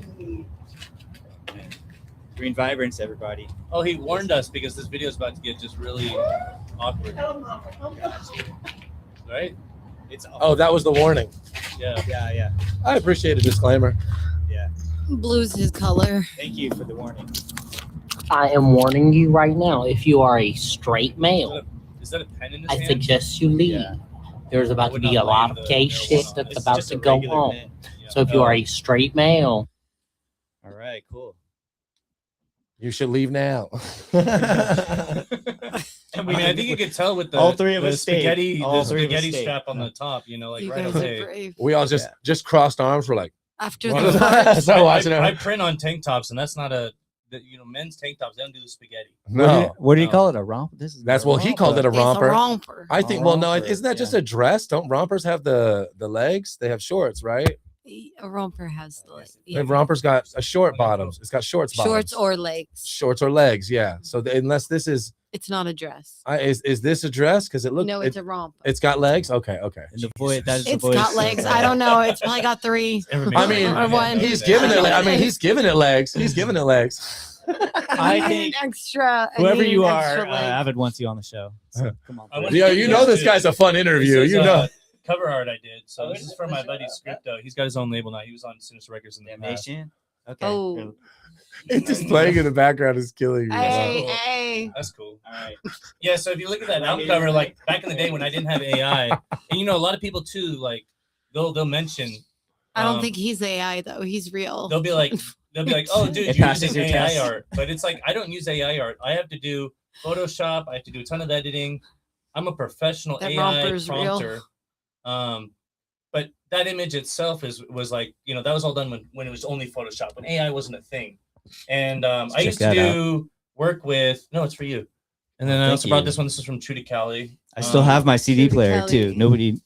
Green vibrance, everybody. Oh, he warned us because this video is about to get just really awkward. Right? It's Oh, that was the warning. Yeah. I appreciate a disclaimer. Yeah. Blue's his color. Thank you for the warning. I am warning you right now. If you are a straight male, Is that a pen in his I hand? suggest you leave. Yeah. There's about to would be not a lot blame of the gay marijuana shit on that's this. about Just to a go regular on. pen. So if you are a straight male, All right, cool. You should leave now. I mean, I think you could tell with the All three of the us stayed. spaghetti, All the three of us spaghetti stayed. strap on the top. You know, like You right guys are away. brave. We all just crossed arms. We're like, After What the is fight. that? Start watching I it. print on tank tops, and that's not men's tank tops. They don't do the spaghetti. No, What do you No. call it? A romp? This is that's a what he called it, a It's a romper. romper. I think. Well, no, romper, isn't that just yeah. a dress? Don't rompers have the legs? They have shorts, right? A romper has the The rompers got a short bottoms. It's got shorts bottoms. shorts or legs. Shorts or legs. Yeah. So unless this is It's not a dress. is this a dress? Because it looks. No, it's a romper. It's got legs. Okay. And the voice. That is the It's voice. got legs. I don't know. It's probably got 3. I mean, Or one. he's giving it. I mean, he's giving it legs. He's giving it legs. I need think an extra. I whoever need you an are, extra leg. Avid wants you on the show. So come on. I want buddy. Yeah, you know this guy's a fun interview. This is, You know. cover art I did. So this is from my buddy Scripto. He's got his own label now. He was on Sinister Records in the past. Damnation. Okay. Oh. It's just playing in the background is killing me. Hey. That's cool. All right. Yeah. So if you look at that album cover, like back in the day when I didn't have AI, and you know, a lot of people too, like they'll mention. I don't think he's AI though. He's real. They'll be like, oh, dude, It you're passes using your AI test. art, but it's like I don't use AI art. I have to do Photoshop. I have to do a ton of editing. I'm a professional That AI romper's real. prompter. But that image itself was like, you know, that was all done when it was only Photoshop, when AI wasn't a thing. And I check used to that do work with, no, it's for you. And then I Thank also brought you. this one. This is from True to Cali. I still have my CD player Kelly. too. Nobody.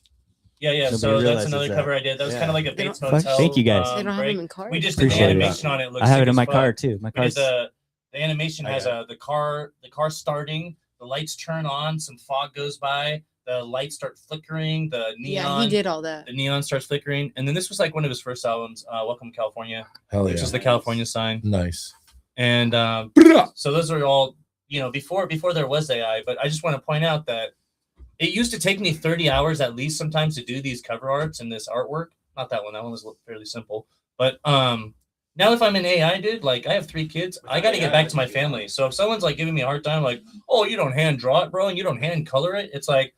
Yeah. Nobody So that's realizes another that. cover I did. That was Yeah. kind of like a They Bates don't- Motel. Thank you, guys. They don't have break. them in cars. We just did the Appreciate it. animation on it. Looks I have sick it in as my fuck. car too. My We did car's. the animation I has got the car starting, the lights turn on, some fog goes by, the lights start flickering, the neon. Yeah, he did all that. The neon starts flickering, and then this was like one of his first albums, Welcome to California, Hell which yeah. is the California sign. Nice. And so those are all, you know, before there was AI. But I just want to point out that it used to take me 30 hours at least sometimes to do these cover arts and this artwork. Not that one. That one was fairly simple. But now if I'm an AI dude, like I have 3 kids, I got to get back to my family. So if someone's like giving me a hard time, like, oh, you don't hand draw it, bro, and you don't hand color it, it's like,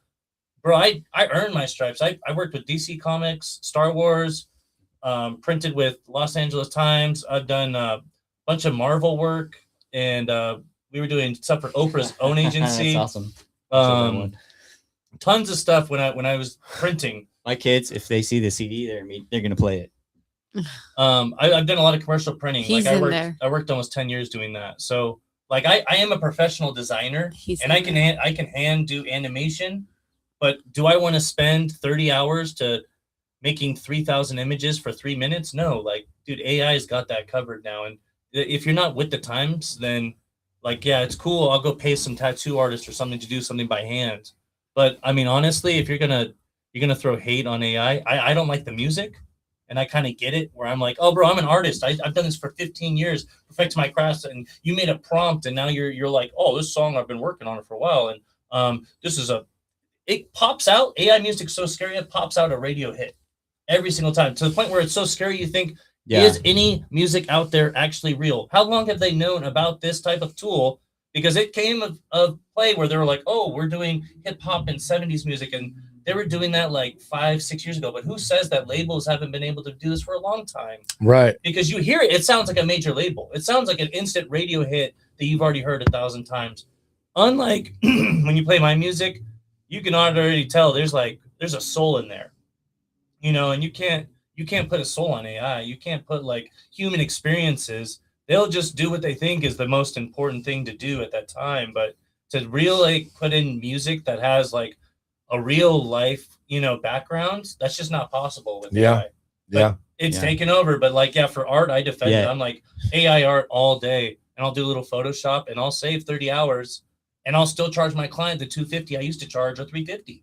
bro, I earned my stripes. I worked with DC Comics, Star Wars, printed with Los Angeles Times. I've done a bunch of Marvel work, and we were doing stuff for Oprah's own agency. That's awesome. Tons of stuff when I was printing. My kids, if they see the CD, they're gonna play it. I've done a lot of commercial printing. He's like in there. I worked almost 10 years doing that. So like I am a professional designer, and I can hand do animation. But do I want to spend 30 hours to making 3,000 images for 3 minutes? No, like, dude, AI's got that covered now. And if you're not with the times, then like, yeah, it's cool. I'll go pay some tattoo artist or something to do something by hand. But I mean, honestly, if you're gonna throw hate on AI, I don't like the music, and I kind of get it. Where I'm like, oh, bro, I'm an artist. I've done this for 15 years, perfect my craft, and you made a prompt, and now you're like, oh, this song I've been working on it for a while, and this is it pops out. AI music's so scary, it pops out a radio hit every single time, to the point where it's so scary you think, is any music out there actually real? How long have they known about this type of tool? Because it came of play where they were like, oh, we're doing hip hop and 70s music, and they were doing that like 5-6 years ago. But who says that labels haven't been able to do this for a long time? Right. Because you hear it, it sounds like a major label. It sounds like an instant radio hit that you've already heard 1,000 times. Unlike when you play my music, you can already tell there's a soul in there, you know, and you can't put a soul on AI. You can't put like human experiences. They'll just do what they think is the most important thing to do at that time. But to really put in music that has like a real life, you know, background, that's just not possible with AI. But it's taken over. But like, for art, I defend it. I'm like AI art all day, and I'll do a little Photoshop, and I'll save 30 hours, and I'll still charge my client the $250 I used to charge, or $350,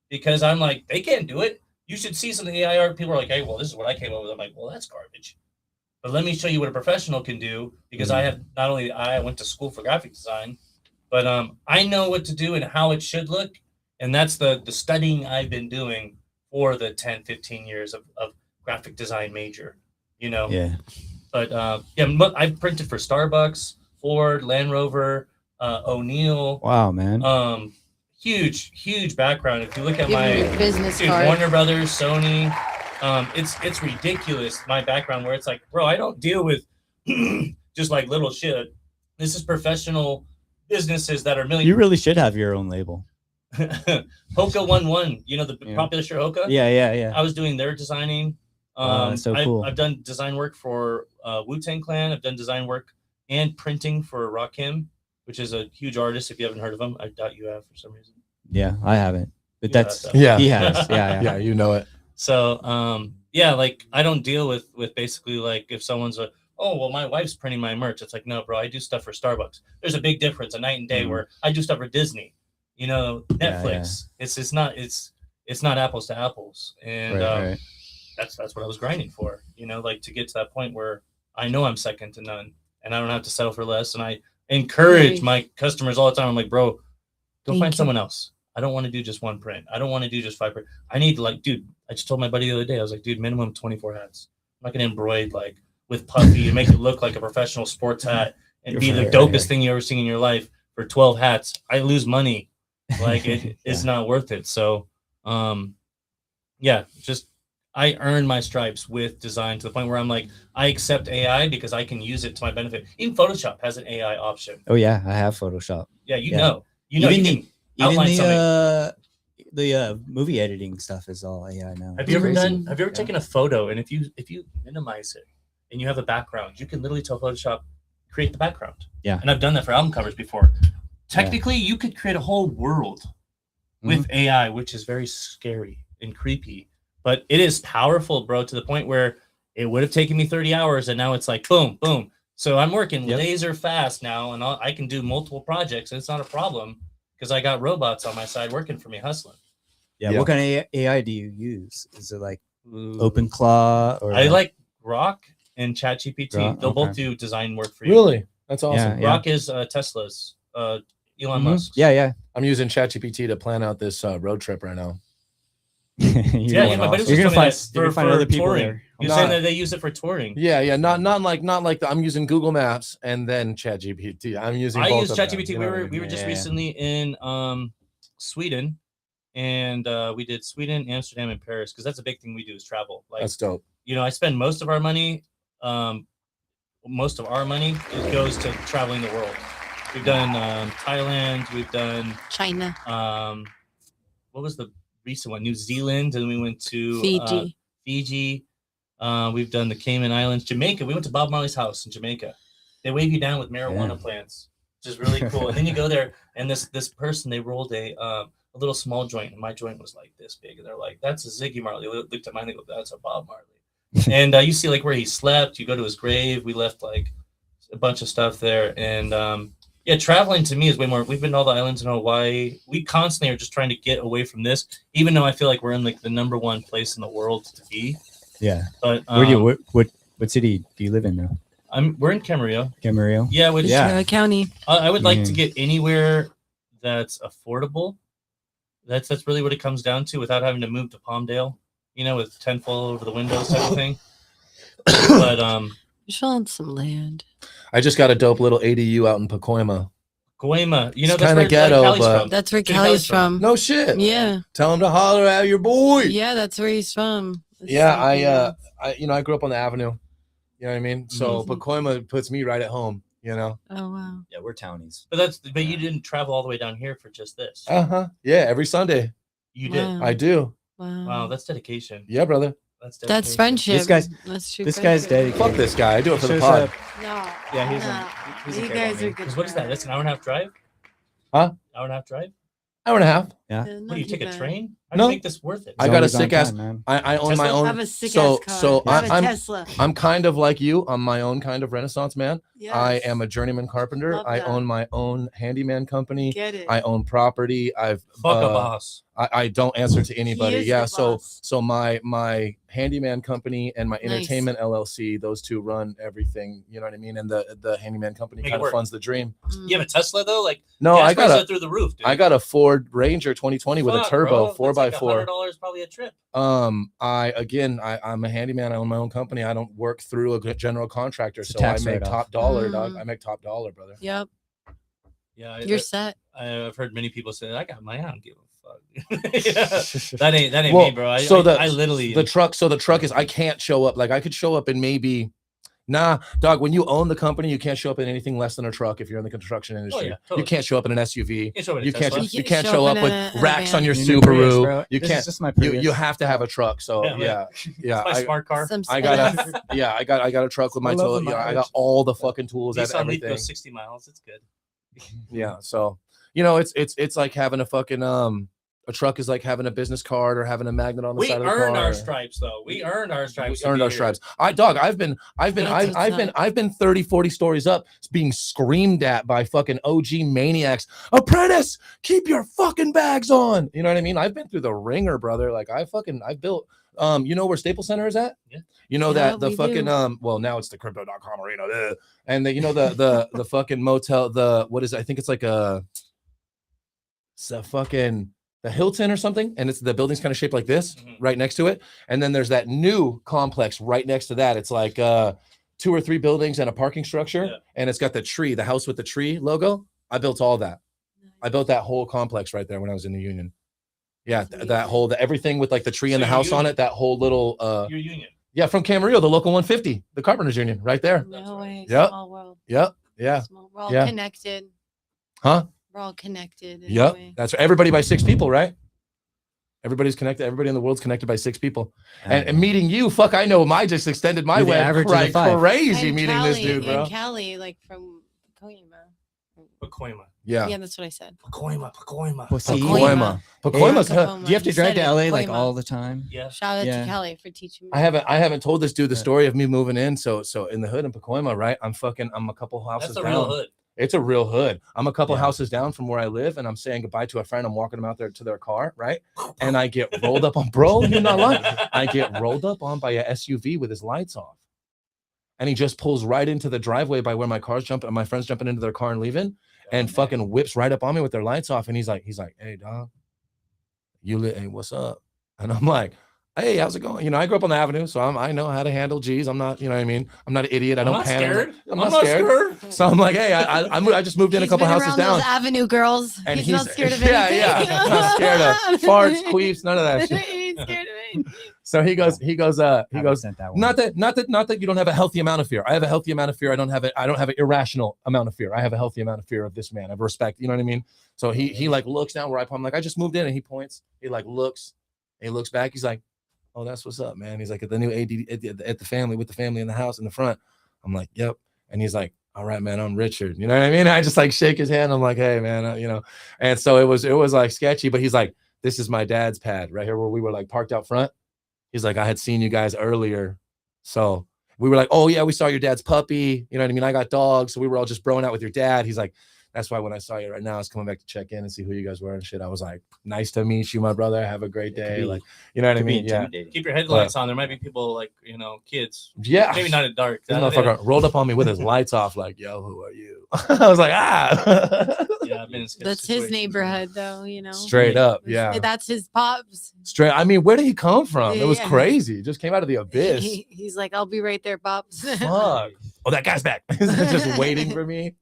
because I'm like, they can't do it. You should see some of the AI art. People are like, hey, well, this is what I came up with. I'm like, well, that's garbage. But let me show you what a professional can do, because I have not only I went to school for graphic design, but I know what to do and how it should look. And that's the studying I've been doing for the 10, 15 years of graphic design major, you know? Yeah. But I've printed for Starbucks, Ford, Land Rover, O'Neill. Wow, man. Huge background. If you look at Give my me your business card. Warner Brothers, Sony, it's ridiculous, my background, where it's like, bro, I don't deal with just like little shit. This is professional businesses that are million. You really should have your own label. Hoka 11, you know, the popular shirt Hoka? Yeah. I was doing their designing. That's so cool. I've done design work for Wu-Tang Clan. I've done design work and printing for Rakim, which is a huge artist. If you haven't heard of him, I doubt you have for some reason. Yeah, I haven't. But that's he has. Yeah, you know it. So like I don't deal with basically like if someone's like, oh well, my wife's printing my merch. It's like, no, bro, I do stuff for Starbucks. There's a big difference, a night and day, where I do stuff for Disney, you know, Netflix. It's not apples to apples, and right. that's what I was grinding for, you know, like to get to that point where I know I'm second to none, and I don't have to settle for less. And I encourage my customers all the time. I'm like, bro, go find someone else. I don't want to do just one print. I don't want to do just 5 print. I need to, like, dude, I just told my buddy the other day, I was like, dude, minimum 24 hats. I'm not going to embroid like with puffy and make it look like a professional sports hat and be the dopest thing you ever seen in your life for 12 hats. I lose money. Like it's not worth it. So, just I earn my stripes with design to the point where I'm like, I accept AI because I can use it to my benefit. Even Photoshop has an AI option. Oh yeah, I have Photoshop. Yeah, you know, you can outline something. The movie editing stuff is all AI now. Have you ever taken a photo and if you minimize it and you have a background, you can literally tell Photoshop create the background. Yeah. And I've done that for album covers before. Technically, you could create a whole world with AI, which is very scary and creepy. But it is powerful, bro, to the point where it would have taken me 30 hours and now it's like boom, boom. So I'm working laser fast now and I can do multiple projects and it's not a problem because I got robots on my side working for me, hustling. Yeah. What kind of AI do you use? Is it like OpenClaw or I like Grok and ChatGPT. They'll both do design work for you. Really? That's awesome. Grok is Tesla's Elon Musk. Yeah. I'm using ChatGPT to plan out this road trip right now. My buddy was You're gonna for find other people touring. there. You're saying that they use it for touring. Yeah. Not like I'm using Google Maps and then ChatGPT. I'm using. I both use of them, ChatGPT. you know what I mean? We were just recently in Sweden, and we did Sweden, Amsterdam, and Paris because that's a big thing we do is travel. Like That's dope. You know, I spend most of our money. It goes to traveling the world. We've done Thailand. We've done China. What was the recent one? New Zealand, and we went to Fiji. We've done the Cayman Islands, Jamaica. We went to Bob Marley's house in Jamaica. They wave you down with marijuana plants, which is really cool. And then you go there, and this person, they rolled a little small joint, and my joint was like this big, and they're like, "That's a Ziggy Marley." They looked at mine, they go, "That's a Bob Marley." And you see like where he slept. You go to his grave. We left like a bunch of stuff there, and traveling to me is way more. We've been to all the islands in Hawaii. We constantly are just trying to get away from this, even though I feel like we're in like the number one place in the world to be. Yeah. But where do you what city do you live in now? We're in Camarillo. Camarillo. Yeah, County. I would like to get anywhere that's affordable. That's really what it comes down to, without having to move to Palmdale. You know, with tinfoil over the windows type of thing. But You should own some land. I just got a dope little ADU out in Pacoima. Pacoima, you know, It's that's kind where of ghetto, Callie's but from. That's where Kelly's from. No shit. Yeah. Tell him to holler at your boy. Yeah, that's where he's from. Yeah, I grew up on the avenue. You know what I mean? So Pacoima puts me right at home. You know. Oh wow. Yeah, we're townies. But you didn't travel all the way down here for just this. Yeah, every Sunday. You did. I do. Wow, that's dedication. Yeah, brother. That's friendship. That's true. This guy's dedicated. Fuck this guy. I do it for the pod. No. Yeah, he's You guys are good. What is that? That's an hour and a half drive? Huh? Hour and a half drive? Hour and a half. Yeah. What do you take a train? How do No. you make this worth it? I got a sick ass. I own my Tesla? own. Have a sick so ass car. so Have a I'm Tesla. I'm kind of like you. I'm my own kind of Renaissance man. Yes. I am a journeyman carpenter. Love I that. own my own handyman company. Get it. I own property. I've Fuck a boss. I don't answer to anybody. is Yeah. the So boss. so my handyman company and my Nice. entertainment LLC, those two run everything. You know what I mean? And the handyman company Make it kind of work. funds the dream. You have a Tesla though? Like No, gas I got prices a are through the roof, dude. I got a Ford Ranger 2020 with a Fuck, turbo, bro. 4x4. That's like $100 probably a trip. I'm a handyman. I own my own company. I don't work through a general contractor, It's a so I tax make write-off. top dollar, dog. I make top dollar, brother. Yep. Yeah, You're set. I've heard many people say, "I got my own." Give a fuck. Yeah. That ain't Well, me, bro. I literally the truck. So the truck is I can't show up. Like I could show up in maybe. Nah, dog. When you own the company, you can't show up in anything less than a truck. If you're in the construction industry, yeah, totally. you can't show up in an SUV. can't show up in a You can't. Tesla. You can't show up in with a racks van. on your You need a Prius, Subaru. bro. You This can't. is just my You Prius. have to have a truck. So yeah. my smart car. Some I got a truck with my I love tool. the I got mileage. all the fucking tools. I have Nissan Leaf everything. goes 60 miles. It's good. Yeah. So it's like having a fucking a truck is like having a business card or having a magnet on the We side of the car. earned our stripes, though. We earned our stripes. We earned our stripes. I've been 30, 40 stories up being screamed at by fucking OG maniacs. Apprentice, keep your fucking bags on. You know what I mean? I've been through the ringer, brother. Like I built you know where Staples Center is at? Yeah. You know Yeah, that the we fucking do. well now it's the crypto.com arena. And the, you know the fucking motel, what is it? I think it's like it's a fucking the Hilton or something, and it's the building's kind of shaped like this right next to it. And then there's that new complex right next to that. It's like 2 or 3 buildings and a parking structure, and it's got the house with the tree logo. I built all that. I built that whole complex right there when I was in the union. Yeah, everything with like the tree and the house on it, that whole little Your union. Yeah, from Camarillo, the local 150, the Carpenters Union, right there. No way. Yep. Small world. Yep. Yeah. We're all connected. Huh? We're all connected. Yep. Anyway. That's everybody by 6 people, right? Everybody's connected. Everybody in the world's connected by 6 people. And meeting you, fuck, I know. I just extended my web like crazy meeting this dude, bro. And Cali, like from Pacoima. Yeah. Yeah, that's what I said. Pacoima. Pacoima. Do you have to drive to LA like Pacoima. all the time? Yeah. Shout out to Kelly for teaching me. I haven't told this dude the story of me moving in. So in the hood in Pacoima, right? I'm a couple houses That's a down. real hood. It's a real hood. I'm a couple houses down from where I live, and I'm saying goodbye to a friend. I'm walking them out there to their car, right? And I get rolled up on, bro, you're not lying. I get rolled up on by a SUV with his lights off. And he just pulls right into the driveway by where my friend's jumping into their car and leaving, and fucking whips right up on me with their lights off. And he's like, hey, dog, hey, what's up? And I'm like, hey, how's it going? You know, I grew up on the avenue, so I know how to handle G's. I'm not, you know what I mean? I'm not an idiot. I don't panic. Scared. I'm not scared. So I'm like, hey, I just moved in a couple houses down. Those Avenue girls. And he's not scared of anything. Yeah. I'm not scared of farts, queefs, none of that shit. He ain't scared of anything. So he goes, not that you don't have a healthy amount of fear. I have a healthy amount of fear. I don't have an irrational amount of fear. I have a healthy amount of fear of this man, of respect. You know what I mean? So he like looks down where I'm like, I just moved in, and he points. He like looks, and he looks back. He's like, oh, that's what's up, man. He's like, at the new AD at the family, with the family in the house in the front. I'm like, yep. And he's like, all right, man, I'm Richard. You know what I mean? I just like shake his hand. I'm like, hey, man, you know. And so it was like sketchy, but he's like, this is my dad's pad right here where we were like parked out front. He's like, I had seen you guys earlier. So we were like, oh yeah, we saw your dad's puppy. You know what I mean? I got dogs. So we were all just broing out with your dad. He's like, that's why when I saw you right now, I was coming back to check in and see who you guys were and shit. I was like, nice to meet you, my brother. Have a great day. Like, you know what I mean? Yeah. Keep your headlights on. There might be people like, you know, kids. Yeah. Maybe not at dark. This motherfucker rolled up on me with his lights off, like, yo, who are you? I was like, Yeah, I've been in That's his neighborhood, though, you know. Straight up, yeah. That's his pops. Straight. I mean, where did he come from? It was Yeah. crazy. It just came out of the abyss. He's like, I'll be right there, pops. Fuck. Oh, that guy's back. Just waiting for me.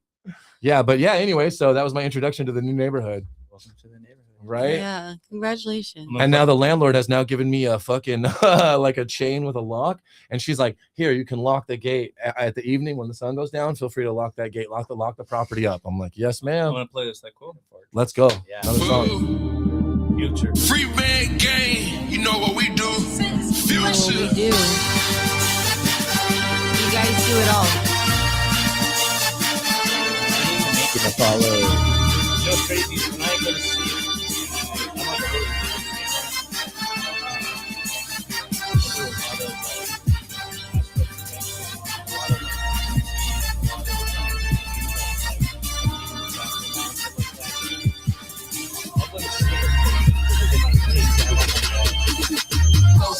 Yeah, but yeah, anyway, so that was my introduction to the new neighborhood. Welcome to the neighborhood. Right? Yeah, congratulations. And now the landlord has now given me a fucking like a chain with a lock. And she's like, here, you can lock the gate at the evening when the sun goes down. Feel free to lock that gate, lock the property up. I'm like, yes, I ma'am. want to play this. Like, cool. Let's go. Yeah. Another song. Future. Free band game, you know what we do. You know what we do. You guys do it all. Give a follow. You know what's crazy? When I go to sleep, I'm like,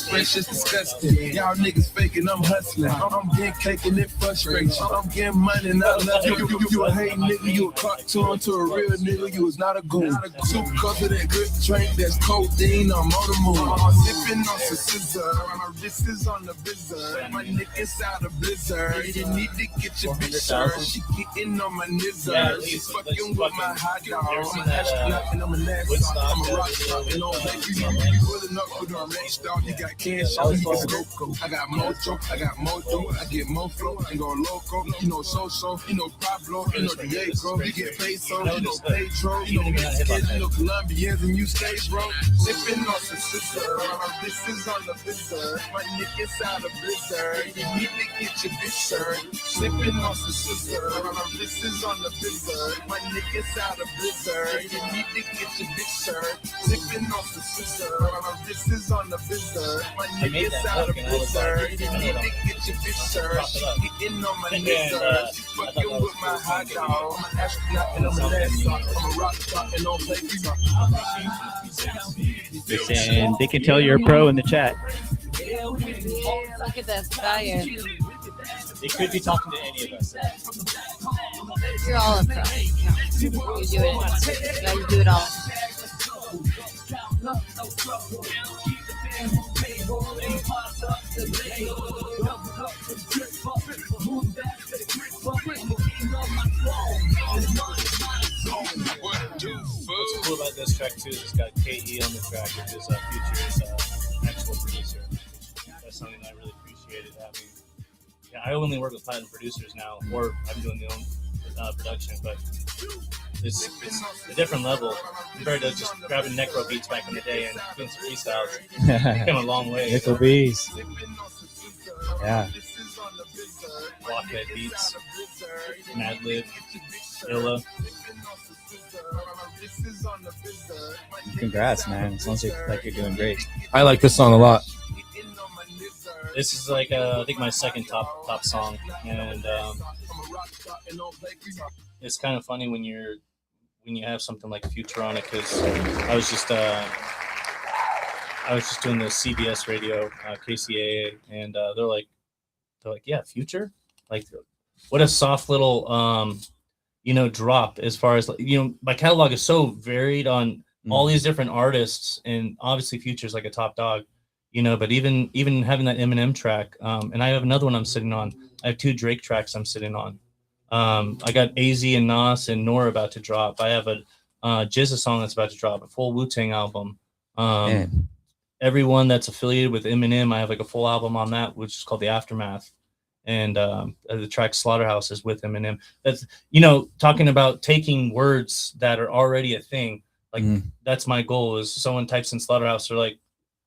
Fresh is disgusting. Y'all niggas faking, I'm hustling. I'm getting caking it frustration. I'm getting money, not love. You a hate nigga, you a cartoon to a real nigga, you was not a goon. 2 cups of that good drink, that's codeine, I'm on the move. I'm sipping on some scissor, my wrist is on the blizzard. My neck inside a blizzard. You need to get your bitch her. She getting on my nizzard. She's fucking with my hot dog. I'm an astronaut and I'm a NASA. I'm a rock star and I'm like you pulling up with a range dog. You got cash on you, it's loco. I got mojo, I got mojo, I get mo flow and go loco. You know so, you know Pablo, you know Diego, you get peso, you know Pedro, you know Mexicans, you know Colombians, and you stay bro. Sipping on some scissor, my wrist is on the blizzard, my neck inside a blizzard. You need to get your bitch turned. Sipping on some scissor, my wrist is on the blizzard, my neck inside a blizzard. You need to get your bitch turned. Sipping on some scissor, my wrist is on the blizzard. My niggas out of blizzard. You need to get your bitch turned. She getting on my nizzard. She fucking with my hot dog. I'm an astronaut and I'm a NASA. I'm a rock star and don't play And they can tell you're a pro in the chat. Look at that fire. They could be talking to any of us. You're all a pro. You do it. You guys do it all. track too is it's got KE on the track, which is Future's actual producer. That's something that I really appreciated having. Yeah, I only work with platinum producers now, or I'm doing the own production, but it's a different level compared to just grabbing necro beats back in the day and doing some freestyles. It's come a long way. Nickel bees. Yeah. Blockhead beats, Madlib, Illa. Congrats, man. It sounds like you're doing great. I like this song a lot. This is like I think my second top song, and it's kind of funny when you have something like Future on it, because I was just doing the CBS radio, KCAA, and they're like, yeah, Future, like, what a soft little drop as far as, my catalog is so varied on all these different artists, and obviously Future's like a top dog, but even having that Eminem track, and I have another one I'm sitting on. I have 2 Drake tracks I'm sitting on. I got AZ and Nas and Nora about to drop. I have a Jizza song that's about to drop, a full Wu-Tang album. Everyone that's affiliated with Eminem, I have like a full album on that, which is called The Aftermath. And the track Slaughterhouse is with Eminem. That's, talking about taking words that are already a thing. Like, that's my goal, is someone types in Slaughterhouse, they're like,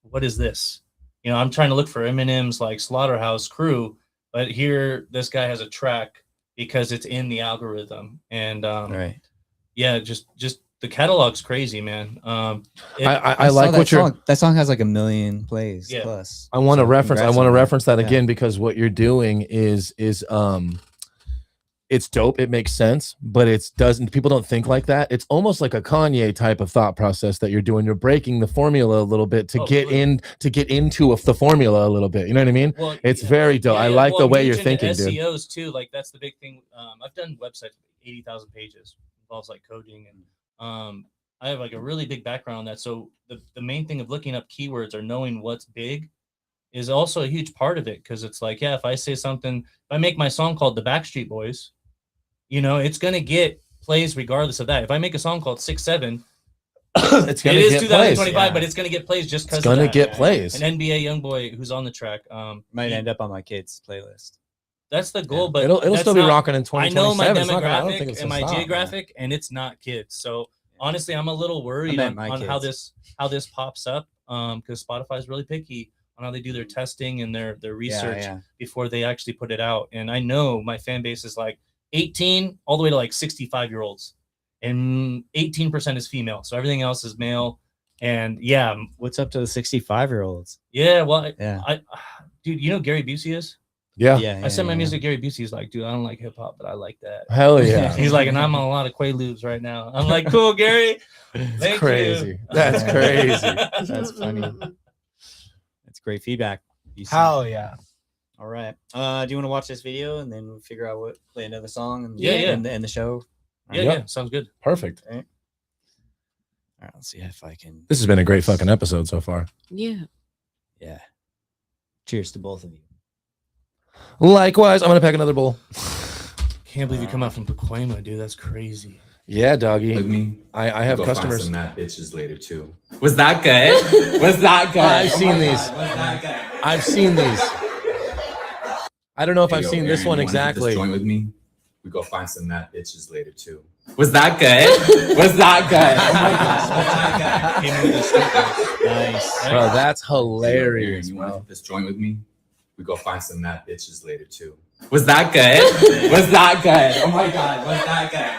what is this? I'm trying to look for Eminem's like Slaughterhouse Crew, but here this guy has a track because it's in the algorithm. And right. Yeah, just the catalog's crazy, man. I like what that song has like 1 million plays plus. I want to reference that again, because what you're doing is it's dope. It makes sense, but people don't think like that. It's almost like a Kanye type of thought process that you're doing. You're breaking the formula a little bit to get into the formula a little bit. You know what I mean? Well, it's very dope. I like the way you're thinking, dude. SEOs too, like that's the big thing. I've done websites with 80,000 pages, involves like coding, and I have like a really big background on that. So the main thing of looking up keywords or knowing what's big is also a huge part of it, because it's like, yeah, if I say something, if I make my song called The Backstreet Boys, it's gonna get plays regardless of that. If I make a song called 6'7", it is 2025, but it's gonna get plays just because it's gonna get plays. An NBA young boy who's on the track might end up on my kid's playlist. That's the goal, but it'll still be rocking in 2027. I know my demographic and my geographic, and it's not kids. So honestly, I'm a little worried on how this pops up, because Spotify is really picky on how they do their testing and their research before they actually put it out. And I know my fan base is like 18 all the way to like 65-year-olds, and 18% is female, so everything else is male. And yeah, what's up to the 65-year-olds? Yeah, well, dude, Gary Busey is. Yeah. I sent my music to Gary Busey. He's like, dude, I don't like hip hop, but I like that. Hell yeah. He's like, and I'm on a lot of Quaaludes right now. I'm like, cool, Gary. That's crazy. That's crazy. That's funny. That's great feedback. Hell yeah. All right. Do you want to watch this video and then we'll figure out what play another song and end the show? Yeah, sounds good. Perfect. All right, let's see if I can. This has been a great fucking episode so far. Yeah. Yeah. Cheers to both of you. Likewise, I'm gonna pack another bowl. Can't believe you come out from Pacoima, dude. That's crazy. Yeah, doggy. With me, I have customers. Some mad bitches later too. Was that good? Was that good? I've seen these. I've seen these. I don't know if I've seen this one exactly. Join with me. We go find some mad bitches later too. Was that good? Was that good? Oh my gosh. Nice. Bro, that's hilarious. You want to hit this joint with me? We go find some mad bitches later too. Was that good? Was that good? Oh my god, was that good?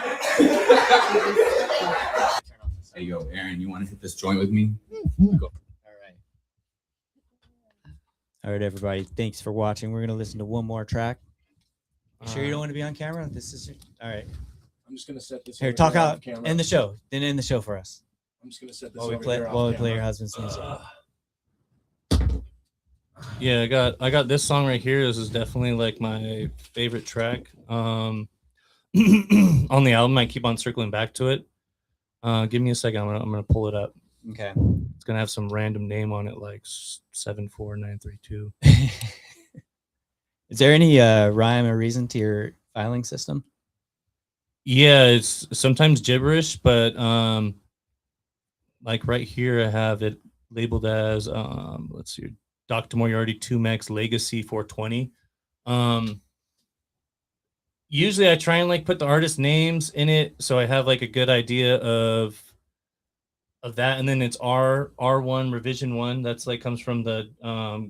Hey yo, Aaron, you want to hit this joint with me? Go. All right, everybody. Thanks for watching. We're gonna listen to one more track. You sure you don't want to be on camera? This is all right. I'm just gonna set this. Here, talk out. End the show. Then end the show for us. I'm just gonna set this. While we play your husband's music. Yeah, I got this song right here. This is definitely like my favorite track on the album. I keep on circling back to it. Give me a second. I'm gonna pull it up. Okay. It's gonna have some random name on it, like 74932. Is there any rhyme or reason to your filing system? Yeah, it's sometimes gibberish, but like right here, I have it labeled as let's see, Dr. Moriarty 2Mex Legacy 420. Usually I try and like put the artist names in it, so I have like a good idea of that, and then it's R1 revision 1. That's like comes from the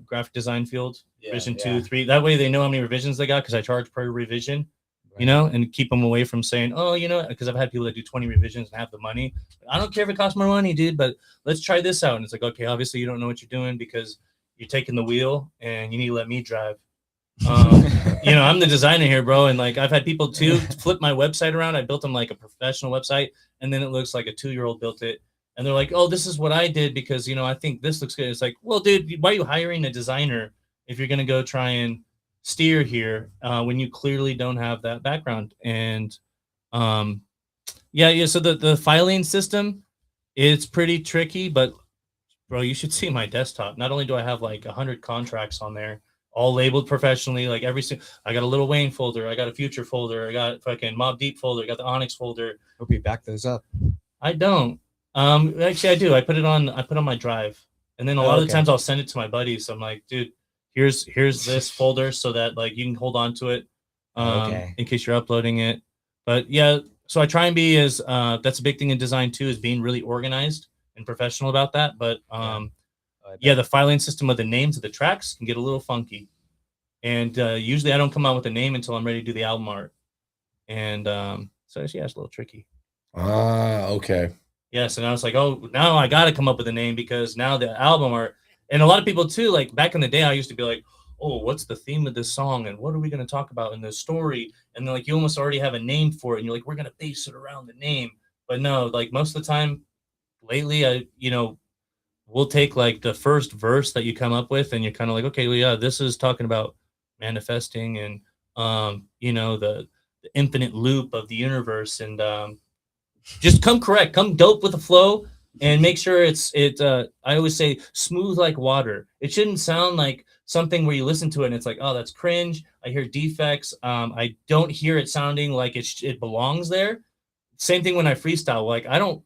graphic design field. Revision 2, 3. That way they know how many revisions they got, because I charge per revision. You know, and keep them away from saying, oh, you know, because I've had people that do 20 revisions and have the money. I don't care if it costs more money, dude, but let's try this out. And it's like, okay, obviously you don't know what you're doing because you're taking the wheel and you need to let me drive. You know, I'm the designer here, bro. And like, I've had people too flip my website around. I built them like a professional website, and then it looks like a 2-year-old built it. And they're like, oh, this is what I did because, you know, I think this looks good. It's like, well, dude, why are you hiring a designer if you're going to go try and steer here when you clearly don't have that background? And yeah, so the filing system, it's pretty tricky, but bro, you should see my desktop. Not only do I have like 100 contracts on there, all labeled professionally, like I got a Lil Wayne folder, I got a Future folder, I got fucking Mobb Deep folder, I got the Onyx folder. Hope you back those up. I don't. Actually I do. I put on my drive, and then a lot of the times I'll send it to my buddies. So I'm like, dude, here's this folder so that like you can hold on to it in case you're uploading it. But yeah, so I try and be as that's a big thing in design too, is being really organized and professional about that. But yeah, the filing system of the names of the tracks can get a little funky, and usually I don't come out with a name until I'm ready to do the album art, and so yeah, it's a little tricky. Okay. Yes, and I was like, oh, now I got to come up with a name, because now the album art, and a lot of people too, like back in the day, I used to be like, oh, what's the theme of this song, and what are we going to talk about in this story? And then like you almost already have a name for it, and you're like, we're going to base it around the name. But no, like most of the time lately, we'll take like the first verse that you come up with, and you're kind of like, okay, well, yeah, this is talking about manifesting and the infinite loop of the universe, and just come dope with the flow, and make sure I always say smooth like water. It shouldn't sound like something where you listen to it and it's like, oh, that's cringe. I hear defects. I don't hear it sounding like it belongs there. Same thing when I freestyle. Like I don't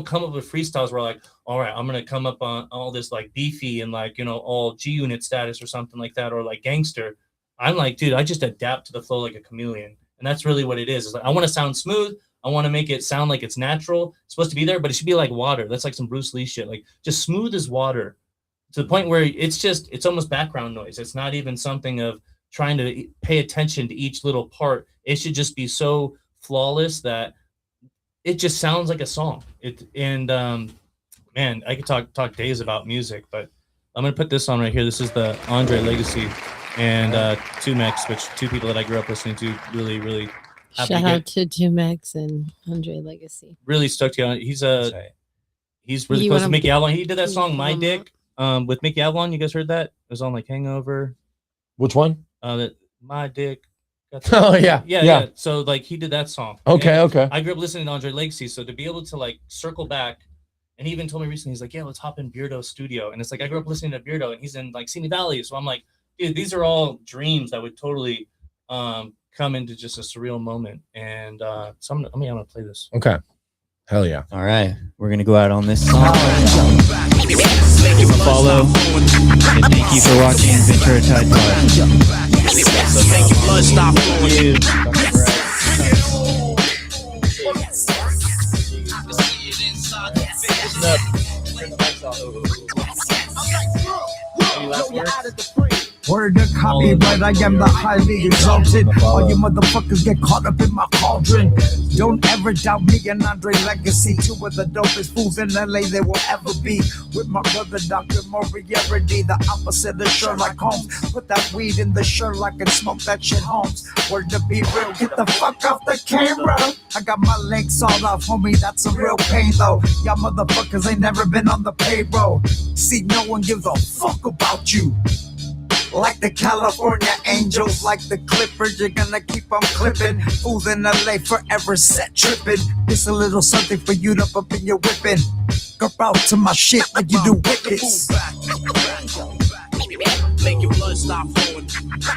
come up with freestyles where like, all right, I'm gonna come up on all this like beefy and like, all G-Unit status or something like that, or like gangster. I'm like, dude, I just adapt to the flow like a chameleon. And that's really what it is. It's like, I want to sound smooth. I want to make it sound like it's natural. It's supposed to be there, but it should be like water. That's like some Bruce Lee shit. Like just smooth as water, to the point where it's almost background noise. It's not even something of trying to pay attention to each little part. It should just be so flawless that it just sounds like a song. Man, I could talk days about music, but I'm gonna put this on right here. This is the Andre Legacy and 2Mex, which two people that I grew up listening to. Really, really shout out to 2Mex and Andre Legacy. Really stoked to get on. He's really close to Mickey Avalon. He did that song "My Dick" with Mickey Avalon. You guys heard that? It was on like Hangover. Which one? That My Dick. Oh yeah. So like he did that song. Okay. I grew up listening to Andre Legacy, so to be able to like circle back, and he even told me recently, he's like, yeah, let's hop in Beardo's studio, and it's like I grew up listening to Beardo, and he's in like Simi Valley, so I'm like, dude, these are all dreams that would totally come into just a surreal moment, and so I'm gonna play this. Okay. Hell yeah. All right, we're gonna go out on this song. Give a follow, and thank you for watching Ventura Tide Pod. Make your blood stop flowing. Word to copyright, I am the highly exalted. All you motherfuckers get caught up in my cauldron. Don't ever doubt me and Andre Legacy. Two of the dopest fools in LA there will ever be. With my brother Dr. Moriarity, the opposite of Sherlock Holmes. Put that weed in the Sherlock and smoke that shit Holmes. Word to be real, get the fuck off the camera. I got my legs sawed off, homie, that's a real pain though. Y'all motherfuckers ain't never been on the payroll. See, no one gives a fuck about you. Like the California Angels, like the Clippers, you're gonna keep on clipping. Fools in LA forever set tripping. It's a little something for you to up in your whipping. Go out to my shit like you do wickets. Make your blood stop flowing.